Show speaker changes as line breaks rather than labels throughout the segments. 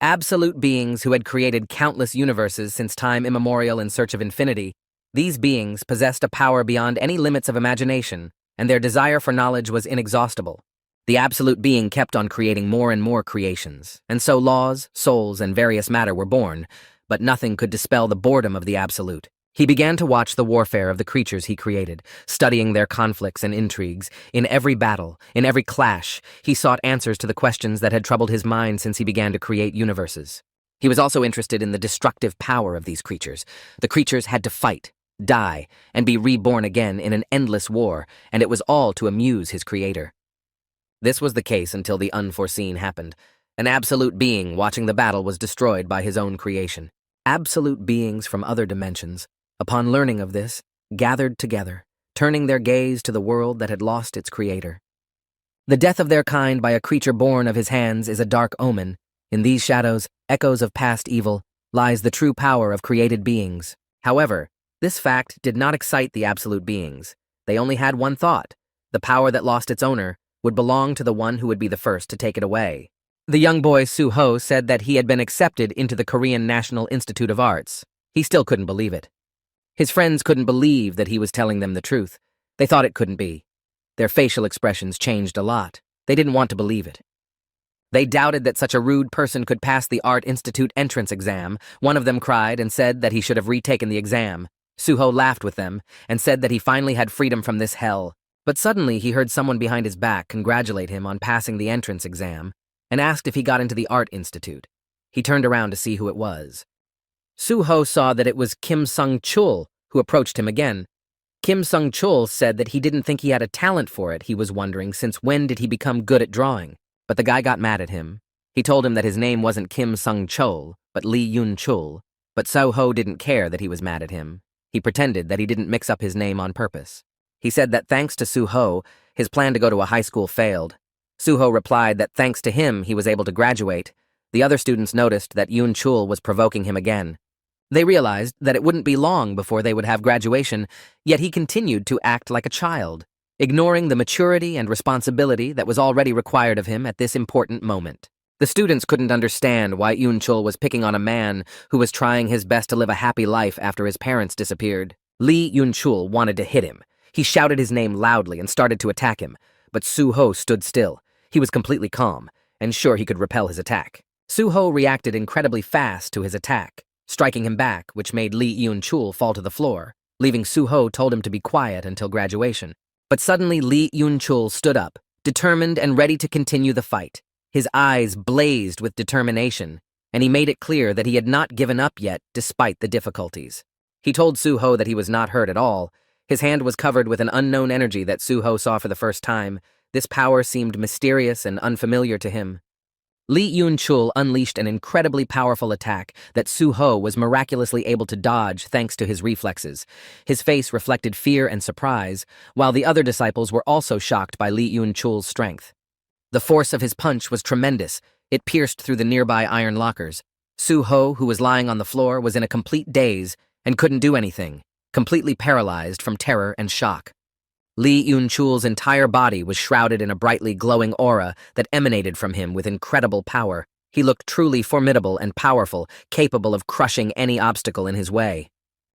Absolute beings who had created countless universes since time immemorial in search of infinity, these beings possessed a power beyond any limits of imagination, and their desire for knowledge was inexhaustible. The absolute being kept on creating more and more creations, and so laws, souls, and various matter were born, but nothing could dispel the boredom of the absolute. He began to watch the warfare of the creatures he created, studying their conflicts and intrigues. In every battle, in every clash, he sought answers to the questions that had troubled his mind since he began to create universes. He was also interested in the destructive power of these creatures. The creatures had to fight, die, and be reborn again in an endless war, and it was all to amuse his creator. This was the case until the unforeseen happened. An absolute being watching the battle was destroyed by his own creation. Absolute beings from other dimensions, upon learning of this, gathered together, turning their gaze to the world that had lost its creator. The death of their kind by a creature born of his hands is a dark omen. In these shadows, echoes of past evil, lies the true power of created beings. However, this fact did not excite the absolute beings. They only had one thought: the power that lost its owner would belong to the one who would be the first to take it away. The young boy Suho said that he had been accepted into the Korean National Institute of Arts. He still couldn't believe it. His friends couldn't believe that he was telling them the truth. They thought it couldn't be. Their facial expressions changed a lot. They didn't want to believe it. They doubted that such a rude person could pass the Art Institute entrance exam. One of them cried and said that he should have retaken the exam. Suho laughed with them and said that he finally had freedom from this hell. But suddenly he heard someone behind his back congratulate him on passing the entrance exam and asked if he got into the Art Institute. He turned around to see who it was. Suho saw that it was Kim Sung-chul, who approached him again. Kim Sung-chul said that he didn't think he had a talent for it. He was wondering since when did he become good at drawing. But the guy got mad at him. He told him that his name wasn't Kim Sung-chul, but Lee Yun-chul. But Suho didn't care that he was mad at him. He pretended that he didn't mix up his name on purpose. He said that thanks to Suho, his plan to go to a high school failed. Suho replied that thanks to him, he was able to graduate. The other students noticed that Yun-chul was provoking him again. They realized that it wouldn't be long before they would have graduation, yet he continued to act like a child, ignoring the maturity and responsibility that was already required of him at this important moment. The students couldn't understand why Yun-chul was picking on a man who was trying his best to live a happy life after his parents disappeared. Lee Yun-chul wanted to hit him. He shouted his name loudly and started to attack him, but Suho stood still. He was completely calm, and sure he could repel his attack. Suho reacted incredibly fast to his attack, striking him back, which made Lee Yun-chul fall to the floor. Leaving Suho told him to be quiet until graduation. But suddenly Lee Yun-chul stood up, determined and ready to continue the fight. His eyes blazed with determination, and he made it clear that he had not given up yet despite the difficulties. He told Suho that he was not hurt at all. His hand was covered with an unknown energy that Suho saw for the first time. This power seemed mysterious and unfamiliar to him. Lee Yun-chul unleashed an incredibly powerful attack that Suho was miraculously able to dodge thanks to his reflexes. His face reflected fear and surprise, while the other disciples were also shocked by Lee Yun-chul's strength. The force of his punch was tremendous. It pierced through the nearby iron lockers. Suho, who was lying on the floor, was in a complete daze and couldn't do anything, completely paralyzed from terror and shock. Lee Yun-chul's entire body was shrouded in a brightly glowing aura that emanated from him with incredible power. He looked truly formidable and powerful, capable of crushing any obstacle in his way.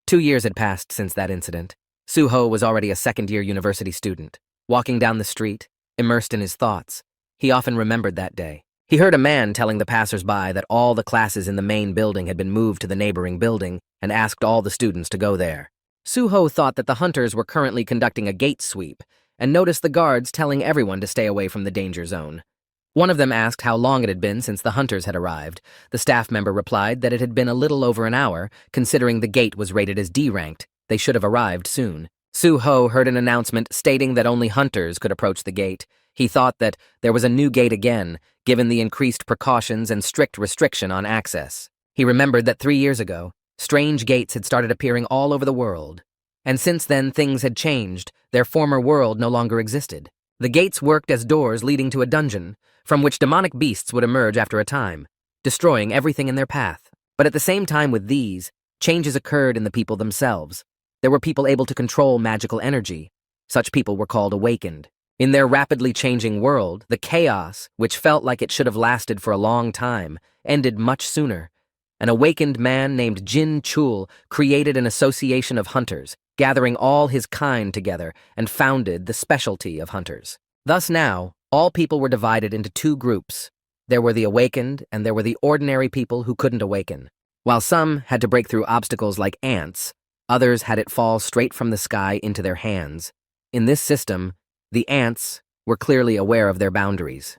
2 years had passed since that incident. Suho was already a second-year university student. Walking down the street, immersed in his thoughts, he often remembered that day. He heard a man telling the passers-by that all the classes in the main building had been moved to the neighboring building and asked all the students to go there. Suho thought that the hunters were currently conducting a gate sweep and noticed the guards telling everyone to stay away from the danger zone. One of them asked how long it had been since the hunters had arrived. The staff member replied that it had been a little over an hour, considering the gate was rated as D-ranked. They should have arrived soon. Suho heard an announcement stating that only hunters could approach the gate. He thought that there was a new gate again, given the increased precautions and strict restriction on access. He remembered that 3 years ago, strange gates had started appearing all over the world. And since then, things had changed. Their former world no longer existed. The gates worked as doors leading to a dungeon, from which demonic beasts would emerge after a time, destroying everything in their path. But at the same time with these, changes occurred in the people themselves. There were people able to control magical energy. Such people were called awakened. In their rapidly changing world, the chaos, which felt like it should have lasted for a long time, ended much sooner. An awakened man named Jin Chul created an association of hunters, gathering all his kind together, and founded the specialty of hunters. Thus now, all people were divided into two groups. There were the awakened, and there were the ordinary people who couldn't awaken. While some had to break through obstacles like ants, others had it fall straight from the sky into their hands. In this system, the ants were clearly aware of their boundaries.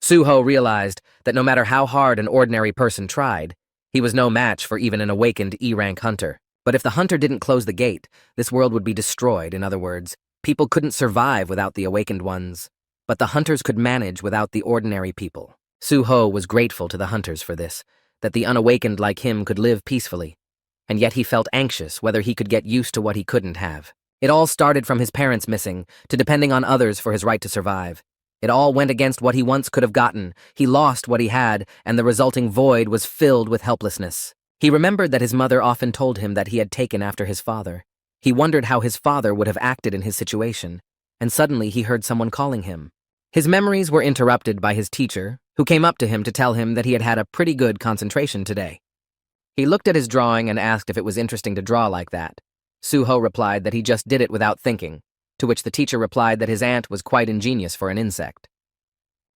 Suho realized that no matter how hard an ordinary person tried, he was no match for even an awakened E-rank hunter. But if the hunter didn't close the gate, this world would be destroyed. In other words, people couldn't survive without the awakened ones. But the hunters could manage without the ordinary people. Suho was grateful to the hunters for this, that the unawakened like him could live peacefully. And yet he felt anxious whether he could get used to what he couldn't have. It all started from his parents missing, to depending on others for his right to survive. It all went against what he once could have gotten. He lost what he had, and the resulting void was filled with helplessness. He remembered that his mother often told him that he had taken after his father. He wondered how his father would have acted in his situation, and suddenly he heard someone calling him. His memories were interrupted by his teacher, who came up to him to tell him that he had had a pretty good concentration today. He looked at his drawing and asked if it was interesting to draw like that. Suho replied that he just did it without thinking, to which the teacher replied that his ant was quite ingenious for an insect.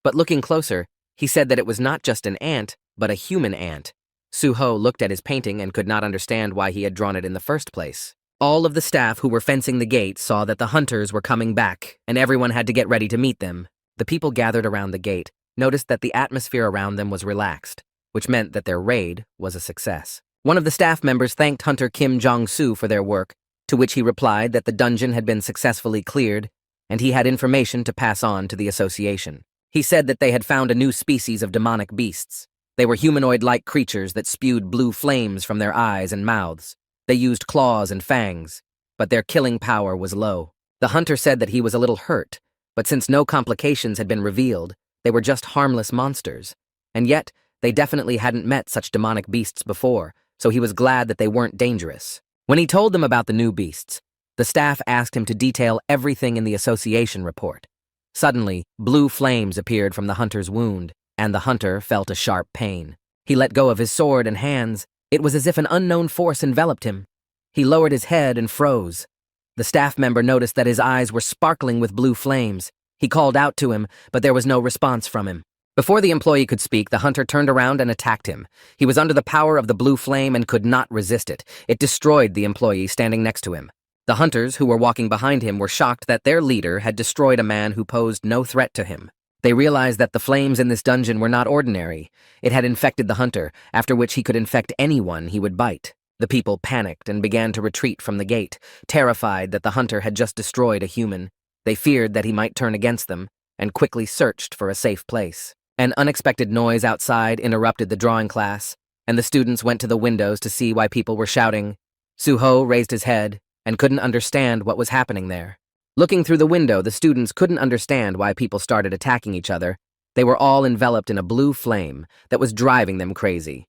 But looking closer, he said that it was not just an ant, but a human ant. Suho looked at his painting and could not understand why he had drawn it in the first place. All of the staff who were fencing the gate saw that the hunters were coming back, and everyone had to get ready to meet them. The people gathered around the gate noticed that the atmosphere around them was relaxed, which meant that their raid was a success. One of the staff members thanked Hunter Kim Jong-soo for their work, to which he replied that the dungeon had been successfully cleared, and he had information to pass on to the association. He said that they had found a new species of demonic beasts. They were humanoid-like creatures that spewed blue flames from their eyes and mouths. They used claws and fangs, but their killing power was low. The hunter said that he was a little hurt, but since no complications had been revealed, they were just harmless monsters. And yet, they definitely hadn't met such demonic beasts before, so he was glad that they weren't dangerous. When he told them about the new beasts, the staff asked him to detail everything in the association report. Suddenly, blue flames appeared from the hunter's wound, and the hunter felt a sharp pain. He let go of his sword and hands. It was as if an unknown force enveloped him. He lowered his head and froze. The staff member noticed that his eyes were sparkling with blue flames. He called out to him, but there was no response from him. Before the employee could speak, the hunter turned around and attacked him. He was under the power of the blue flame and could not resist it. It destroyed the employee standing next to him. The hunters who were walking behind him were shocked that their leader had destroyed a man who posed no threat to him. They realized that the flames in this dungeon were not ordinary. It had infected the hunter, after which he could infect anyone he would bite. The people panicked and began to retreat from the gate, terrified that the hunter had just destroyed a human. They feared that he might turn against them, and quickly searched for a safe place. An unexpected noise outside interrupted the drawing class, and the students went to the windows to see why people were shouting. Suho raised his head and couldn't understand what was happening there. Looking through the window, the students couldn't understand why people started attacking each other. They were all enveloped in a blue flame that was driving them crazy.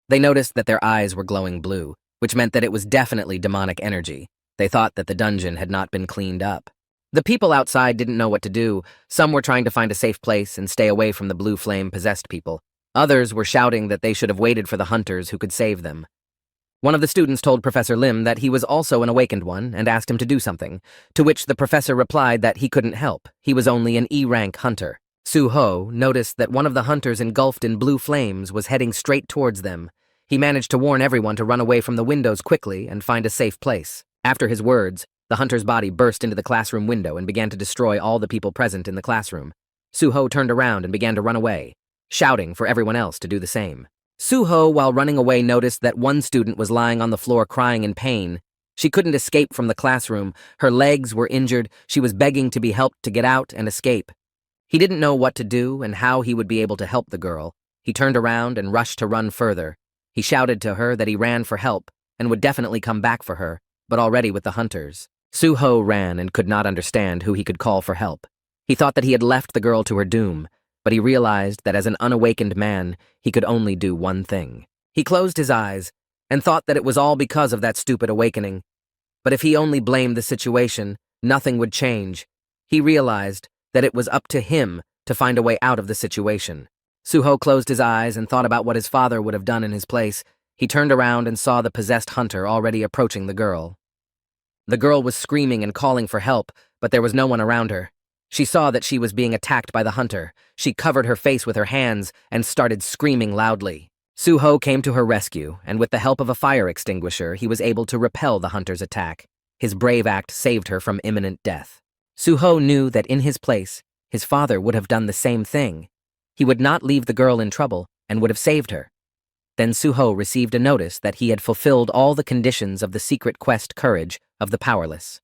They noticed that their eyes were glowing blue, which meant that it was definitely demonic energy. They thought that the dungeon had not been cleaned up. The people outside didn't know what to do. Some were trying to find a safe place and stay away from the blue flame-possessed people. Others were shouting that they should have waited for the hunters who could save them. One of the students told Professor Lim that he was also an awakened one and asked him to do something, to which the professor replied that he couldn't help. He was only an E-rank hunter. Suho noticed that one of the hunters engulfed in blue flames was heading straight towards them. He managed to warn everyone to run away from the windows quickly and find a safe place. After his words, the hunter's body burst into the classroom window and began to destroy all the people present in the classroom. Suho turned around and began to run away, shouting for everyone else to do the same. Suho, while running away, noticed that one student was lying on the floor crying in pain. She couldn't escape from the classroom. Her legs were injured. She was begging to be helped to get out and escape. He didn't know what to do and how he would be able to help the girl. He turned around and rushed to run further. He shouted to her that he ran for help and would definitely come back for her, but already with the hunters. Suho ran and could not understand who he could call for help. He thought that he had left the girl to her doom, but he realized that as an unawakened man, he could only do one thing. He closed his eyes and thought that it was all because of that stupid awakening. But if he only blamed the situation, nothing would change. He realized that it was up to him to find a way out of the situation. Suho closed his eyes and thought about what his father would have done in his place. He turned around and saw the possessed hunter already approaching the girl. The girl was screaming and calling for help, but there was no one around her. She saw that she was being attacked by the hunter. She covered her face with her hands and started screaming loudly. Suho came to her rescue, and with the help of a fire extinguisher, he was able to repel the hunter's attack. His brave act saved her from imminent death. Suho knew that in his place, his father would have done the same thing. He would not leave the girl in trouble and would have saved her. Then Suho received a notice that he had fulfilled all the conditions of the secret quest Courage of the Powerless.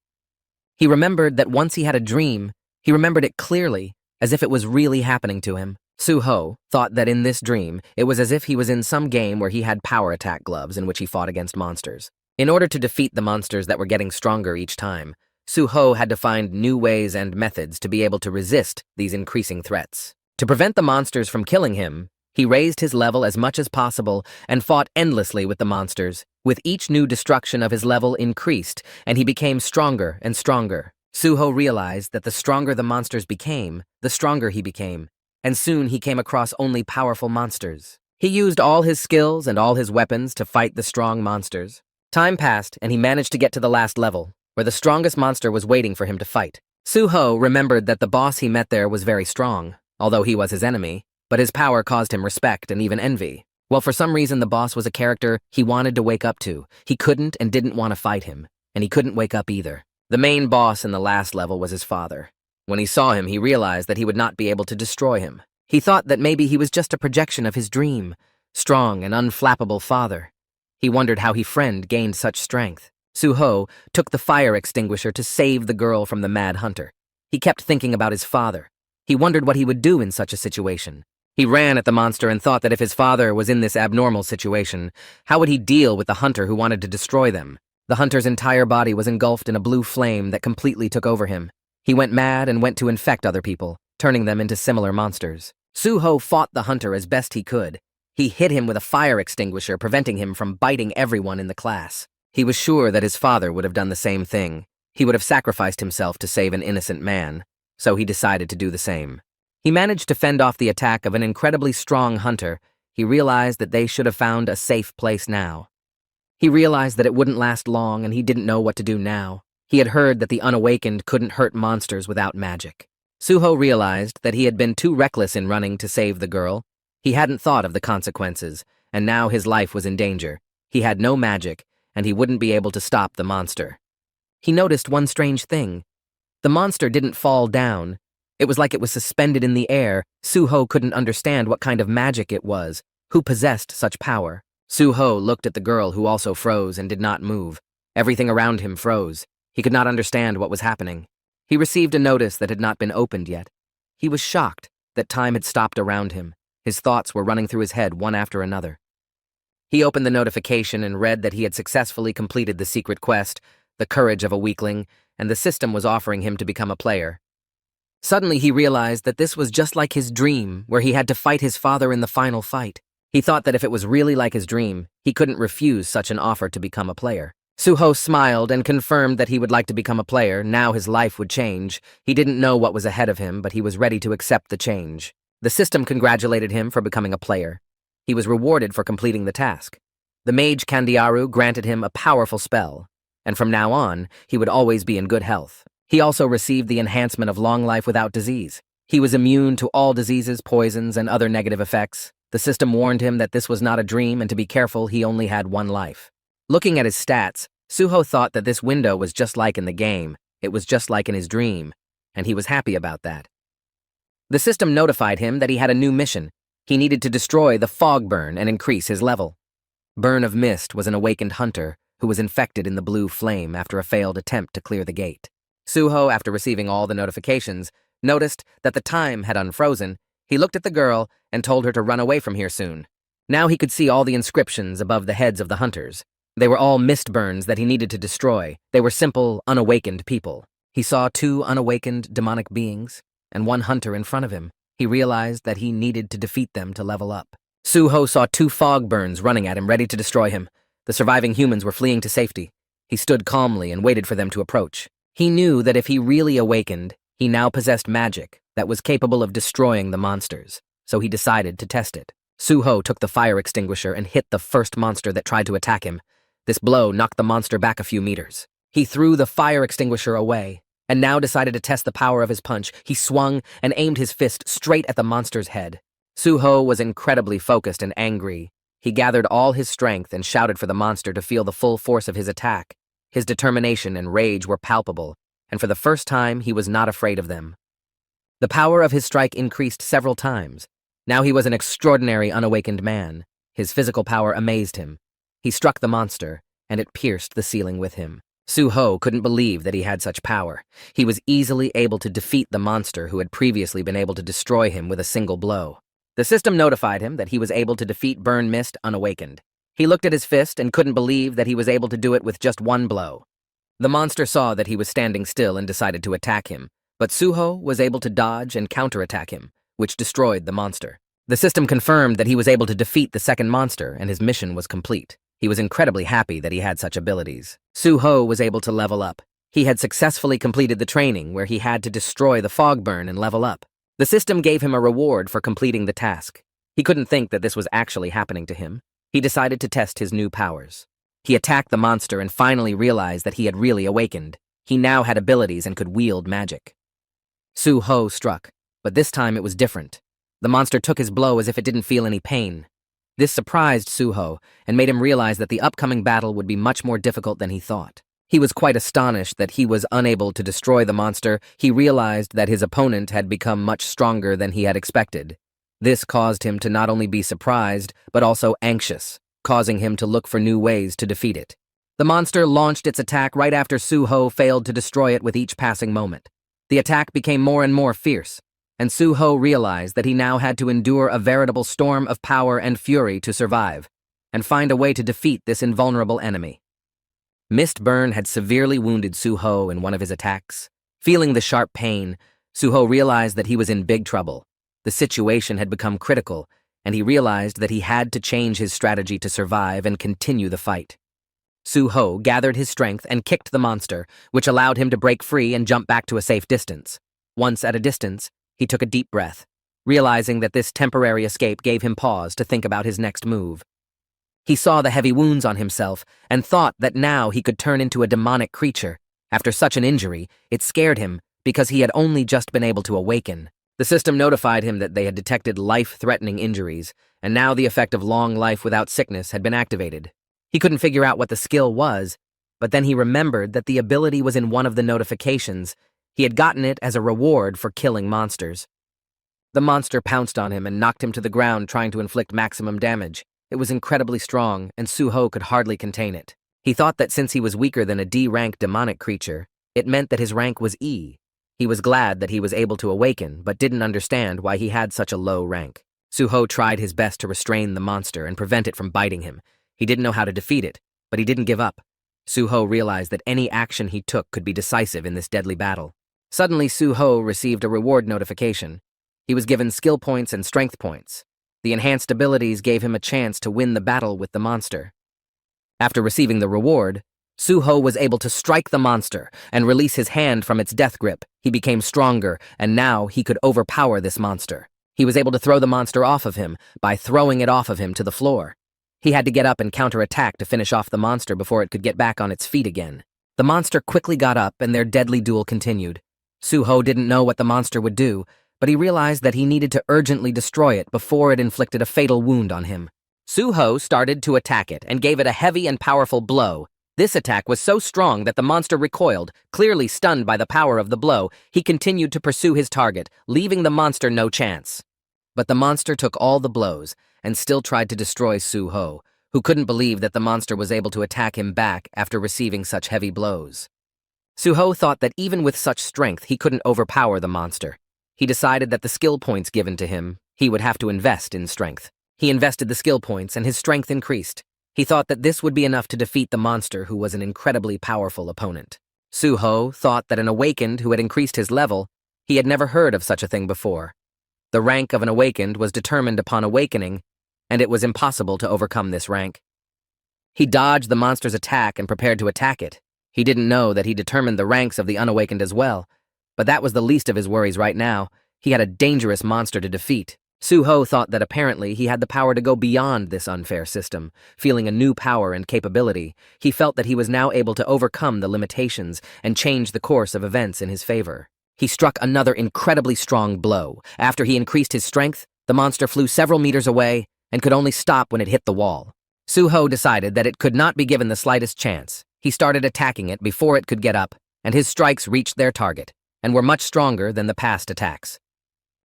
He remembered that once he had a dream, he remembered it clearly, as if it was really happening to him. Suho thought that in this dream, it was as if he was in some game where he had power attack gloves in which he fought against monsters. In order to defeat the monsters that were getting stronger each time, Suho had to find new ways and methods to be able to resist these increasing threats. To prevent the monsters from killing him, he raised his level as much as possible and fought endlessly with the monsters. With each new destruction of his level increased, and he became stronger and stronger. Suho realized that the stronger the monsters became, the stronger he became, and soon he came across only powerful monsters. He used all his skills and all his weapons to fight the strong monsters. Time passed, and he managed to get to the last level, where the strongest monster was waiting for him to fight. Suho remembered that the boss he met there was very strong, although he was his enemy, but his power caused him respect and even envy. Well, for some reason the boss was a character he wanted to wake up to. He couldn't and didn't want to fight him, and he couldn't wake up either. The main boss in the last level was his father. When he saw him, he realized that he would not be able to destroy him. He thought that maybe he was just a projection of his dream, strong and unflappable father. He wondered how his friend gained such strength. Suho took the fire extinguisher to save the girl from the mad hunter. He kept thinking about his father. He wondered what he would do in such a situation. He ran at the monster and thought that if his father was in this abnormal situation, how would he deal with the hunter who wanted to destroy them? The hunter's entire body was engulfed in a blue flame that completely took over him. He went mad and went to infect other people, turning them into similar monsters. Suho fought the hunter as best he could. He hit him with a fire extinguisher, preventing him from biting everyone in the class. He was sure that his father would have done the same thing. He would have sacrificed himself to save an innocent man, so he decided to do the same. He managed to fend off the attack of an incredibly strong hunter. He realized that they should have found a safe place now. He realized that it wouldn't last long, and he didn't know what to do now. He had heard that the unawakened couldn't hurt monsters without magic. Suho realized that he had been too reckless in running to save the girl. He hadn't thought of the consequences, and now his life was in danger. He had no magic, and he wouldn't be able to stop the monster. He noticed one strange thing. The monster didn't fall down. It was like it was suspended in the air. Suho couldn't understand what kind of magic it was. Who possessed such power? Suho looked at the girl, who also froze and did not move. Everything around him froze. He could not understand what was happening. He received a notice that had not been opened yet. He was shocked that time had stopped around him. His thoughts were running through his head one after another. He opened the notification and read that he had successfully completed the secret quest, the courage of a weakling, and the system was offering him to become a player. Suddenly he realized that this was just like his dream, where he had to fight his father in the final fight. He thought that if it was really like his dream, he couldn't refuse such an offer to become a player. Suho smiled and confirmed that he would like to become a player. Now his life would change. He didn't know what was ahead of him, but he was ready to accept the change. The system congratulated him for becoming a player. He was rewarded for completing the task. The mage Kandiaru granted him a powerful spell, and from now on, he would always be in good health. He also received the enhancement of long life without disease. He was immune to all diseases, poisons, and other negative effects. The system warned him that this was not a dream and to be careful, he only had one life. Looking at his stats, Suho thought that this window was just like in the game. It was just like in his dream, and he was happy about that. The system notified him that he had a new mission. He needed to destroy the fog burn and increase his level. Burn of Mist was an awakened hunter who was infected in the blue flame after a failed attempt to clear the gate. Suho, after receiving all the notifications, noticed that the time had unfrozen. He looked at the girl and told her to run away from here soon. Now he could see all the inscriptions above the heads of the hunters. They were all mist burns that he needed to destroy. They were simple, unawakened people. He saw 2 unawakened demonic beings and 1 hunter in front of him. He realized that he needed to defeat them to level up. Suho saw 2 fog burns running at him, ready to destroy him. The surviving humans were fleeing to safety. He stood calmly and waited for them to approach. He knew that if he really awakened, He now possessed magic that was capable of destroying the monsters, so he decided to test it. Suho took the fire extinguisher and hit the first monster that tried to attack him. This blow knocked the monster back a few meters. He threw the fire extinguisher away, and now decided to test the power of his punch. He swung and aimed his fist straight at the monster's head. Suho was incredibly focused and angry. He gathered all his strength and shouted for the monster to feel the full force of his attack. His determination and rage were palpable, and for the first time he was not afraid of them. The power of his strike increased several times. Now he was an extraordinary unawakened man. His physical power amazed him. He struck the monster, and it pierced the ceiling with him. Suho couldn't believe that he had such power. He was easily able to defeat the monster who had previously been able to destroy him with a single blow. The system notified him that he was able to defeat Burn Mist unawakened. He looked at his fist and couldn't believe that he was able to do it with just one blow. The monster saw that he was standing still and decided to attack him, but Suho was able to dodge and counterattack him, which destroyed the monster. The system confirmed that he was able to defeat the second monster and his mission was complete. He was incredibly happy that he had such abilities. Suho was able to level up. He had successfully completed the training where he had to destroy the fog burn and level up. The system gave him a reward for completing the task. He couldn't think that this was actually happening to him. He decided to test his new powers. He attacked the monster and finally realized that he had really awakened. He now had abilities and could wield magic. Suho struck, but this time it was different. The monster took his blow as if it didn't feel any pain. This surprised Suho and made him realize that the upcoming battle would be much more difficult than he thought. He was quite astonished that he was unable to destroy the monster. He realized that his opponent had become much stronger than he had expected. This caused him to not only be surprised, but also anxious, causing him to look for new ways to defeat it. The monster launched its attack right after Suho failed to destroy it with each passing moment. The attack became more and more fierce, and Suho realized that he now had to endure a veritable storm of power and fury to survive, and find a way to defeat this invulnerable enemy. Mist Burn had severely wounded Suho in one of his attacks. Feeling the sharp pain, Suho realized that he was in big trouble. The situation had become critical, and he realized that he had to change his strategy to survive and continue the fight. Suho gathered his strength and kicked the monster, which allowed him to break free and jump back to a safe distance. Once at a distance, he took a deep breath, realizing that this temporary escape gave him pause to think about his next move. He saw the heavy wounds on himself and thought that now he could turn into a demonic creature. After such an injury, it scared him because he had only just been able to awaken. The system notified him that they had detected life-threatening injuries, and now the effect of long life without sickness had been activated. He couldn't figure out what the skill was, but then he remembered that the ability was in one of the notifications. He had gotten it as a reward for killing monsters. The monster pounced on him and knocked him to the ground, trying to inflict maximum damage. It was incredibly strong, and Suho could hardly contain it. He thought that since he was weaker than a D-rank demonic creature, it meant that his rank was E. He was glad that he was able to awaken, but didn't understand why he had such a low rank. Suho tried his best to restrain the monster and prevent it from biting him. He didn't know how to defeat it, but he didn't give up. Suho realized that any action he took could be decisive in this deadly battle. Suddenly, Suho received a reward notification. He was given skill points and strength points. The enhanced abilities gave him a chance to win the battle with the monster. After receiving the reward, Suho was able to strike the monster and release his hand from its death grip. He became stronger, and now he could overpower this monster. He was able to throw the monster off of him by throwing it off of him to the floor. He had to get up and counterattack to finish off the monster before it could get back on its feet again. The monster quickly got up, and their deadly duel continued. Suho didn't know what the monster would do, but he realized that he needed to urgently destroy it before it inflicted a fatal wound on him. Suho started to attack it and gave it a heavy and powerful blow. This attack was so strong that the monster recoiled, clearly stunned by the power of the blow. He continued to pursue his target, leaving the monster no chance. But the monster took all the blows and still tried to destroy Suho, who couldn't believe that the monster was able to attack him back after receiving such heavy blows. Suho thought that even with such strength, he couldn't overpower the monster. He decided that the skill points given to him, he would have to invest in strength. He invested the skill points and his strength increased. He thought that this would be enough to defeat the monster, who was an incredibly powerful opponent. Suho thought that an awakened who had increased his level, he had never heard of such a thing before. The rank of an awakened was determined upon awakening, and it was impossible to overcome this rank. He dodged the monster's attack and prepared to attack it. He didn't know that he determined the ranks of the unawakened as well. But that was the least of his worries right now. He had a dangerous monster to defeat. Suho thought that apparently he had the power to go beyond this unfair system. Feeling a new power and capability, he felt that he was now able to overcome the limitations and change the course of events in his favor. He struck another incredibly strong blow. After he increased his strength, the monster flew several meters away and could only stop when it hit the wall. Suho decided that it could not be given the slightest chance. He started attacking it before it could get up, and his strikes reached their target and were much stronger than the past attacks.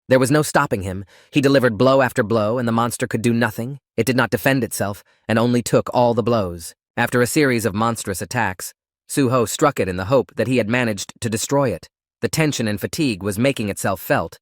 There was no stopping him. He delivered blow after blow, and the monster could do nothing. It did not defend itself, and only took all the blows. After a series of monstrous attacks, Suho struck it in the hope that he had managed to destroy it. The tension and fatigue was making itself felt,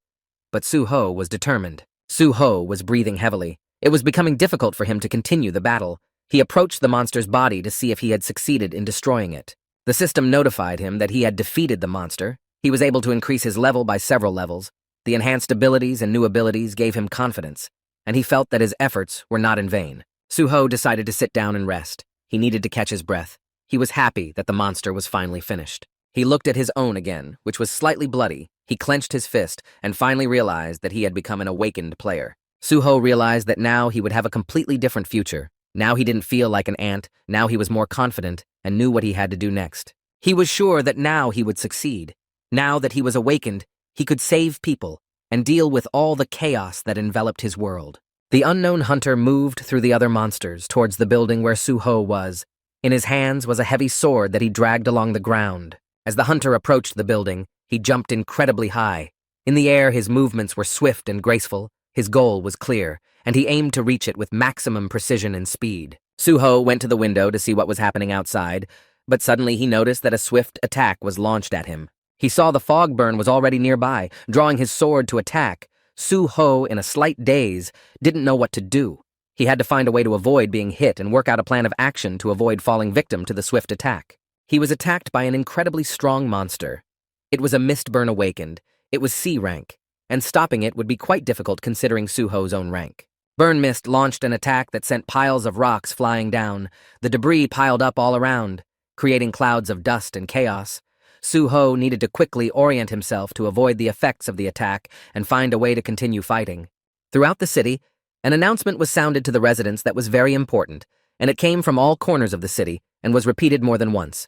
but Suho was determined. Suho was breathing heavily. It was becoming difficult for him to continue the battle. He approached the monster's body to see if he had succeeded in destroying it. The system notified him that he had defeated the monster. He was able to increase his level by several levels. The enhanced abilities and new abilities gave him confidence, and he felt that his efforts were not in vain. Suho decided to sit down and rest. He needed to catch his breath. He was happy that the monster was finally finished. He looked at his own again, which was slightly bloody. He clenched his fist and finally realized that he had become an awakened player. Suho realized that now he would have a completely different future. Now he didn't feel like an ant. Now he was more confident and knew what he had to do next. He was sure that now he would succeed. Now that he was awakened, he could save people and deal with all the chaos that enveloped his world. The unknown hunter moved through the other monsters towards the building where Suho was. In his hands was a heavy sword that he dragged along the ground. As the hunter approached the building, he jumped incredibly high. In the air, his movements were swift and graceful. His goal was clear, and he aimed to reach it with maximum precision and speed. Suho went to the window to see what was happening outside, but suddenly he noticed that a swift attack was launched at him. He saw the fog burn was already nearby, drawing his sword to attack. Suho, in a slight daze, didn't know what to do. He had to find a way to avoid being hit and work out a plan of action to avoid falling victim to the swift attack. He was attacked by an incredibly strong monster. It was a Mistburn awakened. It was C rank, and stopping it would be quite difficult considering Suho's own rank. Burn Mist launched an attack that sent piles of rocks flying down. The debris piled up all around, creating clouds of dust and chaos. Suho needed to quickly orient himself to avoid the effects of the attack and find a way to continue fighting. Throughout the city, an announcement was sounded to the residents that was very important, and it came from all corners of the city and was repeated more than once.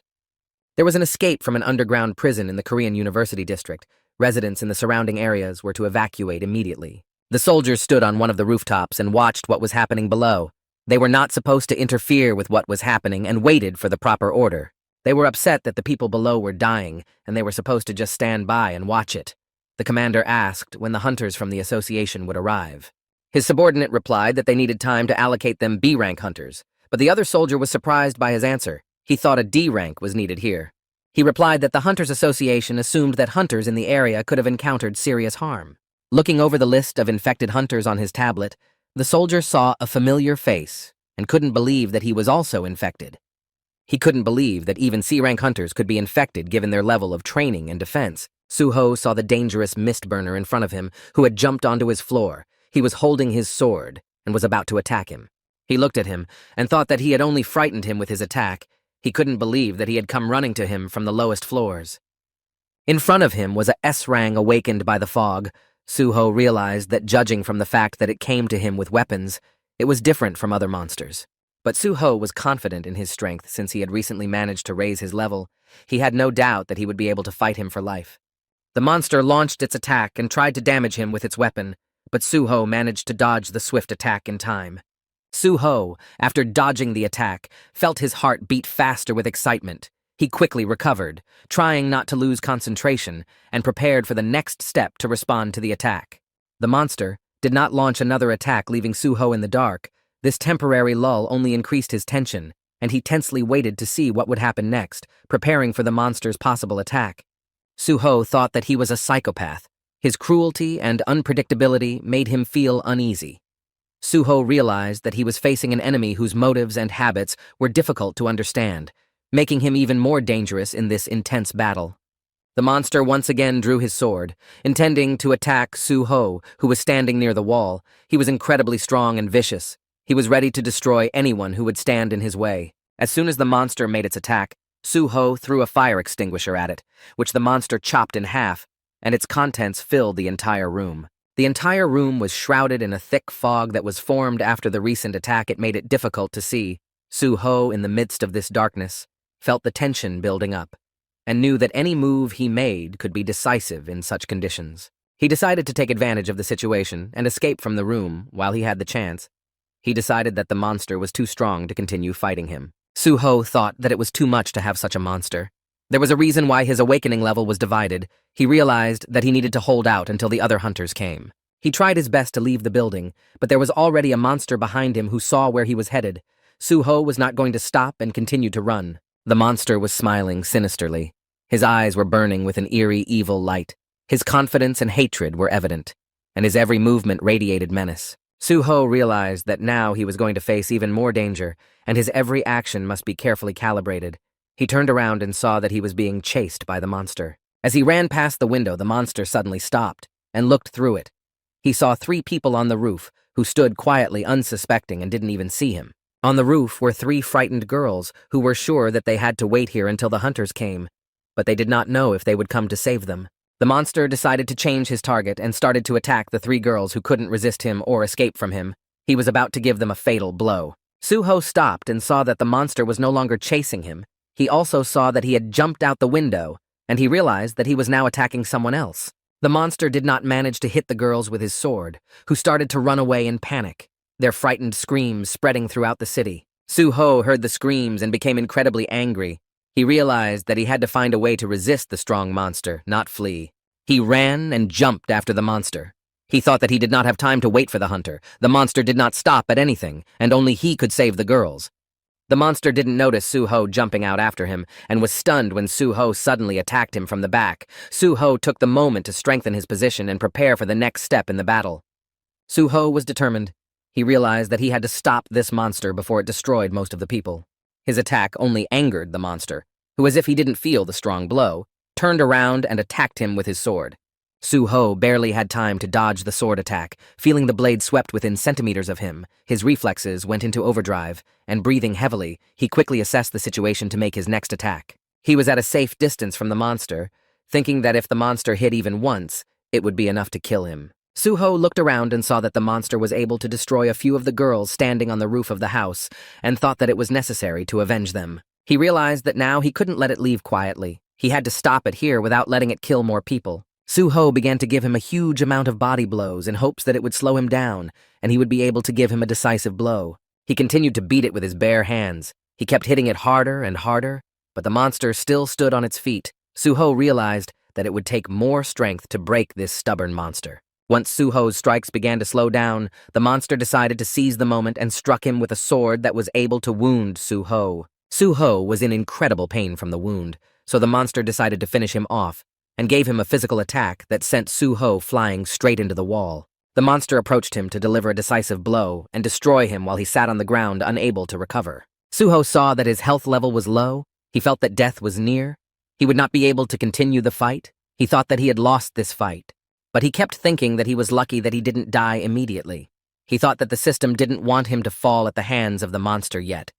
There was an escape from an underground prison in the Korean University district. Residents in the surrounding areas were to evacuate immediately. The soldiers stood on one of the rooftops and watched what was happening below. They were not supposed to interfere with what was happening and waited for the proper order. They were upset that the people below were dying, and they were supposed to just stand by and watch it. The commander asked when the hunters from the association would arrive. His subordinate replied that they needed time to allocate them B-rank hunters, but the other soldier was surprised by his answer. He thought a D rank was needed here. He replied that the Hunters Association assumed that hunters in the area could have encountered serious harm. Looking over the list of infected hunters on his tablet, the soldier saw a familiar face and couldn't believe that he was also infected. He couldn't believe that even C-rank hunters could be infected given their level of training and defense. Suho saw the dangerous Mistburner in front of him, who had jumped onto his floor. He was holding his sword and was about to attack him. He looked at him and thought that he had only frightened him with his attack. He couldn't believe that he had come running to him from the lowest floors. In front of him was a S-rang awakened by the fog. Suho realized that judging from the fact that it came to him with weapons, it was different from other monsters. But Suho was confident in his strength since he had recently managed to raise his level. He had no doubt that he would be able to fight him for life. The monster launched its attack and tried to damage him with its weapon, but Suho managed to dodge the swift attack in time. Suho, after dodging the attack, felt his heart beat faster with excitement. He quickly recovered, trying not to lose concentration, and prepared for the next step to respond to the attack. The monster did not launch another attack, leaving Suho in the dark. This temporary lull only increased his tension, and he tensely waited to see what would happen next, preparing for the monster's possible attack. Suho thought that he was a psychopath. His cruelty and unpredictability made him feel uneasy. Suho realized that he was facing an enemy whose motives and habits were difficult to understand, making him even more dangerous in this intense battle. The monster once again drew his sword, intending to attack Suho, who was standing near the wall. He was incredibly strong and vicious. He was ready to destroy anyone who would stand in his way. As soon as the monster made its attack, Suho threw a fire extinguisher at it, which the monster chopped in half. and its contents filled the entire room. The entire room was shrouded in a thick fog that was formed after the recent attack. It made it difficult to see. Suho, in the midst of this darkness, felt the tension building up, and knew that any move he made could be decisive in such conditions. He decided to take advantage of the situation and escape from the room while he had the chance. He decided that the monster was too strong to continue fighting him. Suho thought that it was too much to have such a monster. There was a reason why his awakening level was divided. He realized that he needed to hold out until the other hunters came. He tried his best to leave the building, but there was already a monster behind him who saw where he was headed. Suho was not going to stop and continued to run. The monster was smiling sinisterly. His eyes were burning with an eerie, evil light. His confidence and hatred were evident, and his every movement radiated menace. Suho realized that now he was going to face even more danger, and his every action must be carefully calibrated. He turned around and saw that he was being chased by the monster. As he ran past the window, the monster suddenly stopped and looked through it. He saw 3 people on the roof who stood quietly unsuspecting and didn't even see him. On the roof were 3 frightened girls who were sure that they had to wait here until the hunters came, but they did not know if they would come to save them. The monster decided to change his target and started to attack the 3 girls who couldn't resist him or escape from him. He was about to give them a fatal blow. Suho stopped and saw that the monster was no longer chasing him. He also saw that he had jumped out the window, and he realized that he was now attacking someone else. The monster did not manage to hit the girls with his sword, who started to run away in panic, their frightened screams spreading throughout the city. Suho heard the screams and became incredibly angry. He realized that he had to find a way to resist the strong monster, not flee. He ran and jumped after the monster. He thought that he did not have time to wait for the hunter. The monster did not stop at anything, and only he could save the girls. The monster didn't notice Suho jumping out after him, and was stunned when Suho suddenly attacked him from the back. Suho took the moment to strengthen his position and prepare for the next step in the battle. Suho was determined. He realized that he had to stop this monster before it destroyed most of the people. His attack only angered the monster, who, as if he didn't feel the strong blow, turned around and attacked him with his sword. Suho barely had time to dodge the sword attack. Feeling the blade swept within centimeters of him, his reflexes went into overdrive, and breathing heavily, he quickly assessed the situation to make his next attack. He was at a safe distance from the monster, thinking that if the monster hit even once, it would be enough to kill him. Suho looked around and saw that the monster was able to destroy a few of the girls standing on the roof of the house, and thought that it was necessary to avenge them. He realized that now he couldn't let it leave quietly. He had to stop it here without letting it kill more people. Suho began to give him a huge amount of body blows in hopes that it would slow him down, and he would be able to give him a decisive blow. He continued to beat it with his bare hands. He kept hitting it harder and harder, but the monster still stood on its feet. Suho realized that it would take more strength to break this stubborn monster. Once Suho's strikes began to slow down, the monster decided to seize the moment and struck him with a sword that was able to wound Suho. Suho was in incredible pain from the wound, so the monster decided to finish him off, and gave him a physical attack that sent Suho flying straight into the wall. The monster approached him to deliver a decisive blow and destroy him while he sat on the ground unable to recover. Suho saw that his health level was low. He felt that death was near. He would not be able to continue the fight. He thought that he had lost this fight, but he kept thinking that he was lucky that he didn't die immediately. He thought that the system didn't want him to fall at the hands of the monster yet.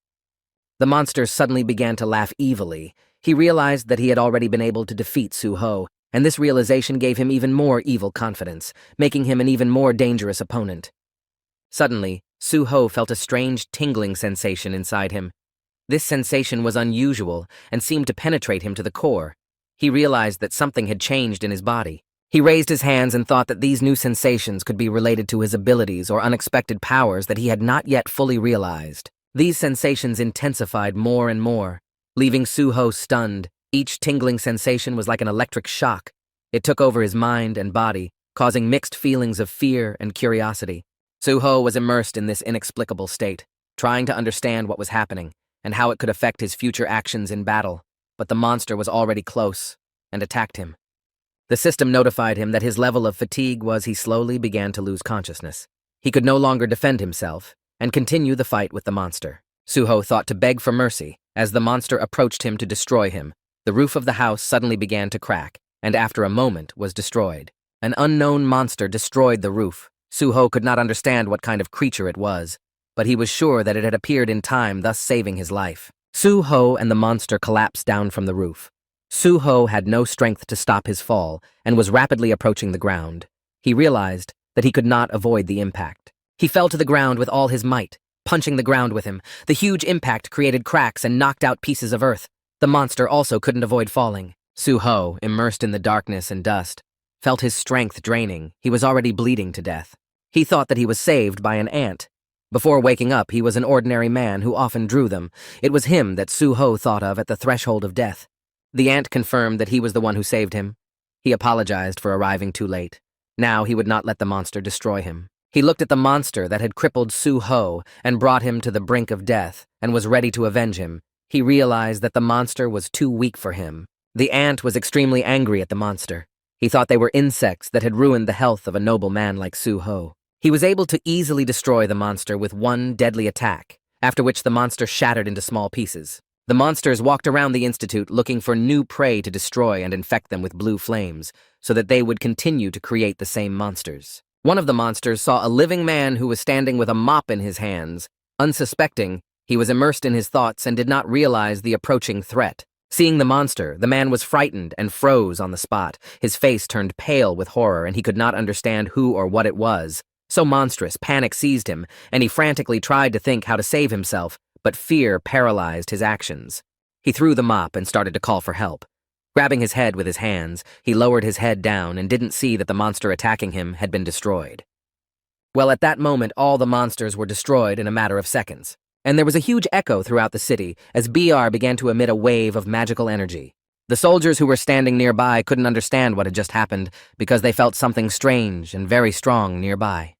The monster suddenly began to laugh evilly. He realized that he had already been able to defeat Suho, and this realization gave him even more evil confidence, making him an even more dangerous opponent. Suddenly, Suho felt a strange tingling sensation inside him. This sensation was unusual and seemed to penetrate him to the core. He realized that something had changed in his body. He raised his hands and thought that these new sensations could be related to his abilities or unexpected powers that he had not yet fully realized. These sensations intensified more and more, leaving Suho stunned. Each tingling sensation was like an electric shock. It took over his mind and body, causing mixed feelings of fear and curiosity. Suho was immersed in this inexplicable state, trying to understand what was happening and how it could affect his future actions in battle. But the monster was already close and attacked him. The system notified him that his level of fatigue was he slowly began to lose consciousness. He could no longer defend himself and continue the fight with the monster. Suho thought to beg for mercy. As the monster approached him to destroy him, the roof of the house suddenly began to crack, and after a moment was destroyed. An unknown monster destroyed the roof. Suho could not understand what kind of creature it was, but he was sure that it had appeared in time, thus saving his life. Suho and the monster collapsed down from the roof. Suho had no strength to stop his fall and was rapidly approaching the ground. He realized that he could not avoid the impact. He fell to the ground with all his might, punching the ground with him. The huge impact created cracks and knocked out pieces of earth. The monster also couldn't avoid falling. Suho, immersed in the darkness and dust, felt his strength draining. He was already bleeding to death. He thought that he was saved by an ant. Before waking up, he was an ordinary man who often drew them. It was him that Suho thought of at the threshold of death. The ant confirmed that he was the one who saved him. He apologized for arriving too late. Now he would not let the monster destroy him. He looked at the monster that had crippled Suho and brought him to the brink of death and was ready to avenge him. He realized that the monster was too weak for him. The ant was extremely angry at the monster. He thought they were insects that had ruined the health of a noble man like Suho. He was able to easily destroy the monster with one deadly attack, after which the monster shattered into small pieces. The monsters walked around the institute looking for new prey to destroy and infect them with blue flames, so that they would continue to create the same monsters. One of the monsters saw a living man who was standing with a mop in his hands. Unsuspecting, he was immersed in his thoughts and did not realize the approaching threat. Seeing the monster, the man was frightened and froze on the spot. His face turned pale with horror, and he could not understand who or what it was. So monstrous, panic seized him, and he frantically tried to think how to save himself, but fear paralyzed his actions. He threw the mop and started to call for help. Grabbing his head with his hands, he lowered his head down and didn't see that the monster attacking him had been destroyed. Well, at that moment, all the monsters were destroyed in a matter of seconds, and there was a huge echo throughout the city as BR began to emit a wave of magical energy. The soldiers who were standing nearby couldn't understand what had just happened because they felt something strange and very strong nearby.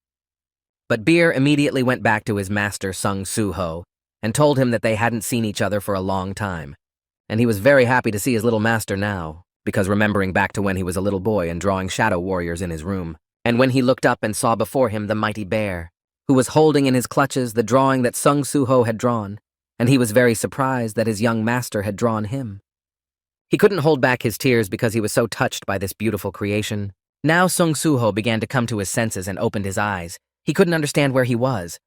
But Beer immediately went back to his master Sung Suho and told him that they hadn't seen each other for a long time. And he was very happy to see his little master now, because remembering back to when he was a little boy and drawing shadow warriors in his room, and when he looked up and saw before him the mighty bear, who was holding in his clutches the drawing that Sung Suho had drawn, and he was very surprised that his young master had drawn him. He couldn't hold back his tears because he was so touched by this beautiful creation. Now Sung Suho began to come to his senses and opened his eyes. He couldn't understand where he was.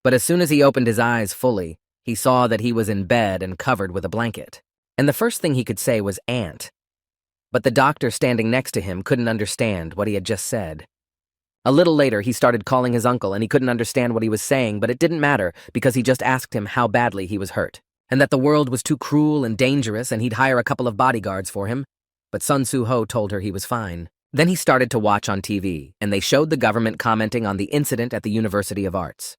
But as soon as he opened his eyes fully, he saw that he was in bed and covered with a blanket. And the first thing he could say was ant. But the doctor standing next to him couldn't understand what he had just said. A little later, he started calling his uncle, and he couldn't understand what he was saying, but it didn't matter because he just asked him how badly he was hurt, and that the world was too cruel and dangerous and he'd hire a couple of bodyguards for him. But Sun Suho told her he was fine. Then he started to watch on TV, and they showed the government commenting on the incident at the University of Arts.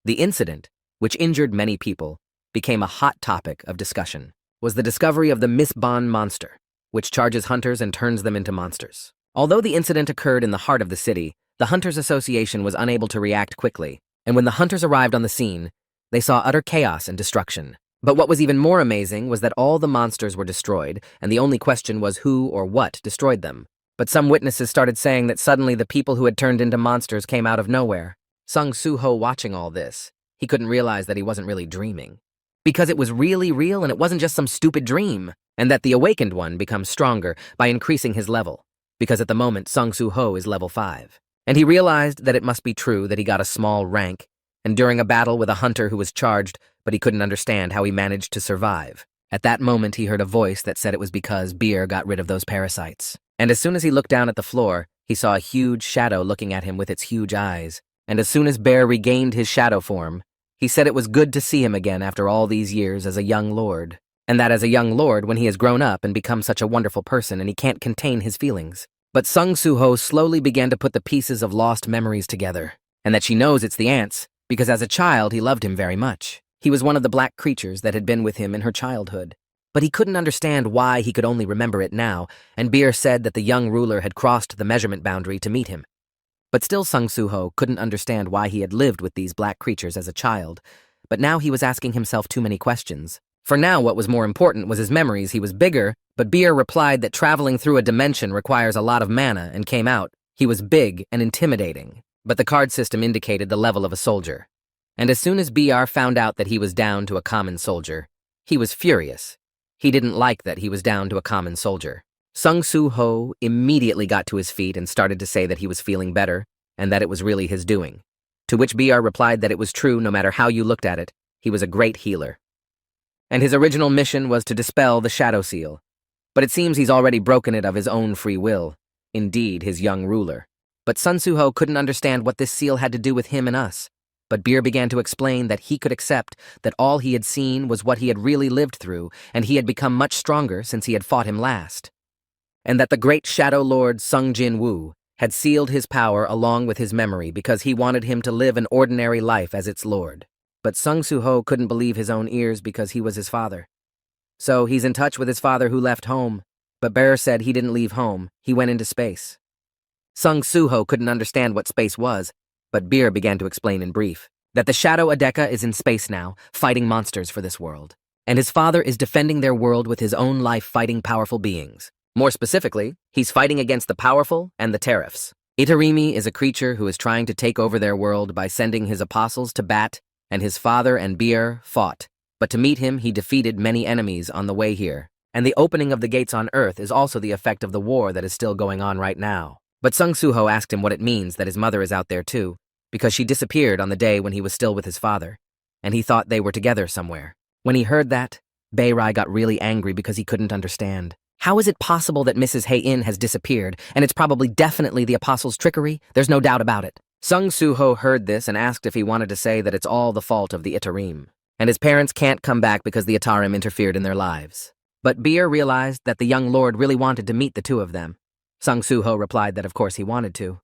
The incident, which injured many people, became a hot topic of discussion, was the discovery of the Miss Bon monster, which charges hunters and turns them into monsters. Although the incident occurred in the heart of the city, the Hunters Association was unable to react quickly, and when the hunters arrived on the scene, they saw utter chaos and destruction. But what was even more amazing was that all the monsters were destroyed, and the only question was who or what destroyed them. But some witnesses started saying that suddenly the people who had turned into monsters came out of nowhere. Sung Suho watching all this, he couldn't realize that he wasn't really dreaming. Because it was really real and it wasn't just some stupid dream, and that the awakened one becomes stronger by increasing his level, because at the moment Sung Suho is level 5. And he realized that it must be true that he got a small rank, and during a battle with a hunter who was charged, but he couldn't understand how he managed to survive. At that moment he heard a voice that said it was because Beer got rid of those parasites. And as soon as he looked down at the floor, he saw a huge shadow looking at him with its huge eyes. And as soon as Bear regained his shadow form, he said it was good to see him again after all these years as a young lord. And that as a young lord, when he has grown up and become such a wonderful person and he can't contain his feelings. But Sung Suho slowly began to put the pieces of lost memories together. And that she knows it's the ants, because as a child he loved him very much. He was one of the black creatures that had been with him in her childhood. But he couldn't understand why he could only remember it now, and Beer said that the young ruler had crossed the measurement boundary to meet him. But still Sung Suho couldn't understand why he had lived with these black creatures as a child, but now he was asking himself too many questions. For now what was more important was his memories. He was bigger, but Beer replied that traveling through a dimension requires a lot of mana and came out. He was big and intimidating, but the card system indicated the level of a soldier. And as soon as BR found out that he was down to a common soldier, he was furious. He didn't like that he was down to a common soldier. Sung Suho immediately got to his feet and started to say that he was feeling better and that it was really his doing. To which BR replied that it was true no matter how you looked at it, he was a great healer. And his original mission was to dispel the Shadow Seal. But it seems he's already broken it of his own free will. Indeed, his young ruler. But Sun Suho couldn't understand what this seal had to do with him and us. But Beer began to explain that he could accept that all he had seen was what he had really lived through, and he had become much stronger since he had fought him last. And that the great Shadow Lord Sung Jin Woo had sealed his power along with his memory because he wanted him to live an ordinary life as its lord. But Sung Suho couldn't believe his own ears because he was his father. So he's in touch with his father who left home, but Bear said he didn't leave home, he went into space. Sung Suho couldn't understand what space was, but Beer began to explain in brief that the Shadow Adeka is in space now, fighting monsters for this world. And his father is defending their world with his own life fighting powerful beings. More specifically, he's fighting against the powerful and the tariffs. Itarimi is a creature who is trying to take over their world by sending his apostles to bat, and his father and Beer fought. But to meet him, he defeated many enemies on the way here. And the opening of the gates on Earth is also the effect of the war that is still going on right now. But Sung Suho asked him what it means that his mother is out there too, because she disappeared on the day when he was still with his father, and he thought they were together somewhere. When he heard that, Beirai got really angry because he couldn't understand. How is it possible that Mrs. Hei-in has disappeared, and it's probably definitely the apostles' trickery? There's no doubt about it. Sung Suho heard this and asked if he wanted to say that it's all the fault of the Itarim, and his parents can't come back because the Itarim interfered in their lives. But Beer realized that the young lord really wanted to meet the two of them. Sung Suho replied that of course he wanted to.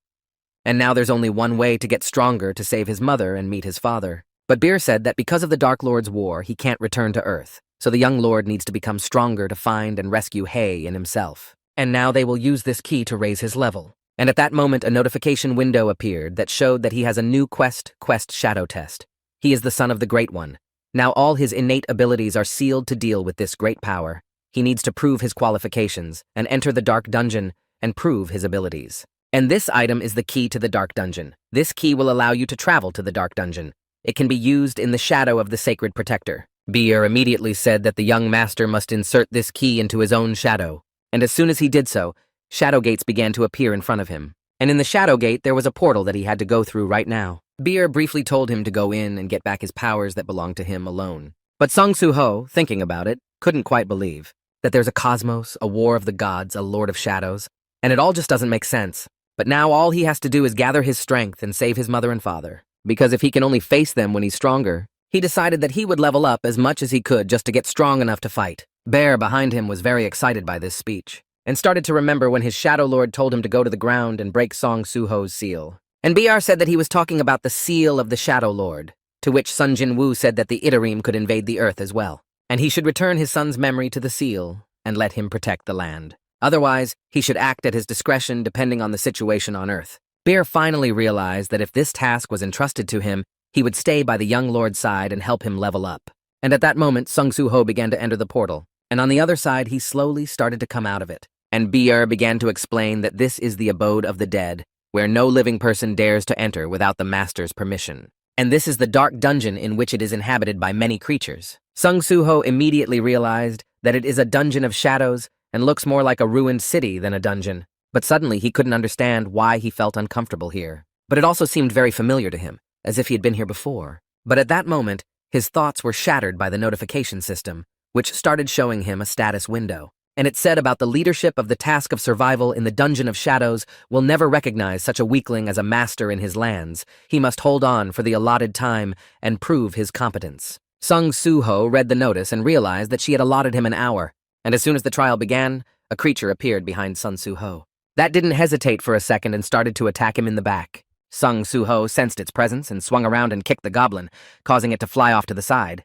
And now there's only one way to get stronger to save his mother and meet his father. But Beer said that because of the Dark Lord's war, he can't return to Earth. So the young lord needs to become stronger to find and rescue Hei in himself. And now they will use this key to raise his level. And at that moment, a notification window appeared that showed that he has a new quest shadow test. He is the son of the Great One. Now all his innate abilities are sealed to deal with this great power. He needs to prove his qualifications and enter the Dark Dungeon and prove his abilities. And this item is the key to the Dark Dungeon. This key will allow you to travel to the Dark Dungeon. It can be used in the shadow of the Sacred Protector. Beer immediately said that the young master must insert this key into his own shadow. And as soon as he did so, shadow gates began to appear in front of him. And in the shadow gate, there was a portal that he had to go through right now. Beer briefly told him to go in and get back his powers that belonged to him alone. But Sung Suho, thinking about it, couldn't quite believe that there's a cosmos, a war of the gods, a lord of shadows, and it all just doesn't make sense. But now all he has to do is gather his strength and save his mother and father. Because if he can only face them when he's stronger, he decided that he would level up as much as he could just to get strong enough to fight. Bear behind him was very excited by this speech, and started to remember when his Shadow Lord told him to go to the ground and break Song Suho's seal. And BR said that he was talking about the seal of the Shadow Lord, to which Sun Jin Woo said that the Itarim could invade the earth as well, and he should return his son's memory to the seal and let him protect the land. Otherwise, he should act at his discretion depending on the situation on Earth. Bear finally realized that if this task was entrusted to him, he would stay by the young lord's side and help him level up. And at that moment, Sung Suho began to enter the portal, and on the other side, he slowly started to come out of it. And Beer began to explain that this is the abode of the dead, where no living person dares to enter without the master's permission. And this is the dark dungeon in which it is inhabited by many creatures. Sung Suho immediately realized that it is a dungeon of shadows and looks more like a ruined city than a dungeon. But suddenly he couldn't understand why he felt uncomfortable here. But it also seemed very familiar to him, as if he had been here before. But at that moment, his thoughts were shattered by the notification system, which started showing him a status window. And it said about the leadership of the task of survival in the Dungeon of Shadows will never recognize such a weakling as a master in his lands. He must hold on for the allotted time and prove his competence. Sung Suho read the notice and realized that she had allotted him an hour. And as soon as the trial began, a creature appeared behind Sun Suho. That didn't hesitate for a second and started to attack him in the back. Sung Suho sensed its presence and swung around and kicked the goblin, causing it to fly off to the side.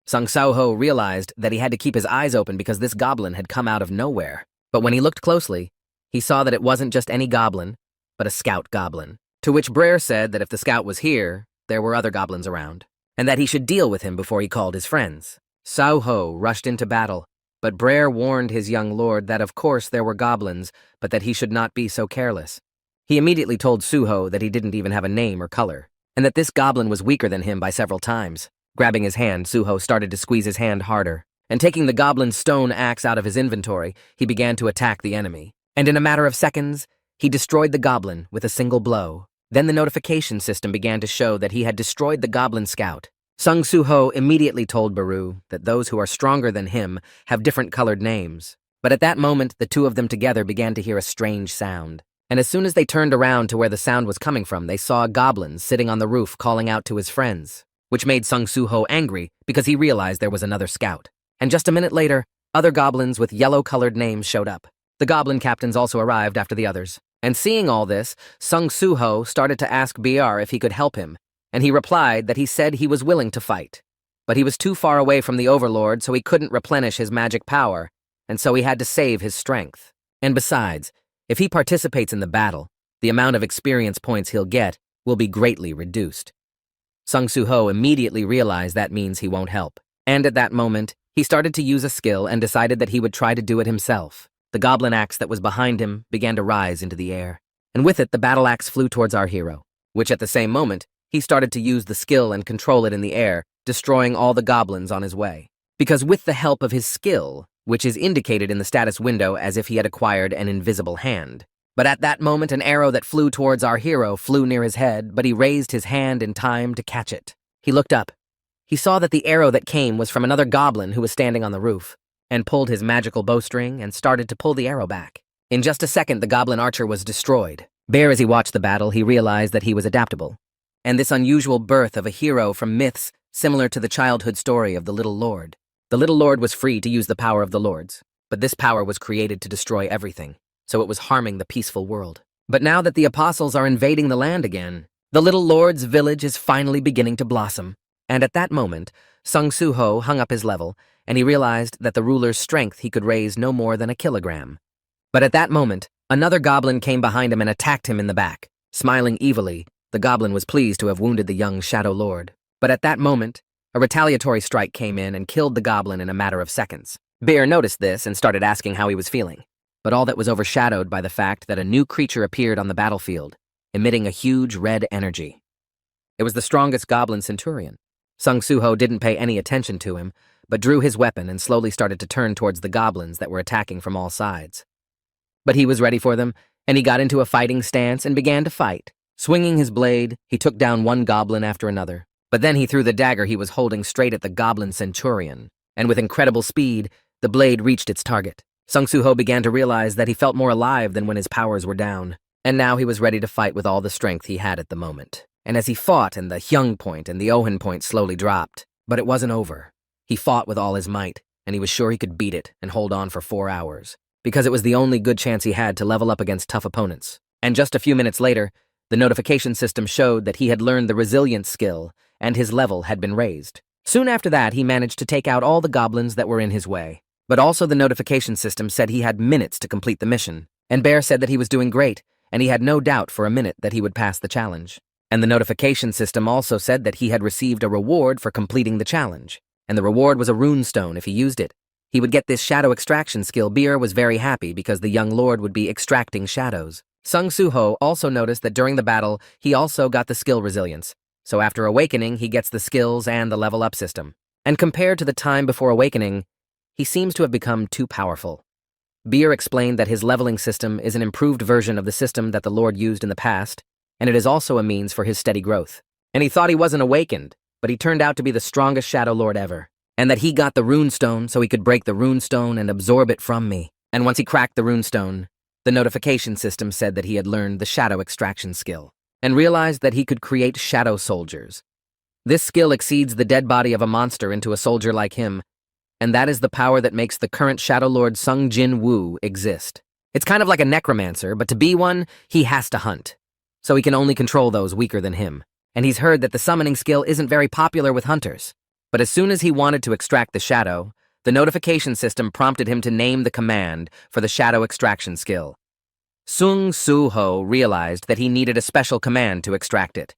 Sung Suho realized that he had to keep his eyes open because this goblin had come out of nowhere. But when he looked closely, he saw that it wasn't just any goblin, but a scout goblin. To which Brer said that if the scout was here, there were other goblins around, and that he should deal with him before he called his friends. Suho rushed into battle, but Brer warned his young lord that of course there were goblins, but that he should not be so careless. He immediately told Suho that he didn't even have a name or color, and that this goblin was weaker than him by several times. Grabbing his hand, Suho started to squeeze his hand harder, and taking the goblin's stone axe out of his inventory, he began to attack the enemy. And in a matter of seconds, he destroyed the goblin with a single blow. Then the notification system began to show that he had destroyed the goblin scout. Sung Suho immediately told Baru that those who are stronger than him have different colored names, But at that moment, the two of them together began to hear a strange sound. And as soon as they turned around to where the sound was coming from, they saw a goblin sitting on the roof calling out to his friends, which made Sung Soo-ho angry because he realized there was another scout. And just a minute later, other goblins with yellow-colored names showed up. The goblin captains also arrived after the others. And seeing all this, Sung Soo-ho started to ask BR if he could help him, and he replied that he said he was willing to fight. But he was too far away from the Overlord, so he couldn't replenish his magic power, and so he had to save his strength. And besides, if he participates in the battle, the amount of experience points he'll get will be greatly reduced. Sung Soo-ho immediately realized that means he won't help. And at that moment, he started to use a skill and decided that he would try to do it himself. The goblin axe that was behind him began to rise into the air. And with it, the battle axe flew towards our hero, which at the same moment, he started to use the skill and control it in the air, destroying all the goblins on his way. Because with the help of his skill, which is indicated in the status window as if he had acquired an invisible hand. But at that moment, an arrow that flew towards our hero flew near his head, but he raised his hand in time to catch it. He looked up. He saw that the arrow that came was from another goblin who was standing on the roof, and pulled his magical bowstring and started to pull the arrow back. In just a second, the goblin archer was destroyed. As he watched the battle, he realized that he was adaptable. And this unusual birth of a hero from myths similar to the childhood story of the Little Lord. The Little Lord was free to use the power of the Lords, but this power was created to destroy everything, so it was harming the peaceful world. But now that the apostles are invading the land again, the Little Lord's village is finally beginning to blossom. And at that moment, Sung Soo-ho hung up his level, and he realized that the ruler's strength he could raise no more than a kilogram. But at that moment, another goblin came behind him and attacked him in the back. Smiling evilly, the goblin was pleased to have wounded the young Shadow Lord. But at that moment, a retaliatory strike came in and killed the goblin in a matter of seconds. Bear noticed this and started asking how he was feeling. But all that was overshadowed by the fact that a new creature appeared on the battlefield, emitting a huge red energy. It was the strongest goblin centurion. Sung Soo-ho didn't pay any attention to him, but drew his weapon and slowly started to turn towards the goblins that were attacking from all sides. But he was ready for them, and he got into a fighting stance and began to fight. Swinging his blade, he took down one goblin after another. But then he threw the dagger he was holding straight at the goblin centurion, and with incredible speed, the blade reached its target. Sung Soo-ho began to realize that he felt more alive than when his powers were down, and now he was ready to fight with all the strength he had at the moment. And as he fought, and the Hyung point and the Ohin point slowly dropped, but it wasn't over. He fought with all his might, and he was sure he could beat it and hold on for 4 hours, because it was the only good chance he had to level up against tough opponents. And just a few minutes later, the notification system showed that he had learned the resilience skill, and his level had been raised. Soon after that, he managed to take out all the goblins that were in his way. But also the notification system said he had minutes to complete the mission, and Bear said that he was doing great, and he had no doubt for a minute that he would pass the challenge. And the notification system also said that he had received a reward for completing the challenge, and the reward was a rune stone if he used it. He would get this shadow extraction skill. Beer was very happy because the young lord would be extracting shadows. Sung Soo-ho also noticed that during the battle, he also got the skill resilience. So after awakening, he gets the skills and the level up system. And compared to the time before awakening, he seems to have become too powerful. Beer explained that his leveling system is an improved version of the system that the Lord used in the past, and it is also a means for his steady growth. And he thought he wasn't awakened, but he turned out to be the strongest Shadow Lord ever, and that he got the rune stone so he could break the rune stone and absorb it from me. And once he cracked the rune stone, the notification system said that he had learned the shadow extraction skill, and realized that he could create shadow soldiers. This skill exceeds the dead body of a monster into a soldier like him, and that is the power that makes the current Shadow Lord Sung Jin Woo exist. It's kind of like a necromancer, but to be one, he has to hunt. So he can only control those weaker than him. And he's heard that the summoning skill isn't very popular with hunters. But as soon as he wanted to extract the shadow, the notification system prompted him to name the command for the shadow extraction skill. Sung Soo-ho realized that he needed a special command to extract it.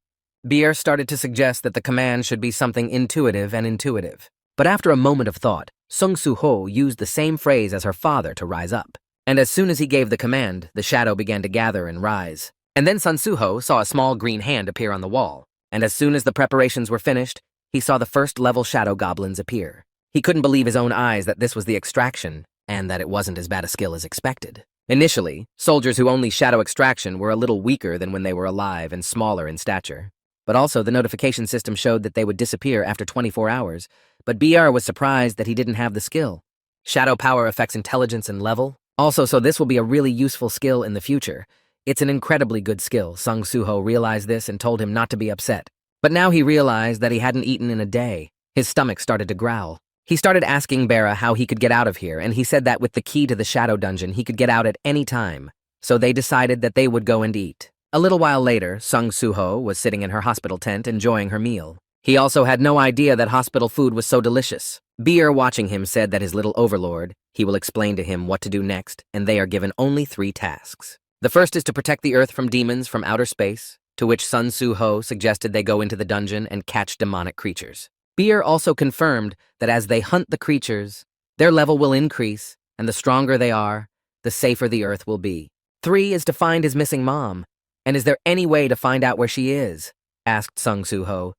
Beer started to suggest that the command should be something intuitive and intuitive. But after a moment of thought, Sung Soo-ho used the same phrase as her father to rise up. And as soon as he gave the command, the shadow began to gather and rise. And then Sung Soo-ho saw a small green hand appear on the wall. And as soon as the preparations were finished, he saw the first level shadow goblins appear. He couldn't believe his own eyes that this was the extraction, and that it wasn't as bad a skill as expected. Initially, soldiers who only shadow extraction were a little weaker than when they were alive and smaller in stature. But also, the notification system showed that they would disappear after 24 hours, but BR was surprised that he didn't have the skill. Shadow power affects intelligence and level. Also, so this will be a really useful skill in the future. It's an incredibly good skill. Sung Soo-ho realized this and told him not to be upset. But now he realized that he hadn't eaten in a day. His stomach started to growl. He started asking Bara how he could get out of here, and he said that with the key to the shadow dungeon, he could get out at any time. So they decided that they would go and eat. A little while later, Sung Soo-ho was sitting in her hospital tent enjoying her meal. He also had no idea that hospital food was so delicious. Beer, watching him, said that his little overlord, he will explain to him what to do next, and they are given only 3 tasks. The first is to protect the Earth from demons from outer space, to which Sun Soo-ho suggested they go into the dungeon and catch demonic creatures. Beer also confirmed that as they hunt the creatures, their level will increase, and the stronger they are, the safer the Earth will be. 3 is to find his missing mom. And is there any way to find out where she is? Asked Sung Soo-ho.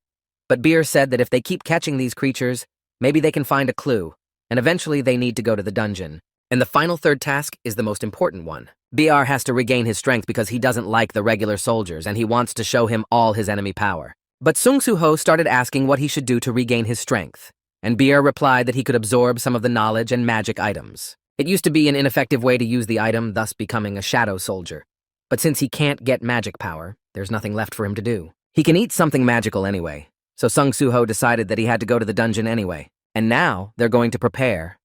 But Beer said that if they keep catching these creatures, maybe they can find a clue, and eventually they need to go to the dungeon. And the final 3rd task is the most important one. BR has to regain his strength because he doesn't like the regular soldiers and he wants to show him all his enemy power. But Sung Soo-ho started asking what he should do to regain his strength, and BR replied that he could absorb some of the knowledge and magic items. It used to be an ineffective way to use the item, thus becoming a shadow soldier. But since he can't get magic power, there's nothing left for him to do. He can eat something magical anyway, so Sung Soo-ho decided that he had to go to the dungeon anyway. And now they're going to prepare.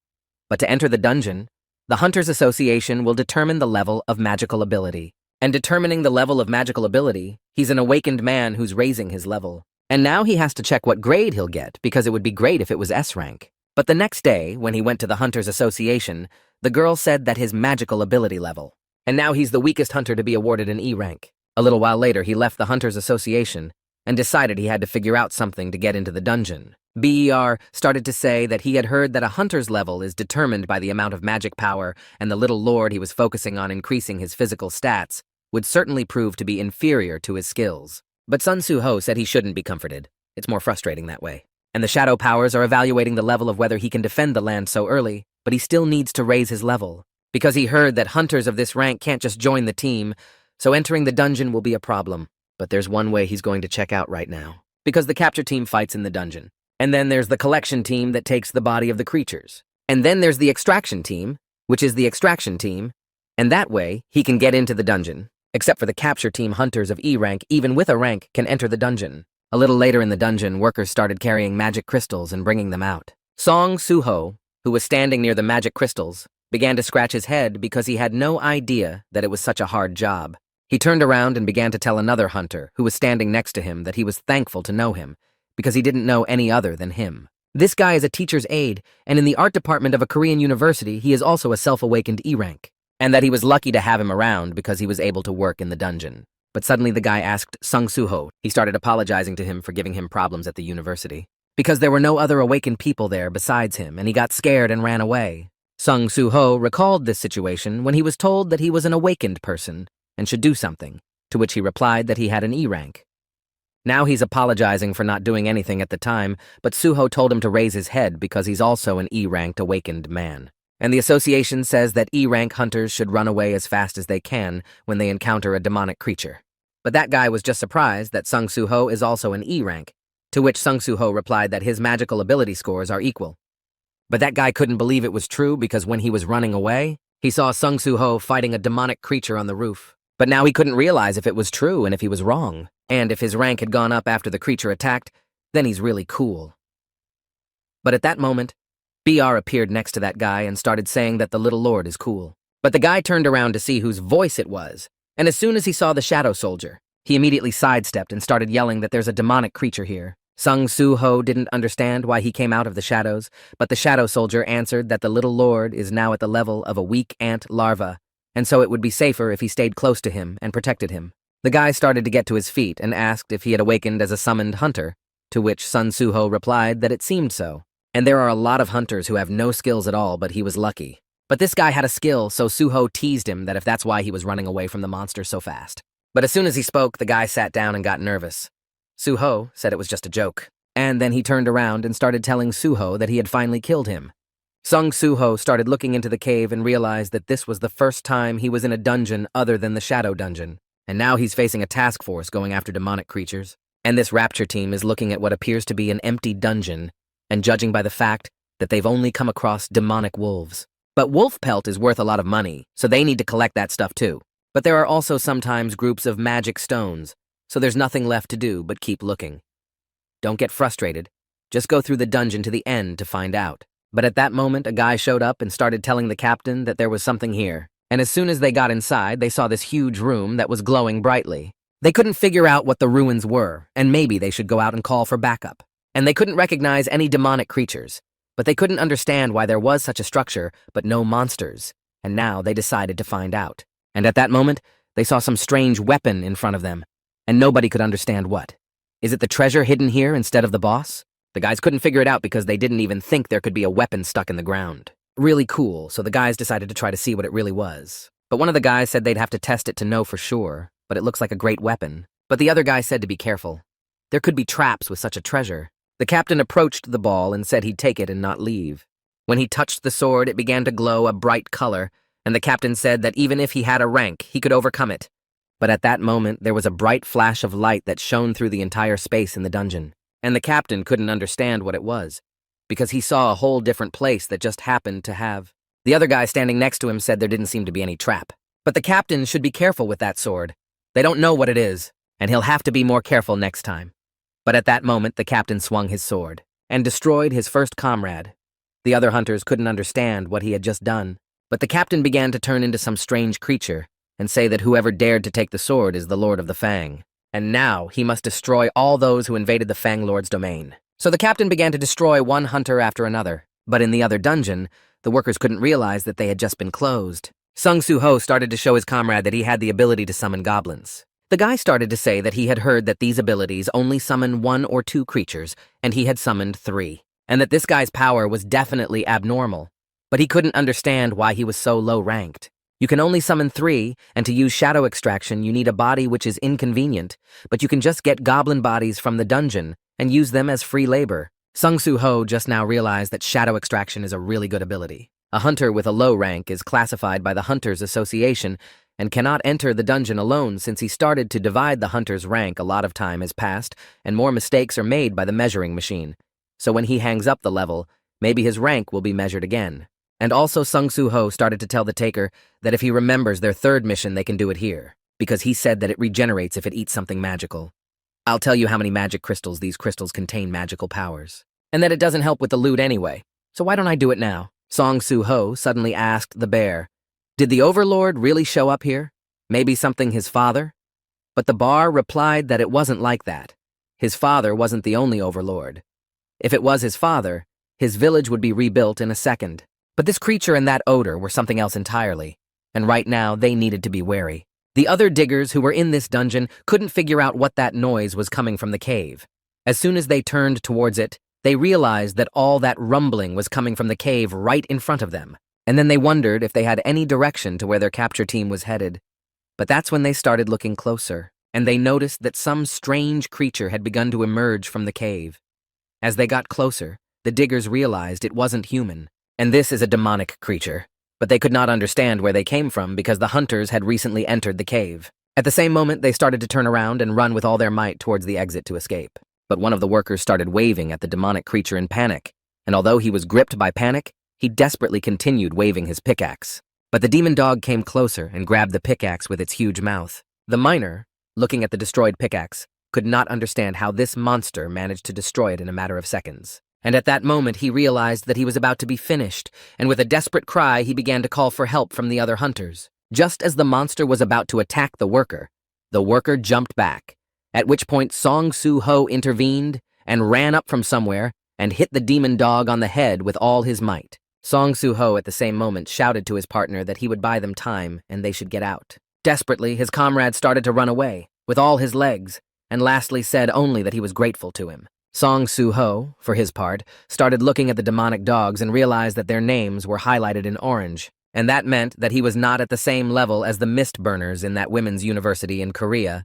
But to enter the dungeon, the Hunters Association will determine the level of magical ability. And determining the level of magical ability, he's an awakened man who's raising his level. And now he has to check what grade he'll get, because it would be great if it was S rank. But the next day, when he went to the Hunters Association, the girl said that his magical ability level. And now he's the weakest hunter to be awarded an E rank. A little while later, he left the Hunters Association and decided he had to figure out something to get into the dungeon. BER started to say that he had heard that a hunter's level is determined by the amount of magic power, and the little lord he was focusing on increasing his physical stats would certainly prove to be inferior to his skills. But Sun Soo-ho said he shouldn't be comforted. It's more frustrating that way. And the shadow powers are evaluating the level of whether he can defend the land so early, but he still needs to raise his level. Because he heard that hunters of this rank can't just join the team, so entering the dungeon will be a problem. But there's one way he's going to check out right now. Because the capture team fights in the dungeon. And then there's the collection team that takes the body of the creatures. And then there's the extraction team, which is the extraction team. And that way, he can get into the dungeon. Except for the capture team, hunters of E rank, even with a rank, can enter the dungeon. A little later in the dungeon, workers started carrying magic crystals and bringing them out. Song Soo-ho, who was standing near the magic crystals, began to scratch his head because he had no idea that it was such a hard job. He turned around and began to tell another hunter, who was standing next to him, that he was thankful to know him, because he didn't know any other than him. This guy is a teacher's aide, and in the art department of a Korean university, he is also a self-awakened E rank, and that he was lucky to have him around because he was able to work in the dungeon. But suddenly the guy asked Sung Soo-ho. He started apologizing to him for giving him problems at the university, because there were no other awakened people there besides him, and he got scared and ran away. Sung Soo-ho recalled this situation when he was told that he was an awakened person and should do something, to which he replied that he had an E rank. Now he's apologizing for not doing anything at the time, but Soo-ho told him to raise his head because he's also an E-ranked awakened man. And the association says that E-rank hunters should run away as fast as they can when they encounter a demonic creature. But that guy was just surprised that Sung Soo-ho is also an E rank, to which Sung Soo-ho replied that his magical ability scores are equal. But that guy couldn't believe it was true because when he was running away, he saw Sung Soo-ho fighting a demonic creature on the roof. But now he couldn't realize if it was true and if he was wrong. And if his rank had gone up after the creature attacked, then he's really cool. But at that moment, BR appeared next to that guy and started saying that the little lord is cool. But the guy turned around to see whose voice it was, and as soon as he saw the shadow soldier, he immediately sidestepped and started yelling that there's a demonic creature here. Sung Soo-ho didn't understand why he came out of the shadows, but the shadow soldier answered that the little lord is now at the level of a weak ant larva, and so it would be safer if he stayed close to him and protected him. The guy started to get to his feet and asked if he had awakened as a summoned hunter, to which Sun Soo-ho replied that it seemed so. And there are a lot of hunters who have no skills at all, but he was lucky. But this guy had a skill, so Soo-ho teased him that if that's why he was running away from the monster so fast. But as soon as he spoke, the guy sat down and got nervous. Soo-ho said it was just a joke. And then he turned around and started telling Soo-ho that he had finally killed him. Sung Soo-ho started looking into the cave and realized that this was the first time he was in a dungeon other than the shadow dungeon. And now he's facing a task force going after demonic creatures. And this rapture team is looking at what appears to be an empty dungeon, and judging by the fact that they've only come across demonic wolves. But wolf pelt is worth a lot of money, so they need to collect that stuff too. But there are also sometimes groups of magic stones, so there's nothing left to do but keep looking. Don't get frustrated. Just go through the dungeon to the end to find out. But at that moment, a guy showed up and started telling the captain that there was something here. And as soon as they got inside, they saw this huge room that was glowing brightly. They couldn't figure out what the ruins were, and maybe they should go out and call for backup. And they couldn't recognize any demonic creatures. But they couldn't understand why there was such a structure, but no monsters. And now they decided to find out. And at that moment, they saw some strange weapon in front of them. And nobody could understand what. Is it the treasure hidden here instead of the boss? The guys couldn't figure it out because they didn't even think there could be a weapon stuck in the ground. Really cool, so the guys decided to try to see what it really was. But one of the guys said they'd have to test it to know for sure, but it looks like a great weapon. But the other guy said to be careful. There could be traps with such a treasure. The captain approached the ball and said he'd take it and not leave. When he touched the sword, it began to glow a bright color, and the captain said that even if he had a rank, he could overcome it. But at that moment, there was a bright flash of light that shone through the entire space in the dungeon. And the captain couldn't understand what it was, because he saw a whole different place that just happened to have. The other guy standing next to him said there didn't seem to be any trap. But the captain should be careful with that sword. They don't know what it is, and he'll have to be more careful next time. But at that moment, the captain swung his sword and destroyed his first comrade. The other hunters couldn't understand what he had just done, but the captain began to turn into some strange creature and say that whoever dared to take the sword is the Lord of the Fang. And now he must destroy all those who invaded the Fang Lord's domain. So the captain began to destroy one hunter after another. But in the other dungeon, the workers couldn't realize that they had just been closed. Sung Soo-ho started to show his comrade that he had the ability to summon goblins. The guy started to say that he had heard that these abilities only summon 1 or 2 creatures, and he had summoned 3. And that this guy's power was definitely abnormal. But he couldn't understand why he was so low-ranked. You can only summon 3, and to use shadow extraction, you need a body which is inconvenient, but you can just get goblin bodies from the dungeon and use them as free labor. Sung Soo-ho just now realized that shadow extraction is a really good ability. A hunter with a low rank is classified by the Hunters Association and cannot enter the dungeon alone since he started to divide the hunter's rank. A lot of time has passed, and more mistakes are made by the measuring machine. So when he hangs up the level, maybe his rank will be measured again. And also Sung Soo-ho started to tell the taker that if he remembers their 3rd mission, they can do it here, because he said that it regenerates if it eats something magical. I'll tell you how many magic crystals these crystals contain magical powers, and that it doesn't help with the loot anyway, so why don't I do it now? Song Soo-ho suddenly asked the bear, did the Overlord really show up here? Maybe something his father? But the bar replied that it wasn't like that. His father wasn't the only Overlord. If it was his father, his village would be rebuilt in a second. But this creature and that odor were something else entirely, and right now they needed to be wary. The other diggers who were in this dungeon couldn't figure out what that noise was coming from the cave. As soon as they turned towards it, they realized that all that rumbling was coming from the cave right in front of them, and then they wondered if they had any direction to where their capture team was headed. But that's when they started looking closer, and they noticed that some strange creature had begun to emerge from the cave. As they got closer, the diggers realized it wasn't human. And this is a demonic creature, but they could not understand where they came from because the hunters had recently entered the cave. At the same moment, they started to turn around and run with all their might towards the exit to escape. But one of the workers started waving at the demonic creature in panic, and although he was gripped by panic, he desperately continued waving his pickaxe. But the demon dog came closer and grabbed the pickaxe with its huge mouth. The miner, looking at the destroyed pickaxe, could not understand how this monster managed to destroy it in a matter of seconds. And at that moment, he realized that he was about to be finished, and with a desperate cry, he began to call for help from the other hunters. Just as the monster was about to attack the worker jumped back, at which point Song Soo-ho intervened and ran up from somewhere and hit the demon dog on the head with all his might. Song Soo-ho at the same moment shouted to his partner that he would buy them time and they should get out. Desperately, his comrade started to run away, with all his legs, and lastly said only that he was grateful to him. Song Soo-ho, for his part, started looking at the demonic dogs and realized that their names were highlighted in orange, and that meant that he was not at the same level as the mist burners in that women's university in Korea,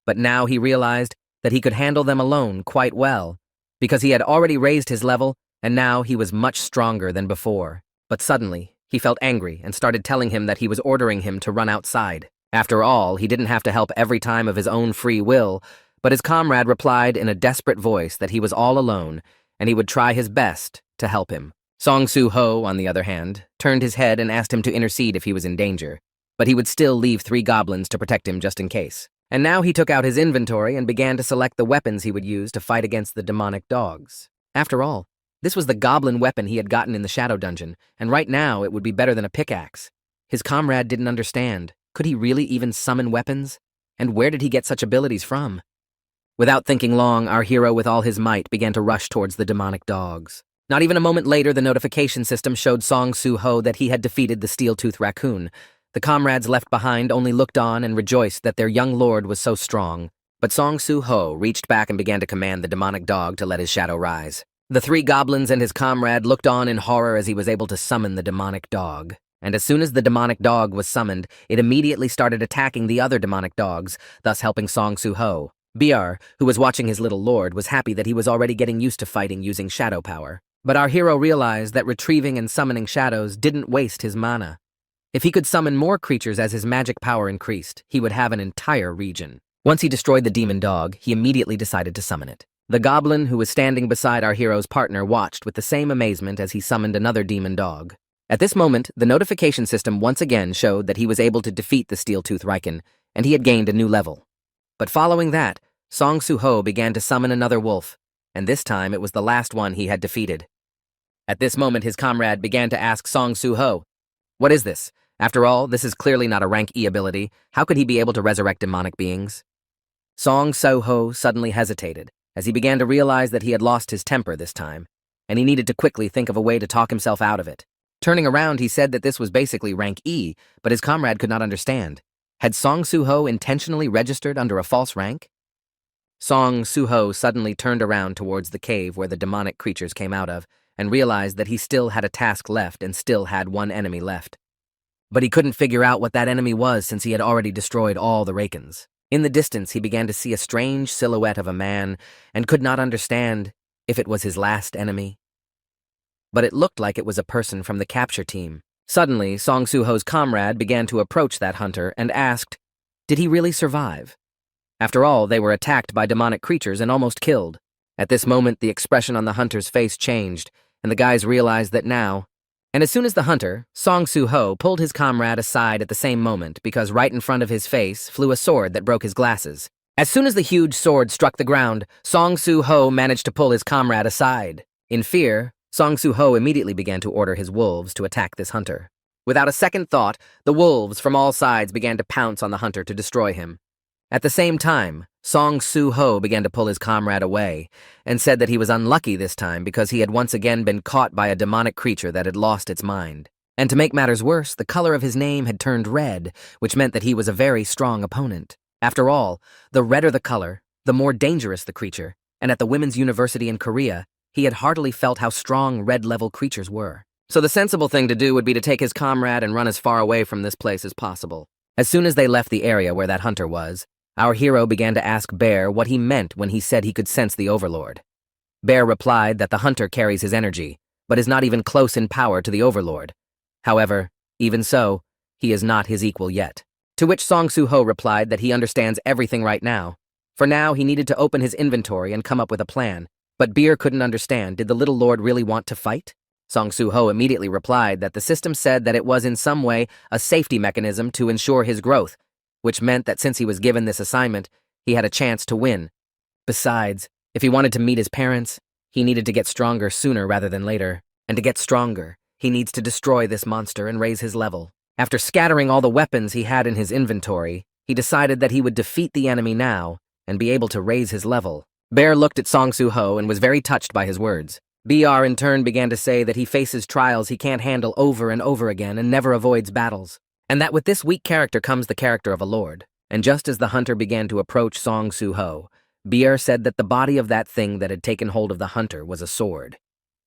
but now he realized that he could handle them alone quite well, because he had already raised his level, and now he was much stronger than before. But suddenly, he felt angry and started telling him that he was ordering him to run outside. After all, he didn't have to help every time of his own free will, but his comrade replied in a desperate voice that he was all alone and he would try his best to help him. Song Soo-ho, on the other hand, turned his head and asked him to intercede if he was in danger, but he would still leave 3 goblins to protect him just in case. And now he took out his inventory and began to select the weapons he would use to fight against the demonic dogs. After all, this was the goblin weapon he had gotten in the Shadow Dungeon, and right now it would be better than a pickaxe. His comrade didn't understand. Could he really even summon weapons? And where did he get such abilities from? Without thinking long, our hero with all his might began to rush towards the demonic dogs. Not even a moment later, the notification system showed Song Soo-ho that he had defeated the steel-toothed raccoon. The comrades left behind only looked on and rejoiced that their young lord was so strong. But Song Soo-ho reached back and began to command the demonic dog to let his shadow rise. The 3 goblins and his comrade looked on in horror as he was able to summon the demonic dog. And as soon as the demonic dog was summoned, it immediately started attacking the other demonic dogs, thus helping Song Soo-ho. BR, who was watching his little lord, was happy that he was already getting used to fighting using shadow power. But our hero realized that retrieving and summoning shadows didn't waste his mana. If he could summon more creatures as his magic power increased, he would have an entire region. Once he destroyed the demon dog, he immediately decided to summon it. The goblin who was standing beside our hero's partner watched with the same amazement as he summoned another demon dog. At this moment, the notification system once again showed that he was able to defeat the steel-toothed Riken, and he had gained a new level. But following that, Song Soo-ho began to summon another wolf, and this time it was the last one he had defeated. At this moment, his comrade began to ask Song Soo-ho, "What is this? After all, this is clearly not a rank E ability. How could he be able to resurrect demonic beings?" Song Soo-ho suddenly hesitated, as he began to realize that he had lost his temper this time, and he needed to quickly think of a way to talk himself out of it. Turning around, he said that this was basically rank E, but his comrade could not understand. Had Song Soo-ho intentionally registered under a false rank? Song Soo-ho suddenly turned around towards the cave where the demonic creatures came out of, and realized that he still had a task left and still had one enemy left. But he couldn't figure out what that enemy was since he had already destroyed all the Rakens. In the distance, he began to see a strange silhouette of a man and could not understand if it was his last enemy. But it looked like it was a person from the capture team. Suddenly, Song Soo-ho's comrade began to approach that hunter and asked, did he really survive? After all, they were attacked by demonic creatures and almost killed. At this moment, the expression on the hunter's face changed, and the guys realized that now. And as soon as the hunter, Song Soo-ho, pulled his comrade aside at the same moment because right in front of his face flew a sword that broke his glasses. As soon as the huge sword struck the ground, Song Soo-ho managed to pull his comrade aside. In fear, Song Soo-ho immediately began to order his wolves to attack this hunter. Without a second thought, the wolves from all sides began to pounce on the hunter to destroy him. At the same time, Song Soo-ho began to pull his comrade away and said that he was unlucky this time because he had once again been caught by a demonic creature that had lost its mind. And to make matters worse, the color of his name had turned red, which meant that he was a very strong opponent. After all, the redder the color, the more dangerous the creature, and at the Women's University in Korea, he had heartily felt how strong red-level creatures were. So the sensible thing to do would be to take his comrade and run as far away from this place as possible. As soon as they left the area where that hunter was, our hero began to ask Bear what he meant when he said he could sense the Overlord. Bear replied that the hunter carries his energy, but is not even close in power to the Overlord. However, even so, he is not his equal yet. To which Song Soo-ho replied that he understands everything right now. For now, he needed to open his inventory and come up with a plan. But Beer couldn't understand, did the little lord really want to fight? Song Soo-ho immediately replied that the system said that it was in some way a safety mechanism to ensure his growth, which meant that since he was given this assignment, he had a chance to win. Besides, if he wanted to meet his parents, he needed to get stronger sooner rather than later. And to get stronger, he needs to destroy this monster and raise his level. After scattering all the weapons he had in his inventory, he decided that he would defeat the enemy now and be able to raise his level. Bear looked at Song Soo-ho and was very touched by his words. BR in turn began to say that he faces trials he can't handle over and over again and never avoids battles. And that with this weak character comes the character of a lord. And just as the hunter began to approach Song Soo-ho, BR said that the body of that thing that had taken hold of the hunter was a sword.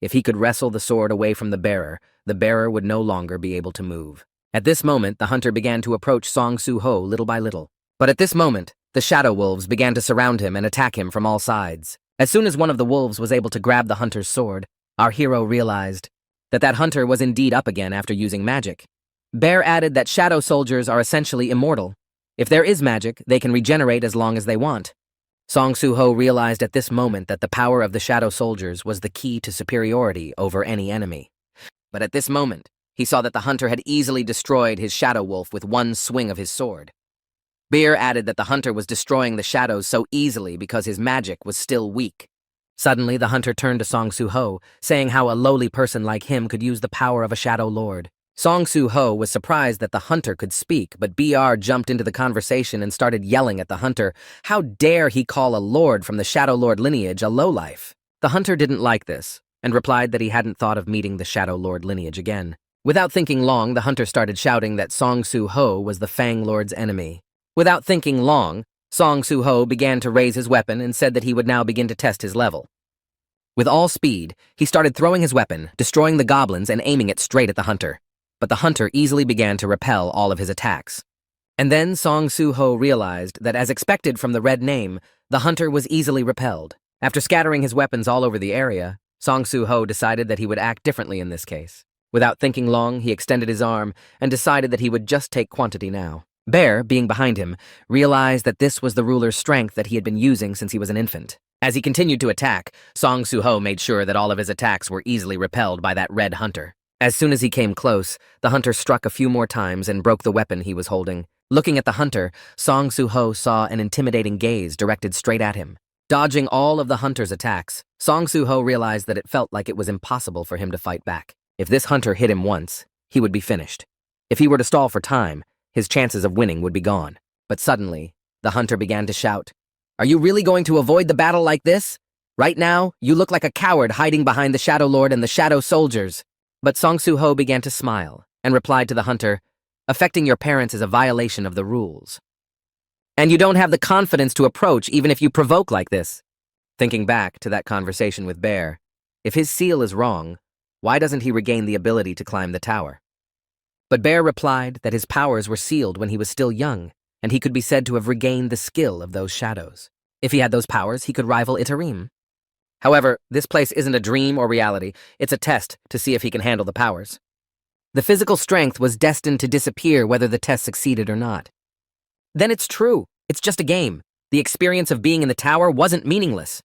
If he could wrestle the sword away from the bearer would no longer be able to move. At this moment, the hunter began to approach Song Soo-ho little by little. But at this moment, the shadow wolves began to surround him and attack him from all sides. As soon as one of the wolves was able to grab the hunter's sword, our hero realized that that hunter was indeed up again after using magic. Bear added that shadow soldiers are essentially immortal. If there is magic, they can regenerate as long as they want. Song Soo-ho realized at this moment that the power of the shadow soldiers was the key to superiority over any enemy. But at this moment, he saw that the hunter had easily destroyed his shadow wolf with one swing of his sword. Beer added that the hunter was destroying the shadows so easily because his magic was still weak. Suddenly, the hunter turned to Song Soo-ho, saying how a lowly person like him could use the power of a shadow lord. Song Soo-ho was surprised that the hunter could speak, but BR jumped into the conversation and started yelling at the hunter. How dare he call a lord from the shadow lord lineage a lowlife? The hunter didn't like this, and replied that he hadn't thought of meeting the shadow lord lineage again. Without thinking long, the hunter started shouting that Song Soo-ho was the Fang Lord's enemy. Without thinking long, Song Soo-ho began to raise his weapon and said that he would now begin to test his level. With all speed, he started throwing his weapon, destroying the goblins and aiming it straight at the hunter. But the hunter easily began to repel all of his attacks. And then Song Soo-ho realized that, as expected from the red name, the hunter was easily repelled. After scattering his weapons all over the area, Song Soo-ho decided that he would act differently in this case. Without thinking long, he extended his arm and decided that he would just take quantity now. Bear, being behind him, realized that this was the ruler's strength that he had been using since he was an infant. As he continued to attack, Song Soo-ho made sure that all of his attacks were easily repelled by that red hunter. As soon as he came close, the hunter struck a few more times and broke the weapon he was holding. Looking at the hunter, Song Soo-ho saw an intimidating gaze directed straight at him. Dodging all of the hunter's attacks, Song Soo-ho realized that it felt like it was impossible for him to fight back. If this hunter hit him once, he would be finished. If he were to stall for time, his chances of winning would be gone. But suddenly, the hunter began to shout, "Are you really going to avoid the battle like this? Right now, you look like a coward hiding behind the Shadow Lord and the Shadow Soldiers." But Song Soo-ho began to smile and replied to the hunter, "Affecting your parents is a violation of the rules. And you don't have the confidence to approach even if you provoke like this." Thinking back to that conversation with Bear, if his seal is wrong, why doesn't he regain the ability to climb the tower? But Bear replied that his powers were sealed when he was still young, and he could be said to have regained the skill of those shadows. If he had those powers, he could rival Itarim. However, this place isn't a dream or reality, it's a test to see if he can handle the powers. The physical strength was destined to disappear whether the test succeeded or not. Then it's true, it's just a game. The experience of being in the tower wasn't meaningless.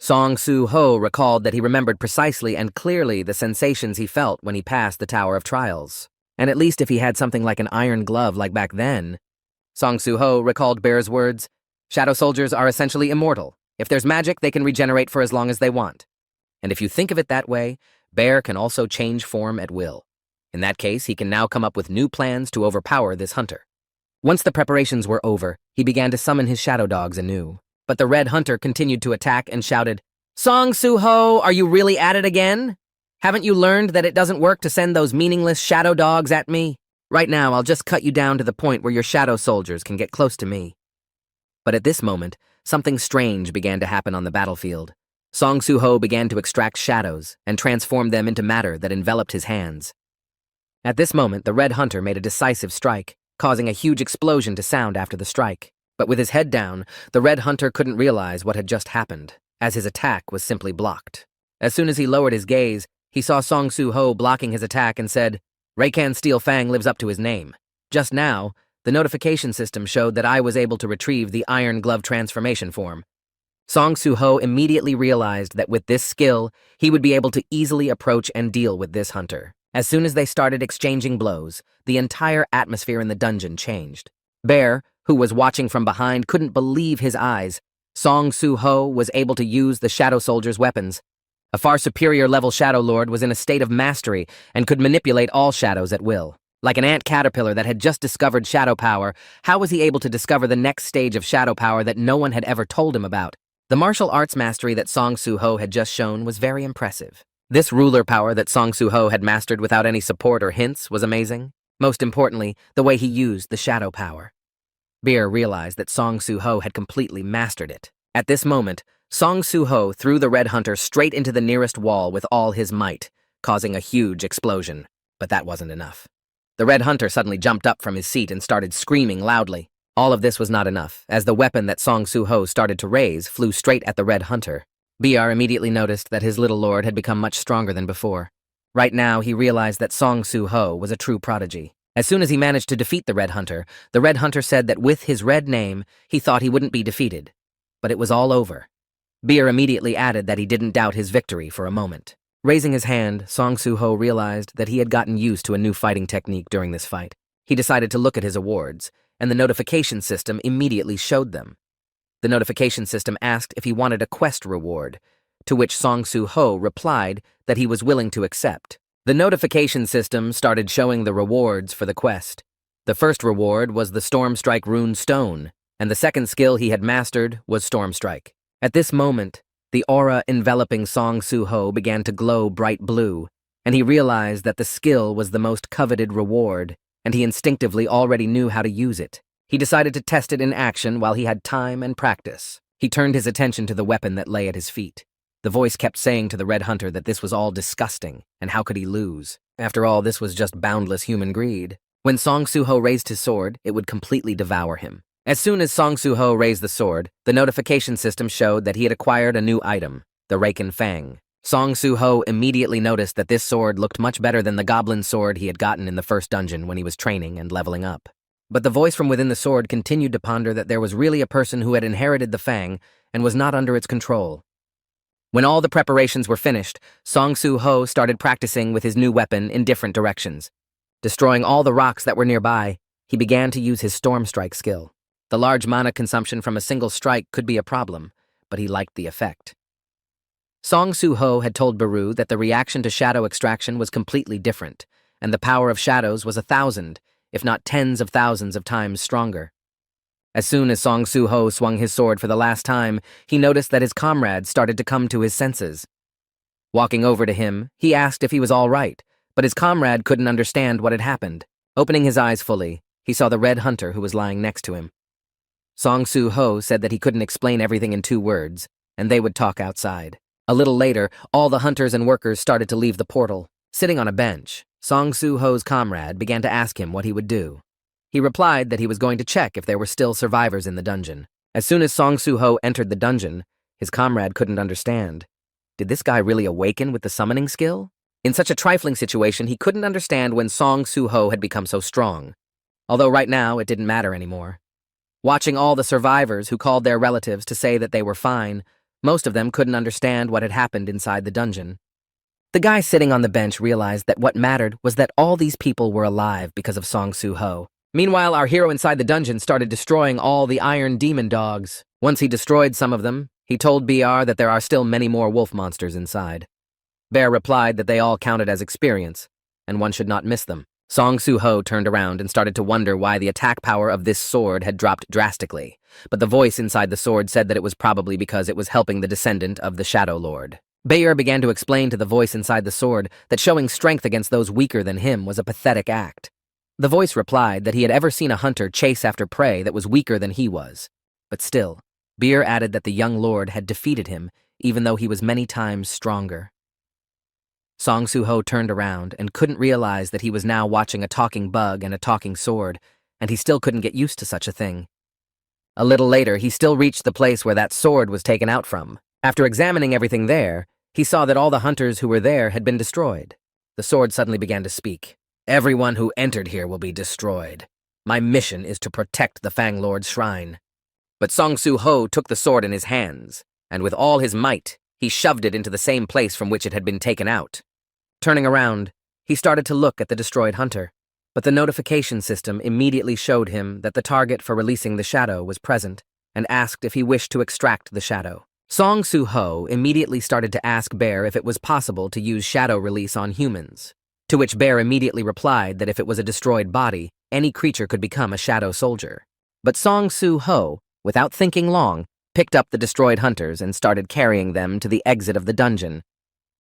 Song Soo-ho recalled that he remembered precisely and clearly the sensations he felt when he passed the Tower of Trials. And at least if he had something like an iron glove like back then. Song Soo-ho recalled Bear's words, "Shadow soldiers are essentially immortal. If there's magic, they can regenerate for as long as they want. And if you think of it that way, Bear can also change form at will. In that case, he can now come up with new plans to overpower this hunter." Once the preparations were over, he began to summon his shadow dogs anew. But the red hunter continued to attack and shouted, "Song Soo-ho, are you really at it again? Haven't you learned that it doesn't work to send those meaningless shadow dogs at me? Right now, I'll just cut you down to the point where your shadow soldiers can get close to me." But at this moment, something strange began to happen on the battlefield. Song Soo-ho began to extract shadows and transform them into matter that enveloped his hands. At this moment, the red hunter made a decisive strike, causing a huge explosion to sound after the strike. But with his head down, the red hunter couldn't realize what had just happened, as his attack was simply blocked. As soon as he lowered his gaze, he saw Song Soo-ho blocking his attack and said, "Rakan Steel Fang lives up to his name. Just now, the notification system showed that I was able to retrieve the Iron Glove transformation form." Song Soo-ho immediately realized that with this skill, he would be able to easily approach and deal with this hunter. As soon as they started exchanging blows, the entire atmosphere in the dungeon changed. Bear, who was watching from behind, couldn't believe his eyes. Song Soo-ho was able to use the Shadow Soldier's weapons. A far superior level Shadow Lord was in a state of mastery and could manipulate all shadows at will. Like an ant caterpillar that had just discovered shadow power, how was he able to discover the next stage of shadow power that no one had ever told him about? The martial arts mastery that Song Soo-ho had just shown was very impressive. This ruler power that Song Soo-ho had mastered without any support or hints was amazing. Most importantly, the way he used the shadow power. Beer realized that Song Soo-ho had completely mastered it. At this moment, Song Soo-ho threw the red hunter straight into the nearest wall with all his might, causing a huge explosion. But that wasn't enough. The red hunter suddenly jumped up from his seat and started screaming loudly. All of this was not enough, as the weapon that Song Soo-ho started to raise flew straight at the red hunter. BR immediately noticed that his little lord had become much stronger than before. Right now, he realized that Song Soo-ho was a true prodigy. As soon as he managed to defeat the red hunter said that with his red name, he thought he wouldn't be defeated. But it was all over. Beer immediately added that he didn't doubt his victory for a moment. Raising his hand, Song Soo-ho realized that he had gotten used to a new fighting technique during this fight. He decided to look at his awards, and the notification system immediately showed them. The notification system asked if he wanted a quest reward, to which Song Soo-ho replied that he was willing to accept. The notification system started showing the rewards for the quest. The first reward was the Storm Strike Rune Stone, and the second skill he had mastered was Storm Strike. At this moment, the aura enveloping Song Soo-ho began to glow bright blue, and he realized that the skill was the most coveted reward, and he instinctively already knew how to use it. He decided to test it in action while he had time and practice. He turned his attention to the weapon that lay at his feet. The voice kept saying to the Red Hunter that this was all disgusting, and how could he lose? After all, this was just boundless human greed. When Song Soo-ho raised his sword, it would completely devour him. As soon as Song Soo-ho raised the sword, the notification system showed that he had acquired a new item, the Raken Fang. Song Soo-ho immediately noticed that this sword looked much better than the goblin sword he had gotten in the first dungeon when he was training and leveling up. But the voice from within the sword continued to ponder that there was really a person who had inherited the Fang and was not under its control. When all the preparations were finished, Song Soo-ho started practicing with his new weapon in different directions. Destroying all the rocks that were nearby, he began to use his Storm Strike skill. The large mana consumption from a single strike could be a problem, but he liked the effect. Song Soo-ho had told Baru that the reaction to shadow extraction was completely different, and the power of shadows was 1,000, if not tens of thousands of times stronger. As soon as Song Soo-ho swung his sword for the last time, he noticed that his comrade started to come to his senses. Walking over to him, he asked if he was all right, but his comrade couldn't understand what had happened. Opening his eyes fully, he saw the Red Hunter who was lying next to him. Song Soo-ho said that he couldn't explain everything in 2 words, and they would talk outside. A little later, all the hunters and workers started to leave the portal. Sitting on a bench, Song Soo-ho's comrade began to ask him what he would do. He replied that he was going to check if there were still survivors in the dungeon. As soon as Song Soo-ho entered the dungeon, his comrade couldn't understand. Did this guy really awaken with the summoning skill? In such a trifling situation, he couldn't understand when Song Soo-ho had become so strong. Although right now, it didn't matter anymore. Watching all the survivors who called their relatives to say that they were fine, most of them couldn't understand what had happened inside the dungeon. The guy sitting on the bench realized that what mattered was that all these people were alive because of Song Soo-ho. Meanwhile, our hero inside the dungeon started destroying all the iron demon dogs. Once he destroyed some of them, he told BR that there are still many more wolf monsters inside. Bear replied that they all counted as experience, and one should not miss them. Song Soo-ho turned around and started to wonder why the attack power of this sword had dropped drastically, but the voice inside the sword said that it was probably because it was helping the descendant of the Shadow Lord. Bayer began to explain to the voice inside the sword that showing strength against those weaker than him was a pathetic act. The voice replied that he had ever seen a hunter chase after prey that was weaker than he was. But still, Beer added that the young lord had defeated him, even though he was many times stronger. Song Soo-ho turned around and couldn't realize that he was now watching a talking bug and a talking sword, and he still couldn't get used to such a thing. A little later, he still reached the place where that sword was taken out from. After examining everything there, he saw that all the hunters who were there had been destroyed. The sword suddenly began to speak. "Everyone who entered here will be destroyed. My mission is to protect the Fang Lord's shrine." But Song Soo-ho took the sword in his hands, and with all his might, he shoved it into the same place from which it had been taken out. Turning around, he started to look at the destroyed hunter, but the notification system immediately showed him that the target for releasing the shadow was present, and asked if he wished to extract the shadow. Song Soo-ho immediately started to ask Bear if it was possible to use shadow release on humans, to which Bear immediately replied that if it was a destroyed body, any creature could become a shadow soldier. But Song Soo-ho, without thinking long, picked up the destroyed hunters and started carrying them to the exit of the dungeon.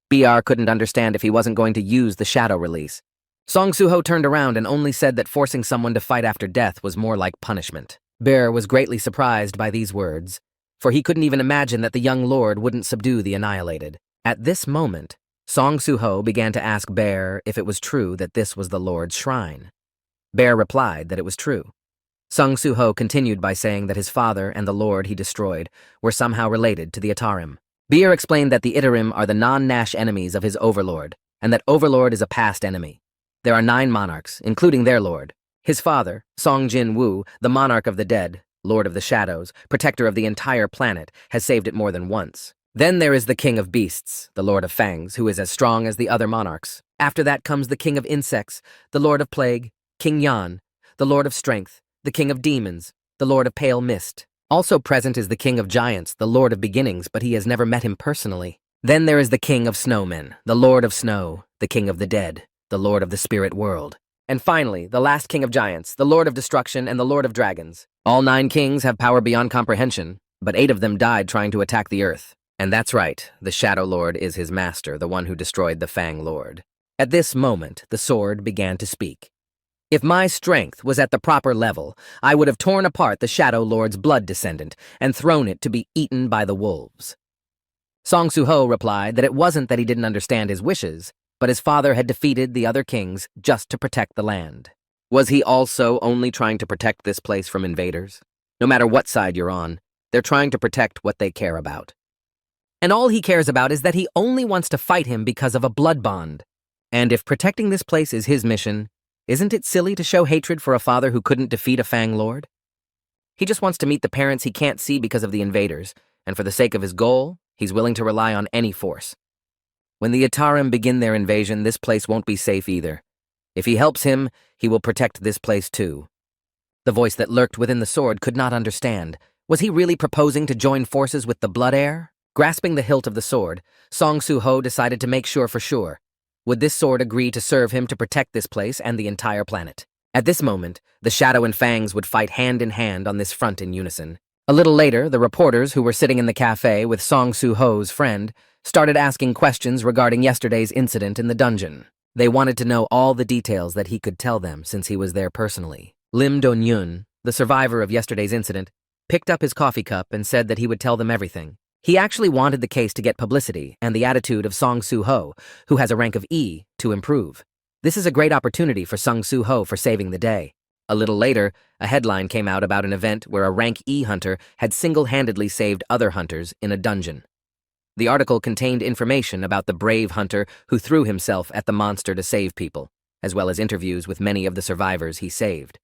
BR couldn't understand if he wasn't going to use the shadow release. Song Soo-ho turned around and only said that forcing someone to fight after death was more like punishment. Bear was greatly surprised by these words, for he couldn't even imagine that the young lord wouldn't subdue the annihilated. At this moment, Song Soo-ho began to ask Bear if it was true that this was the lord's shrine. Bear replied that it was true. Song Soo-ho continued by saying that his father and the lord he destroyed were somehow related to the Atarim. Beer explained that the Itarim are the non-Nash enemies of his overlord, and that overlord is a past enemy. There are 9 monarchs, including their lord. His father, Song Jin-woo, the monarch of the dead, lord of the shadows, protector of the entire planet, has saved it more than once. Then there is the king of beasts, the lord of fangs, who is as strong as the other monarchs. After that comes the king of insects, the lord of plague, King Yan, the lord of strength, the king of demons, the lord of pale mist. Also present is the king of giants, the lord of beginnings, but he has never met him personally. Then there is the king of snowmen, the lord of snow, the king of the dead, the lord of the spirit world. And finally, the last king of giants, the lord of destruction and the lord of dragons. All 9 kings have power beyond comprehension, but 8 of them died trying to attack the earth. And that's right, the Shadow Lord is his master, the one who destroyed the Fang Lord. At this moment, the sword began to speak. If my strength was at the proper level, I would have torn apart the Shadow Lord's blood descendant and thrown it to be eaten by the wolves. Song Soo-ho replied that it wasn't that he didn't understand his wishes, but his father had defeated the other kings just to protect the land. Was he also only trying to protect this place from invaders? No matter what side you're on, they're trying to protect what they care about. And all he cares about is that he only wants to fight him because of a blood bond. And if protecting this place is his mission, isn't it silly to show hatred for a father who couldn't defeat a Fang Lord? He just wants to meet the parents he can't see because of the invaders, and for the sake of his goal, he's willing to rely on any force. When the Atarim begin their invasion, this place won't be safe either. If he helps him, he will protect this place too. The voice that lurked within the sword could not understand. Was he really proposing to join forces with the Blood Heir? Grasping the hilt of the sword, Song Soo-ho decided to make sure for sure. Would this sword agree to serve him to protect this place and the entire planet? At this moment, the Shadow and Fangs would fight hand in hand on this front in unison. A little later, the reporters who were sitting in the cafe with Song Soo-ho's friend started asking questions regarding yesterday's incident in the dungeon. They wanted to know all the details that he could tell them since he was there personally. Lim Do-nyun, the survivor of yesterday's incident, picked up his coffee cup and said that he would tell them everything. He actually wanted the case to get publicity and the attitude of Song Soo-ho, who has a rank of E, to improve. This is a great opportunity for Song Soo-ho for saving the day. A little later, a headline came out about an event where a rank E hunter had single-handedly saved other hunters in a dungeon. The article contained information about the brave hunter who threw himself at the monster to save people, as well as interviews with many of the survivors he saved.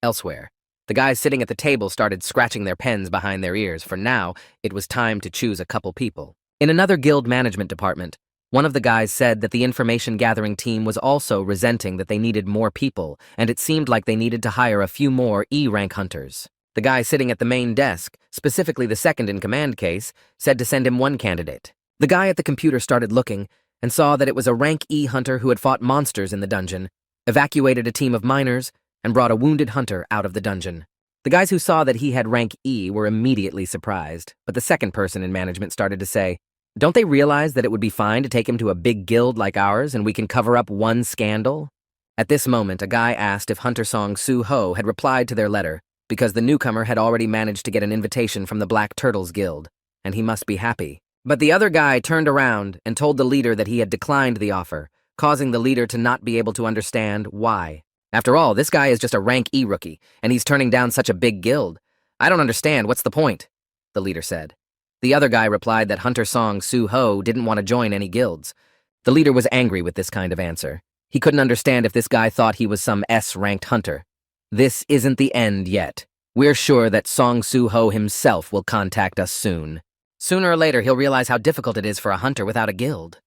Elsewhere, the guys sitting at the table started scratching their pens behind their ears, for now it was time to choose a couple people. In another guild management department, one of the guys said that the information-gathering team was also resenting that they needed more people, and it seemed like they needed to hire a few more E-rank hunters. The guy sitting at the main desk, specifically the second-in-command case, said to send him one candidate. The guy at the computer started looking and saw that it was a rank E hunter who had fought monsters in the dungeon, evacuated a team of miners, and brought a wounded hunter out of the dungeon. The guys who saw that he had rank E were immediately surprised, but the second person in management started to say, "Don't they realize that it would be fine to take him to a big guild like ours and we can cover up one scandal?" At this moment, a guy asked if Hunter Song Soo-ho had replied to their letter, because the newcomer had already managed to get an invitation from the Black Turtles Guild, and he must be happy. But the other guy turned around and told the leader that he had declined the offer, causing the leader to not be able to understand why. After all, this guy is just a rank E rookie, and he's turning down such a big guild. "I don't understand, what's the point?" the leader said. The other guy replied that Hunter Song Soo-ho didn't want to join any guilds. The leader was angry with this kind of answer. He couldn't understand if this guy thought he was some S-ranked hunter. "This isn't the end yet. We're sure that Song Soo-ho himself will contact us soon. Sooner or later, he'll realize how difficult it is for a hunter without a guild."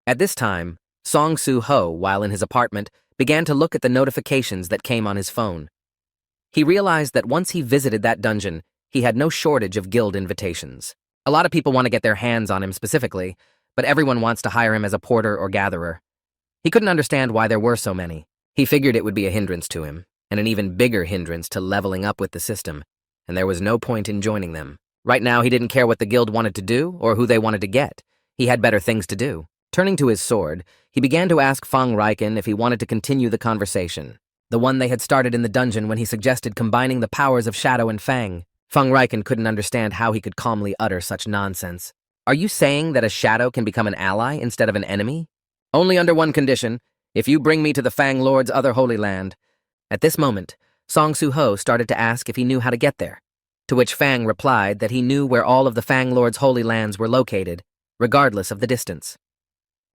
At this time, Song Soo-ho, while in his apartment, began to look at the notifications that came on his phone. He realized that once he visited that dungeon, he had no shortage of guild invitations. A lot of people want to get their hands on him specifically, but everyone wants to hire him as a porter or gatherer. He couldn't understand why there were so many. He figured it would be a hindrance to him, and an even bigger hindrance to leveling up with the system, and there was no point in joining them. Right now, he didn't care what the guild wanted to do or who they wanted to get. He had better things to do. Turning to his sword, he began to ask Fang Riken if he wanted to continue the conversation, the one they had started in the dungeon when he suggested combining the powers of Shadow and Fang. Fang Riken couldn't understand how he could calmly utter such nonsense. "Are you saying that a Shadow can become an ally instead of an enemy?" "Only under one condition, if you bring me to the Fang Lord's other holy land." At this moment, Song Soo-ho started to ask if he knew how to get there, to which Fang replied that he knew where all of the Fang Lord's holy lands were located, regardless of the distance.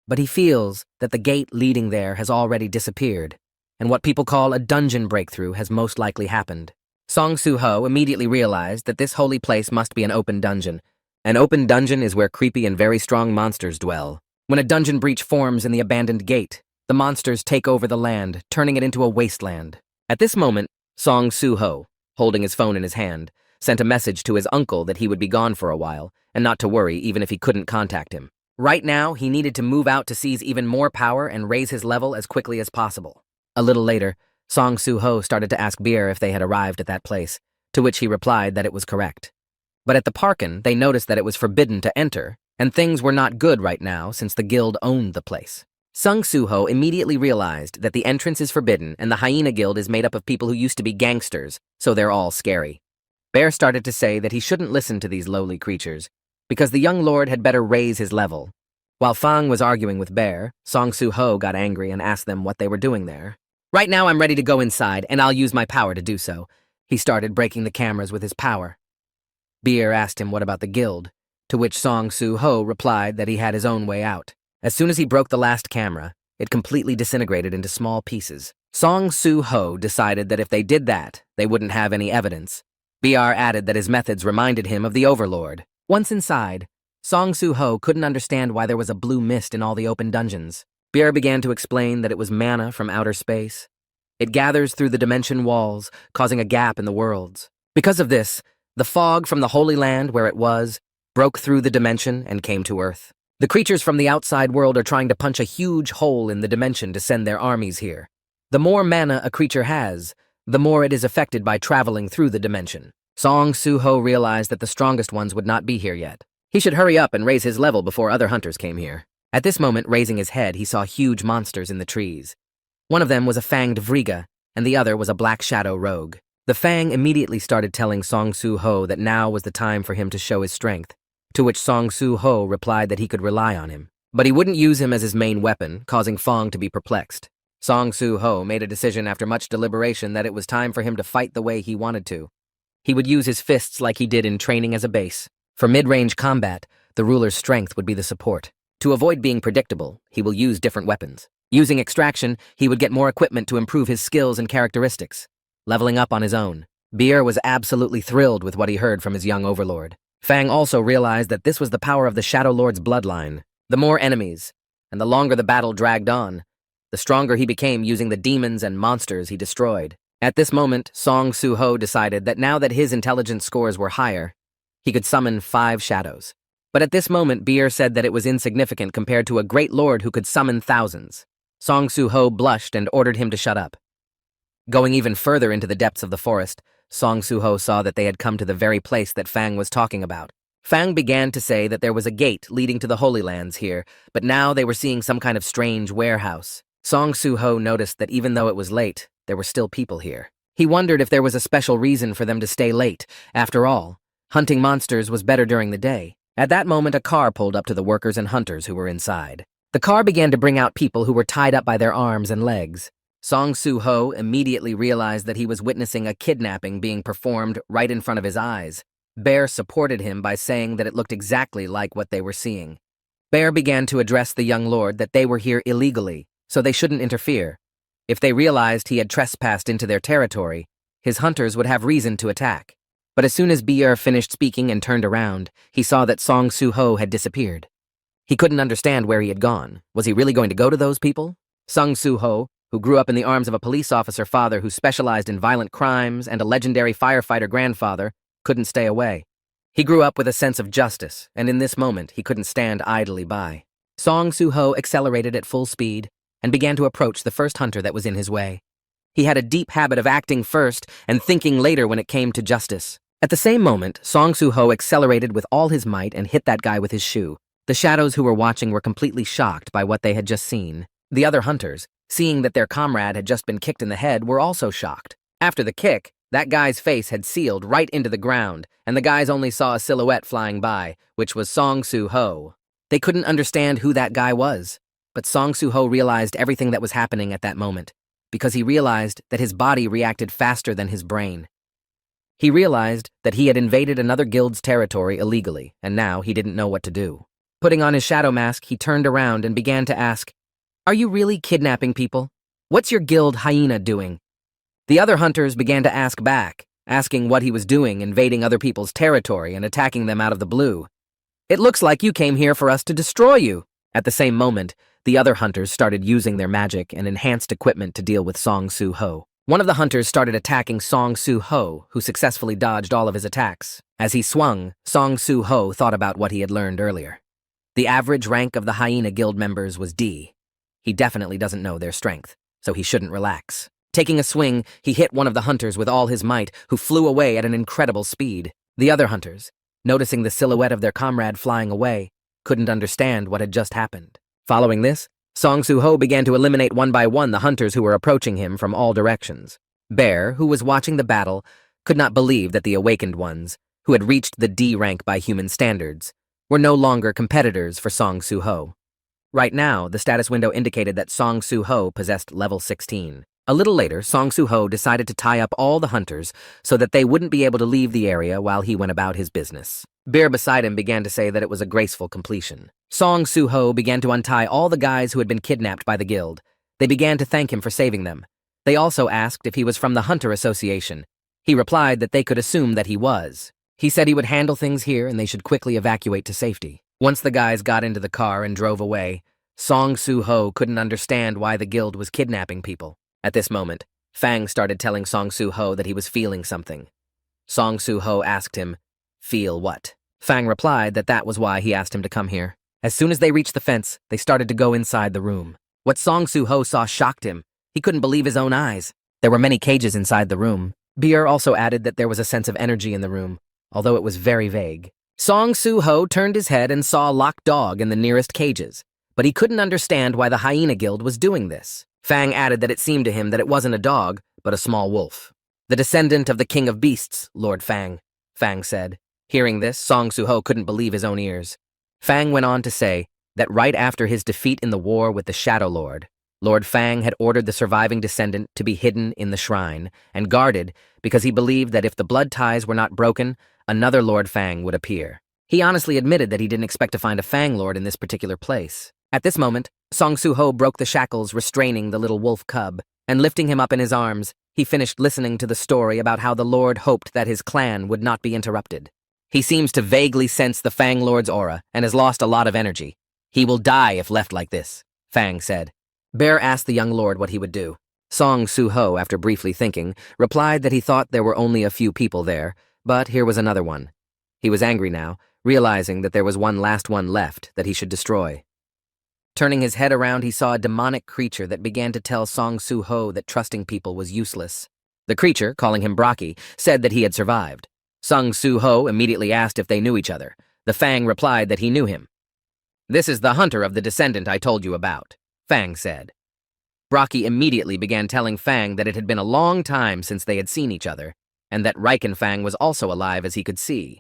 But he feels that the gate leading there has already disappeared, and what people call a dungeon breakthrough has most likely happened. Song Soo-ho immediately realized that this holy place must be an open dungeon, An open dungeon is where creepy and very strong monsters dwell. When a dungeon breach forms in the abandoned gate, the monsters take over the land, turning it into a wasteland. At this moment, Song Soo-ho, holding his phone in his hand, sent a message to his uncle that he would be gone for a while, and not to worry even if he couldn't contact him. Right now, he needed to move out to seize even more power and raise his level as quickly as possible. A little later, Song Soo-ho started to ask Beer if they had arrived at that place, to which he replied that it was correct. But at the parkin, they noticed that it was forbidden to enter, and things were not good right now since the guild owned the place. Sung Soo-ho immediately realized that the entrance is forbidden and the hyena guild is made up of people who used to be gangsters, so they're all scary. Bear started to say that he shouldn't listen to these lowly creatures, because the young lord had better raise his level. While Fang was arguing with Bear, Song Soo-ho got angry and asked them what they were doing there. Right now I'm ready to go inside, and I'll use my power to do so. He started breaking the cameras with his power. Beer asked him what about the guild, to which Song Soo-ho replied that he had his own way out. As soon as he broke the last camera, it completely disintegrated into small pieces. Song Soo-ho decided that if they did that, they wouldn't have any evidence. BR added that his methods reminded him of the Overlord. Once inside, Song Soo-ho couldn't understand why there was a blue mist in all the open dungeons. BR began to explain that it was mana from outer space. It gathers through the dimension walls, causing a gap in the worlds. Because of this, the fog from the Holy Land where it was broke through the dimension and came to Earth. The creatures from the outside world are trying to punch a huge hole in the dimension to send their armies here. The more mana a creature has, the more it is affected by traveling through the dimension. Song Soo-ho realized that the strongest ones would not be here yet. He should hurry up and raise his level before other hunters came here. At this moment, raising his head, he saw huge monsters in the trees. One of them was a fanged Vriga, and the other was a black shadow rogue. The Fang immediately started telling Song Soo-ho that now was the time for him to show his strength, to which Song Soo-ho replied that he could rely on him. But he wouldn't use him as his main weapon, causing Fang to be perplexed. Song Soo-ho made a decision after much deliberation that it was time for him to fight the way he wanted to. He would use his fists like he did in training as a base. For mid-range combat, the ruler's strength would be the support. To avoid being predictable, he will use different weapons. Using extraction, he would get more equipment to improve his skills and characteristics. Leveling up on his own, Beer was absolutely thrilled with what he heard from his young overlord. Fang also realized that this was the power of the Shadow Lord's bloodline. The more enemies, and the longer the battle dragged on, the stronger he became using the demons and monsters he destroyed. At this moment, Song Soo-ho decided that now that his intelligence scores were higher, he could summon 5 shadows. But at this moment, Beer said that it was insignificant compared to a great lord who could summon thousands. Song Soo-ho blushed and ordered him to shut up. Going even further into the depths of the forest, Song Soo-ho saw that they had come to the very place that Fang was talking about. Fang began to say that there was a gate leading to the Holy Lands here, but now they were seeing some kind of strange warehouse. Song Soo-ho noticed that even though it was late, there were still people here. He wondered if there was a special reason for them to stay late. After all, hunting monsters was better during the day. At that moment, a car pulled up to the workers and hunters who were inside. The car began to bring out people who were tied up by their arms and legs. Song Soo-ho immediately realized that he was witnessing a kidnapping being performed right in front of his eyes. Bear supported him by saying that it looked exactly like what they were seeing. Bear began to address the young lord that they were here illegally, so they shouldn't interfere. If they realized he had trespassed into their territory, his hunters would have reason to attack. But as soon as Beer finished speaking and turned around, he saw that Song Soo-ho had disappeared. He couldn't understand where he had gone. Was he really going to go to those people? Song Soo-ho, who grew up in the arms of a police officer father who specialized in violent crimes and a legendary firefighter grandfather, couldn't stay away. He grew up with a sense of justice, and in this moment, he couldn't stand idly by. Song Soo-ho accelerated at full speed and began to approach the first hunter that was in his way. He had a deep habit of acting first and thinking later when it came to justice. At the same moment, Song Soo-ho accelerated with all his might and hit that guy with his shoe. The shadows who were watching were completely shocked by what they had just seen. The other hunters, seeing that their comrade had just been kicked in the head, were also shocked. After the kick, that guy's face had sealed right into the ground, and the guys only saw a silhouette flying by, which was Song Soo-ho. They couldn't understand who that guy was, but Song Soo-ho realized everything that was happening at that moment, because he realized that his body reacted faster than his brain. He realized that he had invaded another guild's territory illegally, and now he didn't know what to do. Putting on his shadow mask, he turned around and began to ask, "Are you really kidnapping people? What's your guild hyena doing?" The other hunters began to ask back, asking what he was doing, invading other people's territory and attacking them out of the blue. It looks like you came here for us to destroy you. At the same moment, the other hunters started using their magic and enhanced equipment to deal with Song Soo-ho. One of the hunters started attacking Song Soo-ho, who successfully dodged all of his attacks. As he swung, Song Soo-ho thought about what he had learned earlier. The average rank of the hyena guild members was D. He definitely doesn't know their strength, so he shouldn't relax. Taking a swing, he hit one of the hunters with all his might, who flew away at an incredible speed. The other hunters, noticing the silhouette of their comrade flying away, couldn't understand what had just happened. Following this, Song Soo-ho began to eliminate one by one the hunters who were approaching him from all directions. Bear, who was watching the battle, could not believe that the awakened ones, who had reached the D rank by human standards, were no longer competitors for Song Soo-ho. Right now, the status window indicated that Song Soo-ho possessed level 16. A little later, Song Soo-ho decided to tie up all the hunters so that they wouldn't be able to leave the area while he went about his business. Bear beside him began to say that it was a graceful completion. Song Soo-ho began to untie all the guys who had been kidnapped by the guild. They began to thank him for saving them. They also asked if he was from the Hunter Association. He replied that they could assume that he was. He said he would handle things here and they should quickly evacuate to safety. Once the guys got into the car and drove away, Song Soo-ho couldn't understand why the guild was kidnapping people. At this moment, Fang started telling Song Soo-ho that he was feeling something. Song Soo-ho asked him, "Feel what?" Fang replied that that was why he asked him to come here. As soon as they reached the fence, they started to go inside the room. What Song Soo-ho saw shocked him. He couldn't believe his own eyes. There were many cages inside the room. Beer also added that there was a sense of energy in the room, although it was very vague. Song Soo-ho turned his head and saw a locked dog in the nearest cages, but he couldn't understand why the Hyena Guild was doing this. Fang added that it seemed to him that it wasn't a dog, but a small wolf. "The descendant of the King of Beasts, Lord Fang," Fang said. Hearing this, Song Soo-ho couldn't believe his own ears. Fang went on to say that right after his defeat in the war with the Shadow Lord, Lord Fang had ordered the surviving descendant to be hidden in the shrine and guarded because he believed that if the blood ties were not broken, another Lord Fang would appear. He honestly admitted that he didn't expect to find a Fang Lord in this particular place. At this moment, Song Soo-ho broke the shackles restraining the little wolf cub, and lifting him up in his arms, he finished listening to the story about how the Lord hoped that his clan would not be interrupted. "He seems to vaguely sense the Fang Lord's aura and has lost a lot of energy. He will die if left like this," Fang said. Bear asked the young lord what he would do. Song Soo-ho, after briefly thinking, replied that he thought there were only a few people there, but here was another one. He was angry now, realizing that there was one last one left that he should destroy. Turning his head around, he saw a demonic creature that began to tell Song Soo-ho that trusting people was useless. The creature, calling him Brocky, said that he had survived. Song Soo-ho immediately asked if they knew each other. The Fang replied that he knew him. "This is the hunter of the descendant I told you about," Fang said. Brocky immediately began telling Fang that it had been a long time since they had seen each other, and that Raikon Fang was also alive as he could see.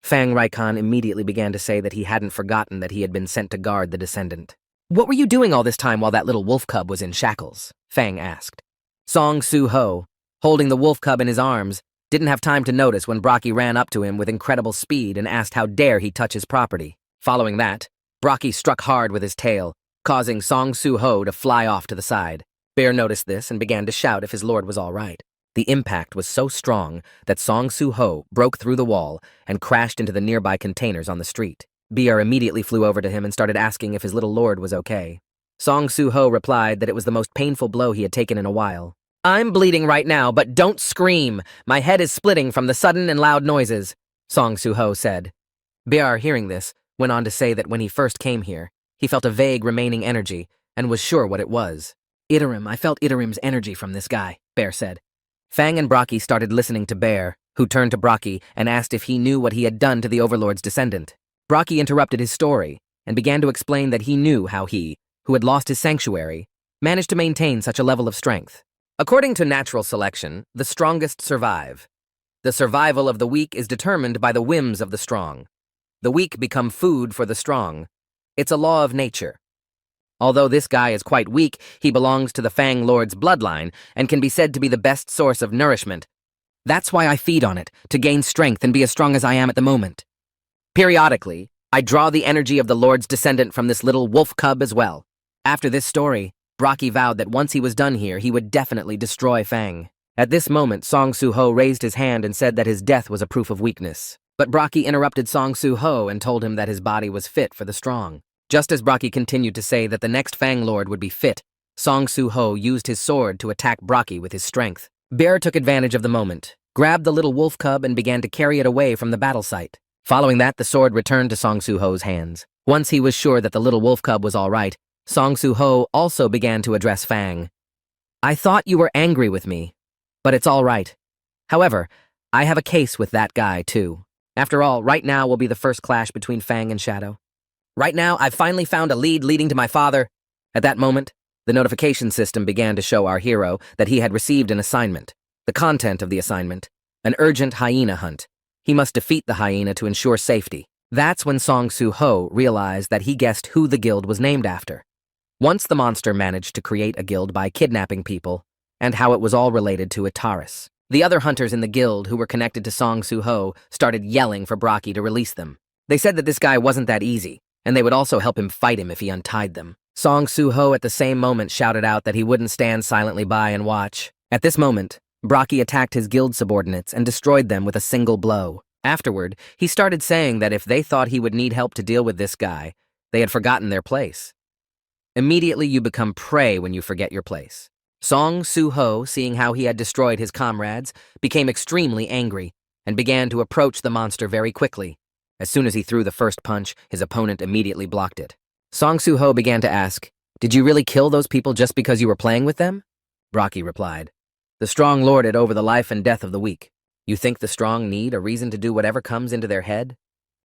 Fang Raikon immediately began to say that he hadn't forgotten that he had been sent to guard the descendant. "What were you doing all this time while that little wolf cub was in shackles?" Fang asked. Song Soo-ho, holding the wolf cub in his arms, didn't have time to notice when Brocky ran up to him with incredible speed and asked how dare he touch his property. Following that, Brocky struck hard with his tail, causing Song Soo-ho to fly off to the side. Bear noticed this and began to shout if his lord was all right. The impact was so strong that Song Soo-ho broke through the wall and crashed into the nearby containers on the street. Bear immediately flew over to him and started asking if his little lord was okay. Song Soo-ho replied that it was the most painful blow he had taken in a while. "I'm bleeding right now, but don't scream. My head is splitting from the sudden and loud noises," Song Soo-ho said. Bear, hearing this, went on to say that when he first came here, he felt a vague remaining energy and was sure what it was. I felt Itarim's energy from this guy," Bear said. Fang and Brocky started listening to Bear, who turned to Brocky and asked if he knew what he had done to the Overlord's descendant. Brocky interrupted his story and began to explain that he knew how he, who had lost his sanctuary, managed to maintain such a level of strength. According to natural selection, the strongest survive. The survival of the weak is determined by the whims of the strong. The weak become food for the strong. It's a law of nature. Although this guy is quite weak, he belongs to the Fang Lord's bloodline and can be said to be the best source of nourishment. That's why I feed on it, to gain strength and be as strong as I am at the moment. Periodically, I draw the energy of the Lord's descendant from this little wolf cub as well. After this story, Brocky vowed that once he was done here, he would definitely destroy Fang. At this moment, Song Soo-ho raised his hand and said that his death was a proof of weakness. But Brocky interrupted Song Soo-ho and told him that his body was fit for the strong. Just as Brocky continued to say that the next Fang Lord would be fit, Song Soo-ho used his sword to attack Brocky with his strength. Bear took advantage of the moment, grabbed the little wolf cub and began to carry it away from the battle site. Following that, the sword returned to Song Soo-ho's hands. Once he was sure that the little wolf cub was all right, Song Soo-ho also began to address Fang. "I thought you were angry with me, but it's all right. However, I have a case with that guy, too. After all, right now will be the first clash between Fang and Shadow. Right now, I've finally found a lead leading to my father." At that moment, the notification system began to show our hero that he had received an assignment. The content of the assignment: an urgent hyena hunt. He must defeat the hyena to ensure safety. That's when Song Soo-ho realized that he guessed who the guild was named after. Once the monster managed to create a guild by kidnapping people, and how it was all related to Itaris. The other hunters in the guild who were connected to Song Soo-ho started yelling for Brocky to release them. They said that this guy wasn't that easy, and they would also help him fight him if he untied them. Song Soo-ho at the same moment shouted out that he wouldn't stand silently by and watch. At this moment, Brocky attacked his guild subordinates and destroyed them with a single blow. Afterward, he started saying that if they thought he would need help to deal with this guy, they had forgotten their place. Immediately you become prey when you forget your place. Song Soo-ho, seeing how he had destroyed his comrades, became extremely angry and began to approach the monster very quickly. As soon as he threw the first punch, his opponent immediately blocked it. Song Soo-ho began to ask, "Did you really kill those people just because you were playing with them?" Brocky replied, "The strong lord it over the life and death of the weak. You think the strong need a reason to do whatever comes into their head?"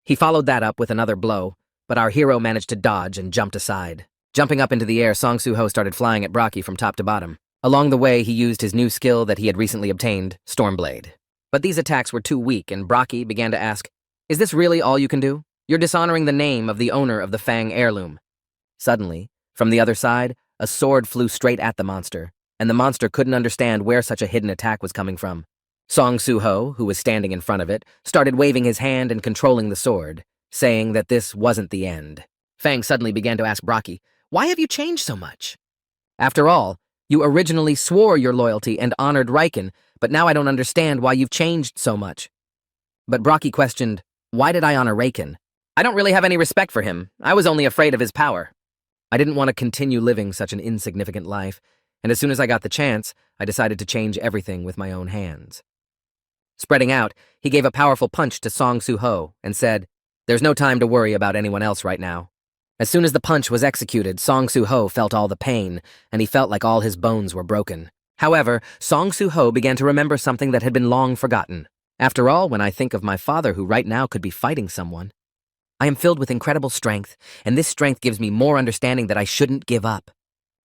He followed that up with another blow, but our hero managed to dodge and jumped aside. Jumping up into the air, Song Soo-ho started flying at Brocky from top to bottom. Along the way, he used his new skill that he had recently obtained, Stormblade. But these attacks were too weak, and Brocky began to ask, "Is this really all you can do? You're dishonoring the name of the owner of the Fang heirloom." Suddenly, from the other side, a sword flew straight at the monster, and the monster couldn't understand where such a hidden attack was coming from. Song Soo-ho, who was standing in front of it, started waving his hand and controlling the sword, saying that this wasn't the end. Fang suddenly began to ask Brocky, "Why have you changed so much? After all, you originally swore your loyalty and honored Riken, but now I don't understand why you've changed so much." But Brocky questioned, "Why did I honor Riken? I don't really have any respect for him. I was only afraid of his power. I didn't want to continue living such an insignificant life, and as soon as I got the chance, I decided to change everything with my own hands." Spreading out, he gave a powerful punch to Song Soo-ho and said, "There's no time to worry about anyone else right now." As soon as the punch was executed, Song Soo-ho felt all the pain, and he felt like all his bones were broken. However, Song Soo-ho began to remember something that had been long forgotten. "After all, when I think of my father who right now could be fighting someone, I am filled with incredible strength, and this strength gives me more understanding that I shouldn't give up."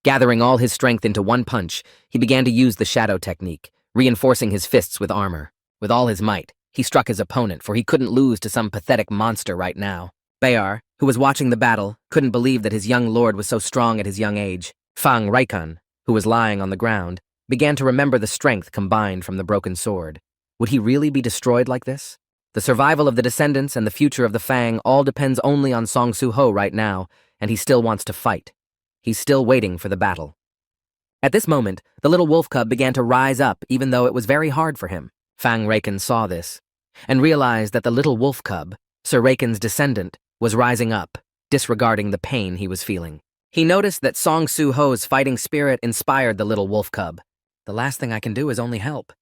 Gathering all his strength into one punch, he began to use the shadow technique, reinforcing his fists with armor. With all his might, he struck his opponent, for he couldn't lose to some pathetic monster right now. Bayar, who was watching the battle, couldn't believe that his young lord was so strong at his young age. Fang Riken, who was lying on the ground, began to remember the strength combined from the broken sword. Would he really be destroyed like this? The survival of the descendants and the future of the Fang all depends only on Song Soo-ho right now, and he still wants to fight. He's still waiting for the battle. At this moment, the little wolf cub began to rise up even though it was very hard for him. Fang Riken saw this, and realized that the little wolf cub, Sir Riken's descendant, was rising up, disregarding the pain he was feeling. He noticed that Song Soo-ho's fighting spirit inspired the little wolf cub. "The last thing I can do is only help.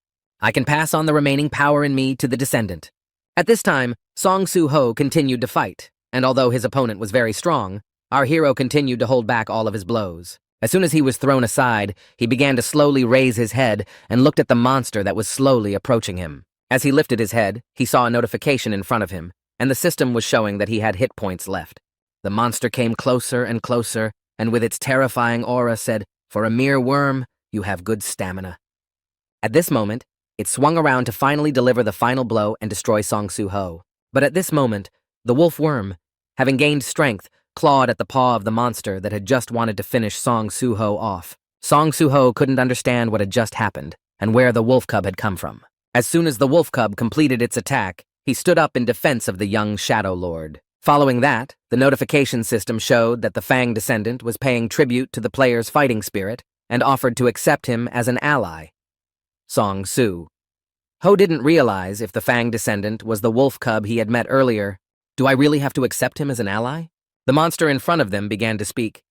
I can pass on the remaining power in me to the descendant." At this time, Song Soo-ho continued to fight, and although his opponent was very strong, our hero continued to hold back all of his blows. As soon as he was thrown aside, he began to slowly raise his head and looked at the monster that was slowly approaching him. As he lifted his head, he saw a notification in front of him, and the system was showing that he had hit points left. The monster came closer and closer, and with its terrifying aura said, "For a mere worm, you have good stamina." At this moment, it swung around to finally deliver the final blow and destroy Song Soo-ho. But at this moment, the wolf worm, having gained strength, clawed at the paw of the monster that had just wanted to finish Song Soo-ho off. Song Soo-ho couldn't understand what had just happened and where the wolf cub had come from. As soon as the wolf cub completed its attack, he stood up in defense of the young Shadow Lord. Following that, the notification system showed that the Fang descendant was paying tribute to the player's fighting spirit and offered to accept him as an ally. Song Soo. Ho didn't realize if the Fang descendant was the wolf cub he had met earlier. Do I really have to accept him as an ally? The monster in front of them began to speak.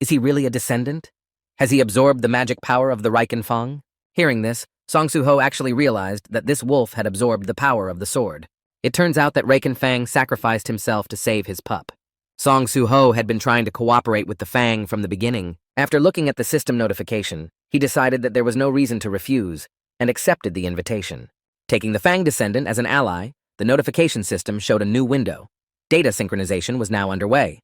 Is he really a descendant? Has he absorbed the magic power of the Reconnecting? Hearing this, Song Soo-ho actually realized that this wolf had absorbed the power of the sword. It turns out that Reconnecting sacrificed himself to save his pup. Song Soo-ho had been trying to cooperate with the Fang from the beginning. After looking at the system notification, he decided that there was no reason to refuse, and accepted the invitation. Taking the Fang descendant as an ally, the notification system showed a new window. Data synchronization was now underway.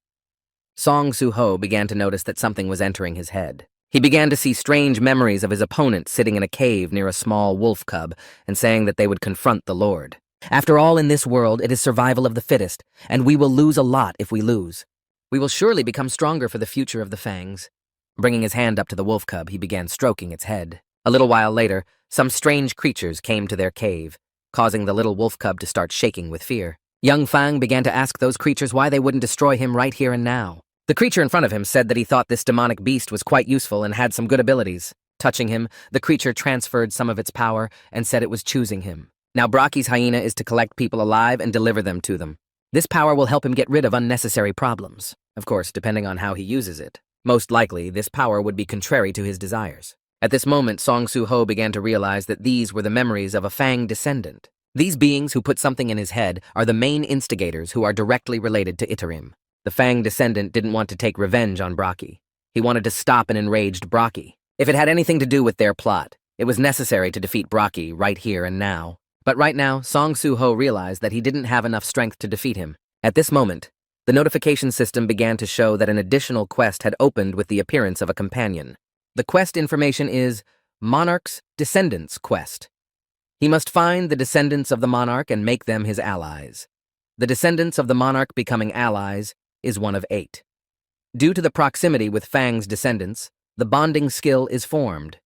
Song Soo-ho began to notice that something was entering his head. He began to see strange memories of his opponent sitting in a cave near a small wolf cub and saying that they would confront the Lord. After all, in this world, it is survival of the fittest, and we will lose a lot if we lose. We will surely become stronger for the future of the Fangs. Bringing his hand up to the wolf cub, he began stroking its head. A little while later, some strange creatures came to their cave, causing the little wolf cub to start shaking with fear. Young Fang began to ask those creatures why they wouldn't destroy him right here and now. The creature in front of him said that he thought this demonic beast was quite useful and had some good abilities. Touching him, the creature transferred some of its power and said it was choosing him. Now Brocky's hyena is to collect people alive and deliver them to them. This power will help him get rid of unnecessary problems. Of course, depending on how he uses it. Most likely, this power would be contrary to his desires. At this moment, Song Soo-ho began to realize that these were the memories of a Fang descendant. These beings who put something in his head are the main instigators who are directly related to Itarim. The Fang descendant didn't want to take revenge on Brocky. He wanted to stop an enraged Brocky. If it had anything to do with their plot, it was necessary to defeat Brocky right here and now. But right now, Song Soo-ho realized that he didn't have enough strength to defeat him. At this moment, the notification system began to show that an additional quest had opened with the appearance of a companion. The quest information is Monarch's Descendants Quest. He must find the descendants of the monarch and make them his allies. The descendants of the monarch becoming allies is one of 8. Due to the proximity with Fang's descendants, the bonding skill is formed.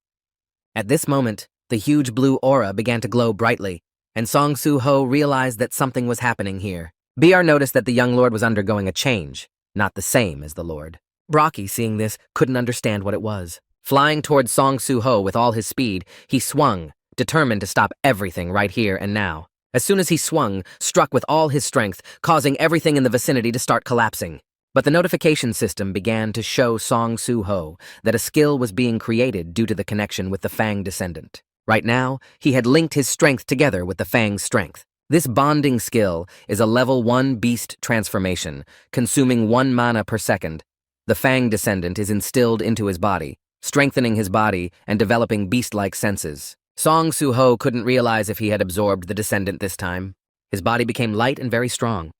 At this moment, the huge blue aura began to glow brightly, and Song Soo-ho realized that something was happening here. BR noticed that the young lord was undergoing a change, not the same as the lord. Brocky, seeing this, couldn't understand what it was. Flying towards Song Soo-ho with all his speed, he swung, determined to stop everything right here and now. As soon as he swung, struck with all his strength, causing everything in the vicinity to start collapsing. But the notification system began to show Song Soo-ho that a skill was being created due to the connection with the Fang descendant. Right now, he had linked his strength together with the Fang's strength. This bonding skill is a level 1 beast transformation, consuming 1 mana per second. The Fang descendant is instilled into his body, strengthening his body and developing beast-like senses. Song Soo-ho couldn't realize if he had absorbed the descendant this time. His body became light and very strong.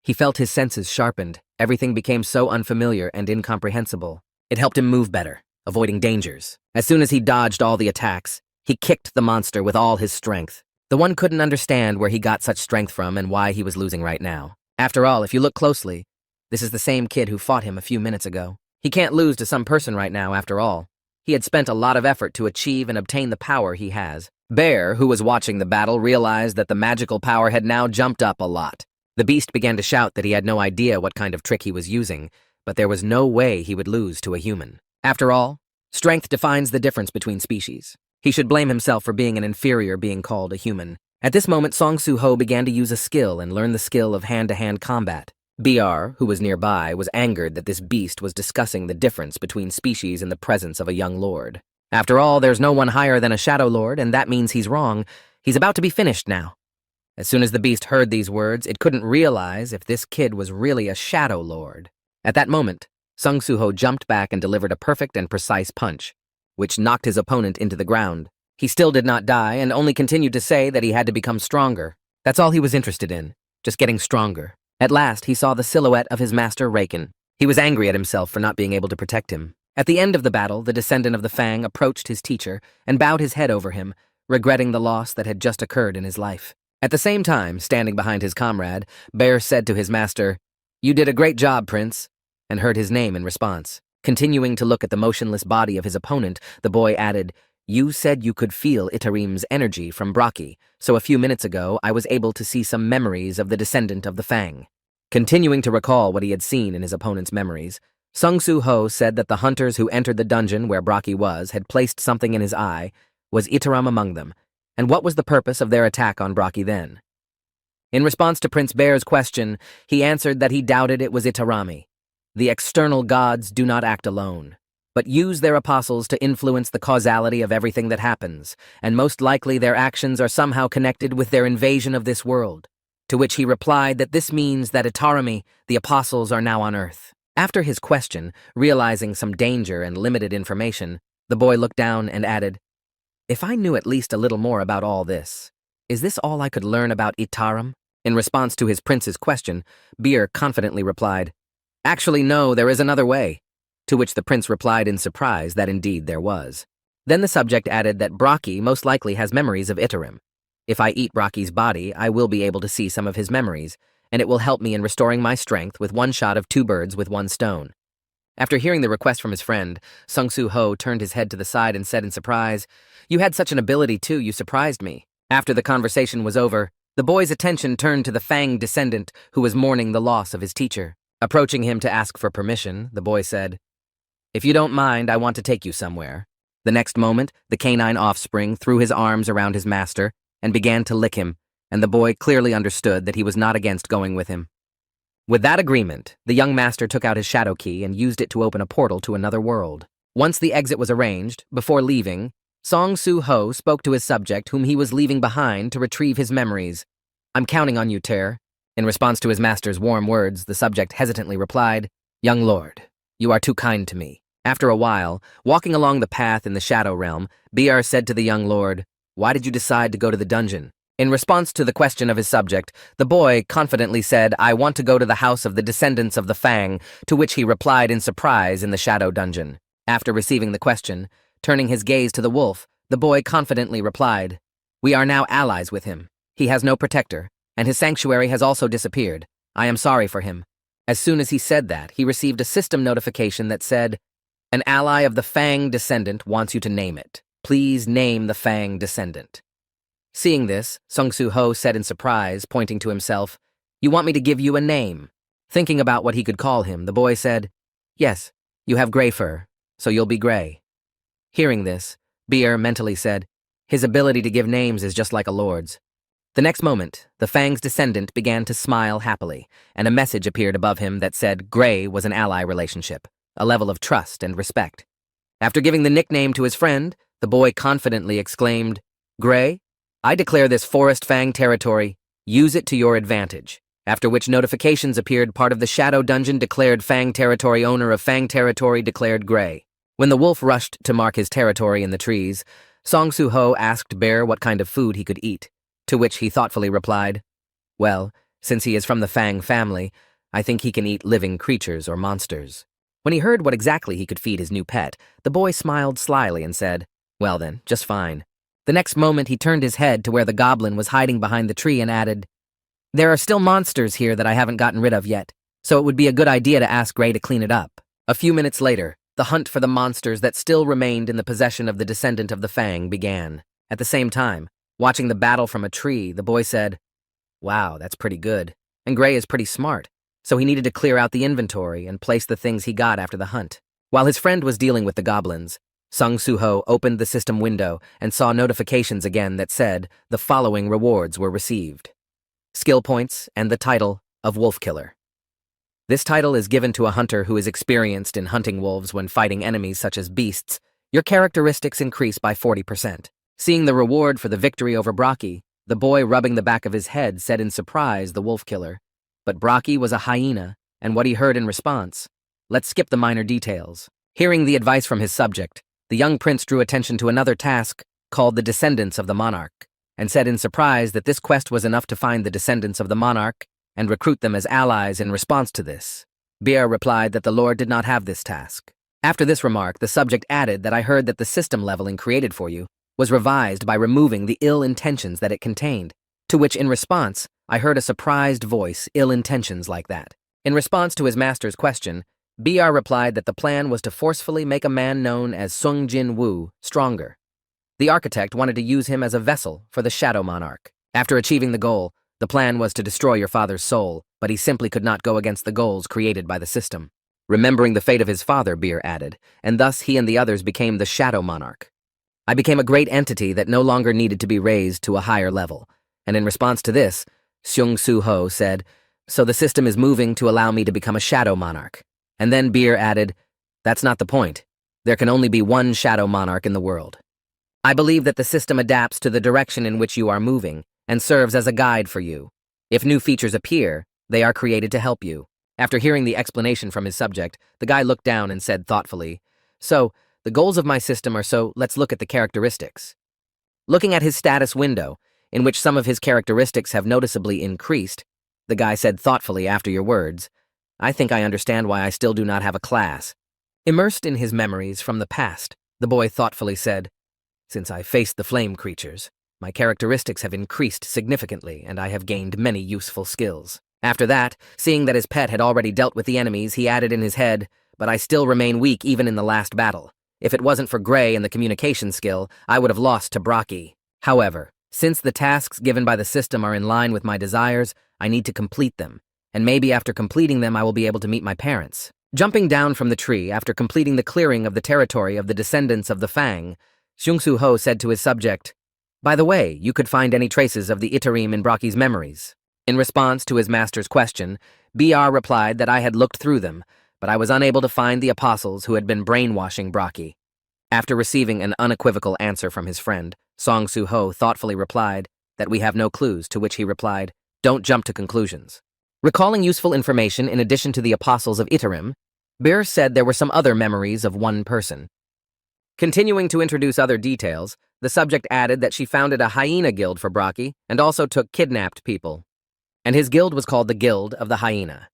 He felt his senses sharpened. Everything became so unfamiliar and incomprehensible. It helped him move better, avoiding dangers. As soon as he dodged all the attacks, he kicked the monster with all his strength. The one couldn't understand where he got such strength from and why he was losing right now. After all, if you look closely, this is the same kid who fought him a few minutes ago. He can't lose to some person right now, after all. He had spent a lot of effort to achieve and obtain the power he has. Bear, who was watching the battle, realized that the magical power had now jumped up a lot. The beast began to shout that he had no idea what kind of trick he was using, but there was no way he would lose to a human. After all, strength defines the difference between species. He should blame himself for being an inferior being called a human. At this moment, Song Soo-ho began to use a skill and learn the skill of hand-to-hand combat. BR, who was nearby, was angered that this beast was discussing the difference between species in the presence of a young lord. After all, there's no one higher than a shadow lord, and that means he's wrong. He's about to be finished now. As soon as the beast heard these words, it couldn't realize if this kid was really a shadow lord. At that moment, Song Soo-ho jumped back and delivered a perfect and precise punch, which knocked his opponent into the ground. He still did not die and only continued to say that he had to become stronger. That's all he was interested in, just getting stronger. At last, he saw the silhouette of his master Raken. He was angry at himself for not being able to protect him. At the end of the battle, the descendant of the Fang approached his teacher and bowed his head over him, regretting the loss that had just occurred in his life. At the same time, standing behind his comrade, Bear said to his master, "You did a great job, Prince," and heard his name in response. Continuing to look at the motionless body of his opponent, the boy added, "You said you could feel Itarim's energy from Brocky, so a few minutes ago I was able to see some memories of the descendant of the Fang." Continuing to recall what he had seen in his opponent's memories, Song Soo-ho said that the hunters who entered the dungeon where Brocky was had placed something in his eye. Was Itaram among them? And what was the purpose of their attack on Brocky then? In response to Prince Bear's question, he answered that he doubted it was Itarami. The external gods do not act alone, but use their apostles to influence the causality of everything that happens, and most likely their actions are somehow connected with their invasion of this world. To which he replied that this means that Itarami, the apostles, are now on Earth. After his question, realizing some danger and limited information, the boy looked down and added, "If I knew at least a little more about all this, is this all I could learn about Itaram?" In response to his prince's question, Beer confidently replied, "Actually, no, there is another way." To which the prince replied in surprise that indeed there was. Then the subject added that Brocky most likely has memories of Itarim. If I eat Brocky's body, I will be able to see some of his memories, and it will help me in restoring my strength with one shot of two birds with one stone. After hearing the request from his friend, Sung-Soo-ho turned his head to the side and said in surprise, "You had such an ability too, you surprised me." After the conversation was over, the boy's attention turned to the Fang descendant who was mourning the loss of his teacher. Approaching him to ask for permission, the boy said, "If you don't mind, I want to take you somewhere." The next moment, the canine offspring threw his arms around his master and began to lick him, and the boy clearly understood that he was not against going with him. With that agreement, the young master took out his shadow key and used it to open a portal to another world. Once the exit was arranged, before leaving, Song-Soo-ho spoke to his subject whom he was leaving behind to retrieve his memories. "I'm counting on you, Ter." In response to his master's warm words, the subject hesitantly replied, "Young lord, you are too kind to me." After a while, walking along the path in the Shadow Realm, Br said to the young lord, "Why did you decide to go to the dungeon?" In response to the question of his subject, the boy confidently said, "I want to go to the house of the descendants of the Fang," to which he replied in surprise in the Shadow Dungeon. After receiving the question, turning his gaze to the wolf, the boy confidently replied, "We are now allies with him. He has no protector, and his sanctuary has also disappeared. I am sorry for him." As soon as he said that, he received a system notification that said, "An ally of the Fang descendant wants you to name it. Please name the Fang descendant." Seeing this, Sung-Soo-ho said in surprise, pointing to himself, "You want me to give you a name?" Thinking about what he could call him, the boy said, "Yes, you have gray fur, so you'll be gray." Hearing this, Beer mentally said, "His ability to give names is just like a lord's." The next moment, the Fang's descendant began to smile happily, and a message appeared above him that said Gray was an ally relationship, a level of trust and respect. After giving the nickname to his friend, the boy confidently exclaimed, "Gray, I declare this Forest Fang territory. Use it to your advantage." After which notifications appeared, part of the Shadow Dungeon declared Fang territory, owner of Fang territory declared Gray. When the wolf rushed to mark his territory in the trees, Song-Soo-ho asked Bear what kind of food he could eat, to which he thoughtfully replied, "Well, since he is from the Fang family, I think he can eat living creatures or monsters." When he heard what exactly he could feed his new pet, the boy smiled slyly and said, "Well then, just fine." The next moment he turned his head to where the goblin was hiding behind the tree and added, "There are still monsters here that I haven't gotten rid of yet, so it would be a good idea to ask Gray to clean it up." A few minutes later, the hunt for the monsters that still remained in the possession of the descendant of the Fang began. At the same time, watching the battle from a tree, the boy said, "Wow, that's pretty good. And Gray is pretty smart, so he needed to clear out the inventory and place the things he got after the hunt." While his friend was dealing with the goblins, Sung-Soo-ho opened the system window and saw notifications again that said the following rewards were received: skill points and the title of Wolf Killer. This title is given to a hunter who is experienced in hunting wolves when fighting enemies such as beasts. Your characteristics increase by 40%. Seeing the reward for the victory over Brocky, the boy rubbing the back of his head said in surprise the wolf killer. But Brocky was a hyena, and what he heard in response. Let's skip the minor details. Hearing the advice from his subject, the young prince drew attention to another task called the Descendants of the Monarch, and said in surprise that this quest was enough to find the descendants of the monarch and recruit them as allies in response to this. Beer replied that the Lord did not have this task. After this remark, the subject added that I heard that the system leveling created for you was revised by removing the ill intentions that it contained, to which in response, I heard a surprised voice, ill intentions like that. In response to his master's question, BR replied that the plan was to forcefully make a man known as Sung Jin Woo stronger. The architect wanted to use him as a vessel for the Shadow Monarch. After achieving the goal, the plan was to destroy your father's soul, but he simply could not go against the goals created by the system. Remembering the fate of his father, Beer added, and thus he and the others became the Shadow Monarch. I became a great entity that no longer needed to be raised to a higher level. And in response to this, Seung-Soo-ho said, "So the system is moving to allow me to become a shadow monarch." And then Beer added, "That's not the point. There can only be one shadow monarch in the world. I believe that the system adapts to the direction in which you are moving and serves as a guide for you. If new features appear, they are created to help you." After hearing the explanation from his subject, the guy looked down and said thoughtfully, "So, the goals of my system are let's look at the characteristics." Looking at his status window, in which some of his characteristics have noticeably increased, the guy said thoughtfully after your words, "I think I understand why I still do not have a class." Immersed in his memories from the past, the boy thoughtfully said, "Since I faced the flame creatures, my characteristics have increased significantly and I have gained many useful skills." After that, seeing that his pet had already dealt with the enemies, he added in his head, "But I still remain weak even in the last battle. If it wasn't for Gray and the communication skill, I would have lost to Brocky. However, since the tasks given by the system are in line with my desires, I need to complete them, and maybe after completing them I will be able to meet my parents." Jumping down from the tree after completing the clearing of the territory of the descendants of the Fang, Seung-Soo-ho said to his subject, "By the way, you could find any traces of the Itarim in Brocky's memories." In response to his master's question, BR replied that I had looked through them, but I was unable to find the apostles who had been brainwashing Brocky. After receiving an unequivocal answer from his friend, Song-Soo-ho thoughtfully replied that we have no clues, to which he replied, "Don't jump to conclusions." Recalling useful information in addition to the apostles of Itarim, Bir said there were some other memories of one person. Continuing to introduce other details, the subject added that she founded a hyena guild for Brocky and also took kidnapped people. And his guild was called the Guild of the Hyena.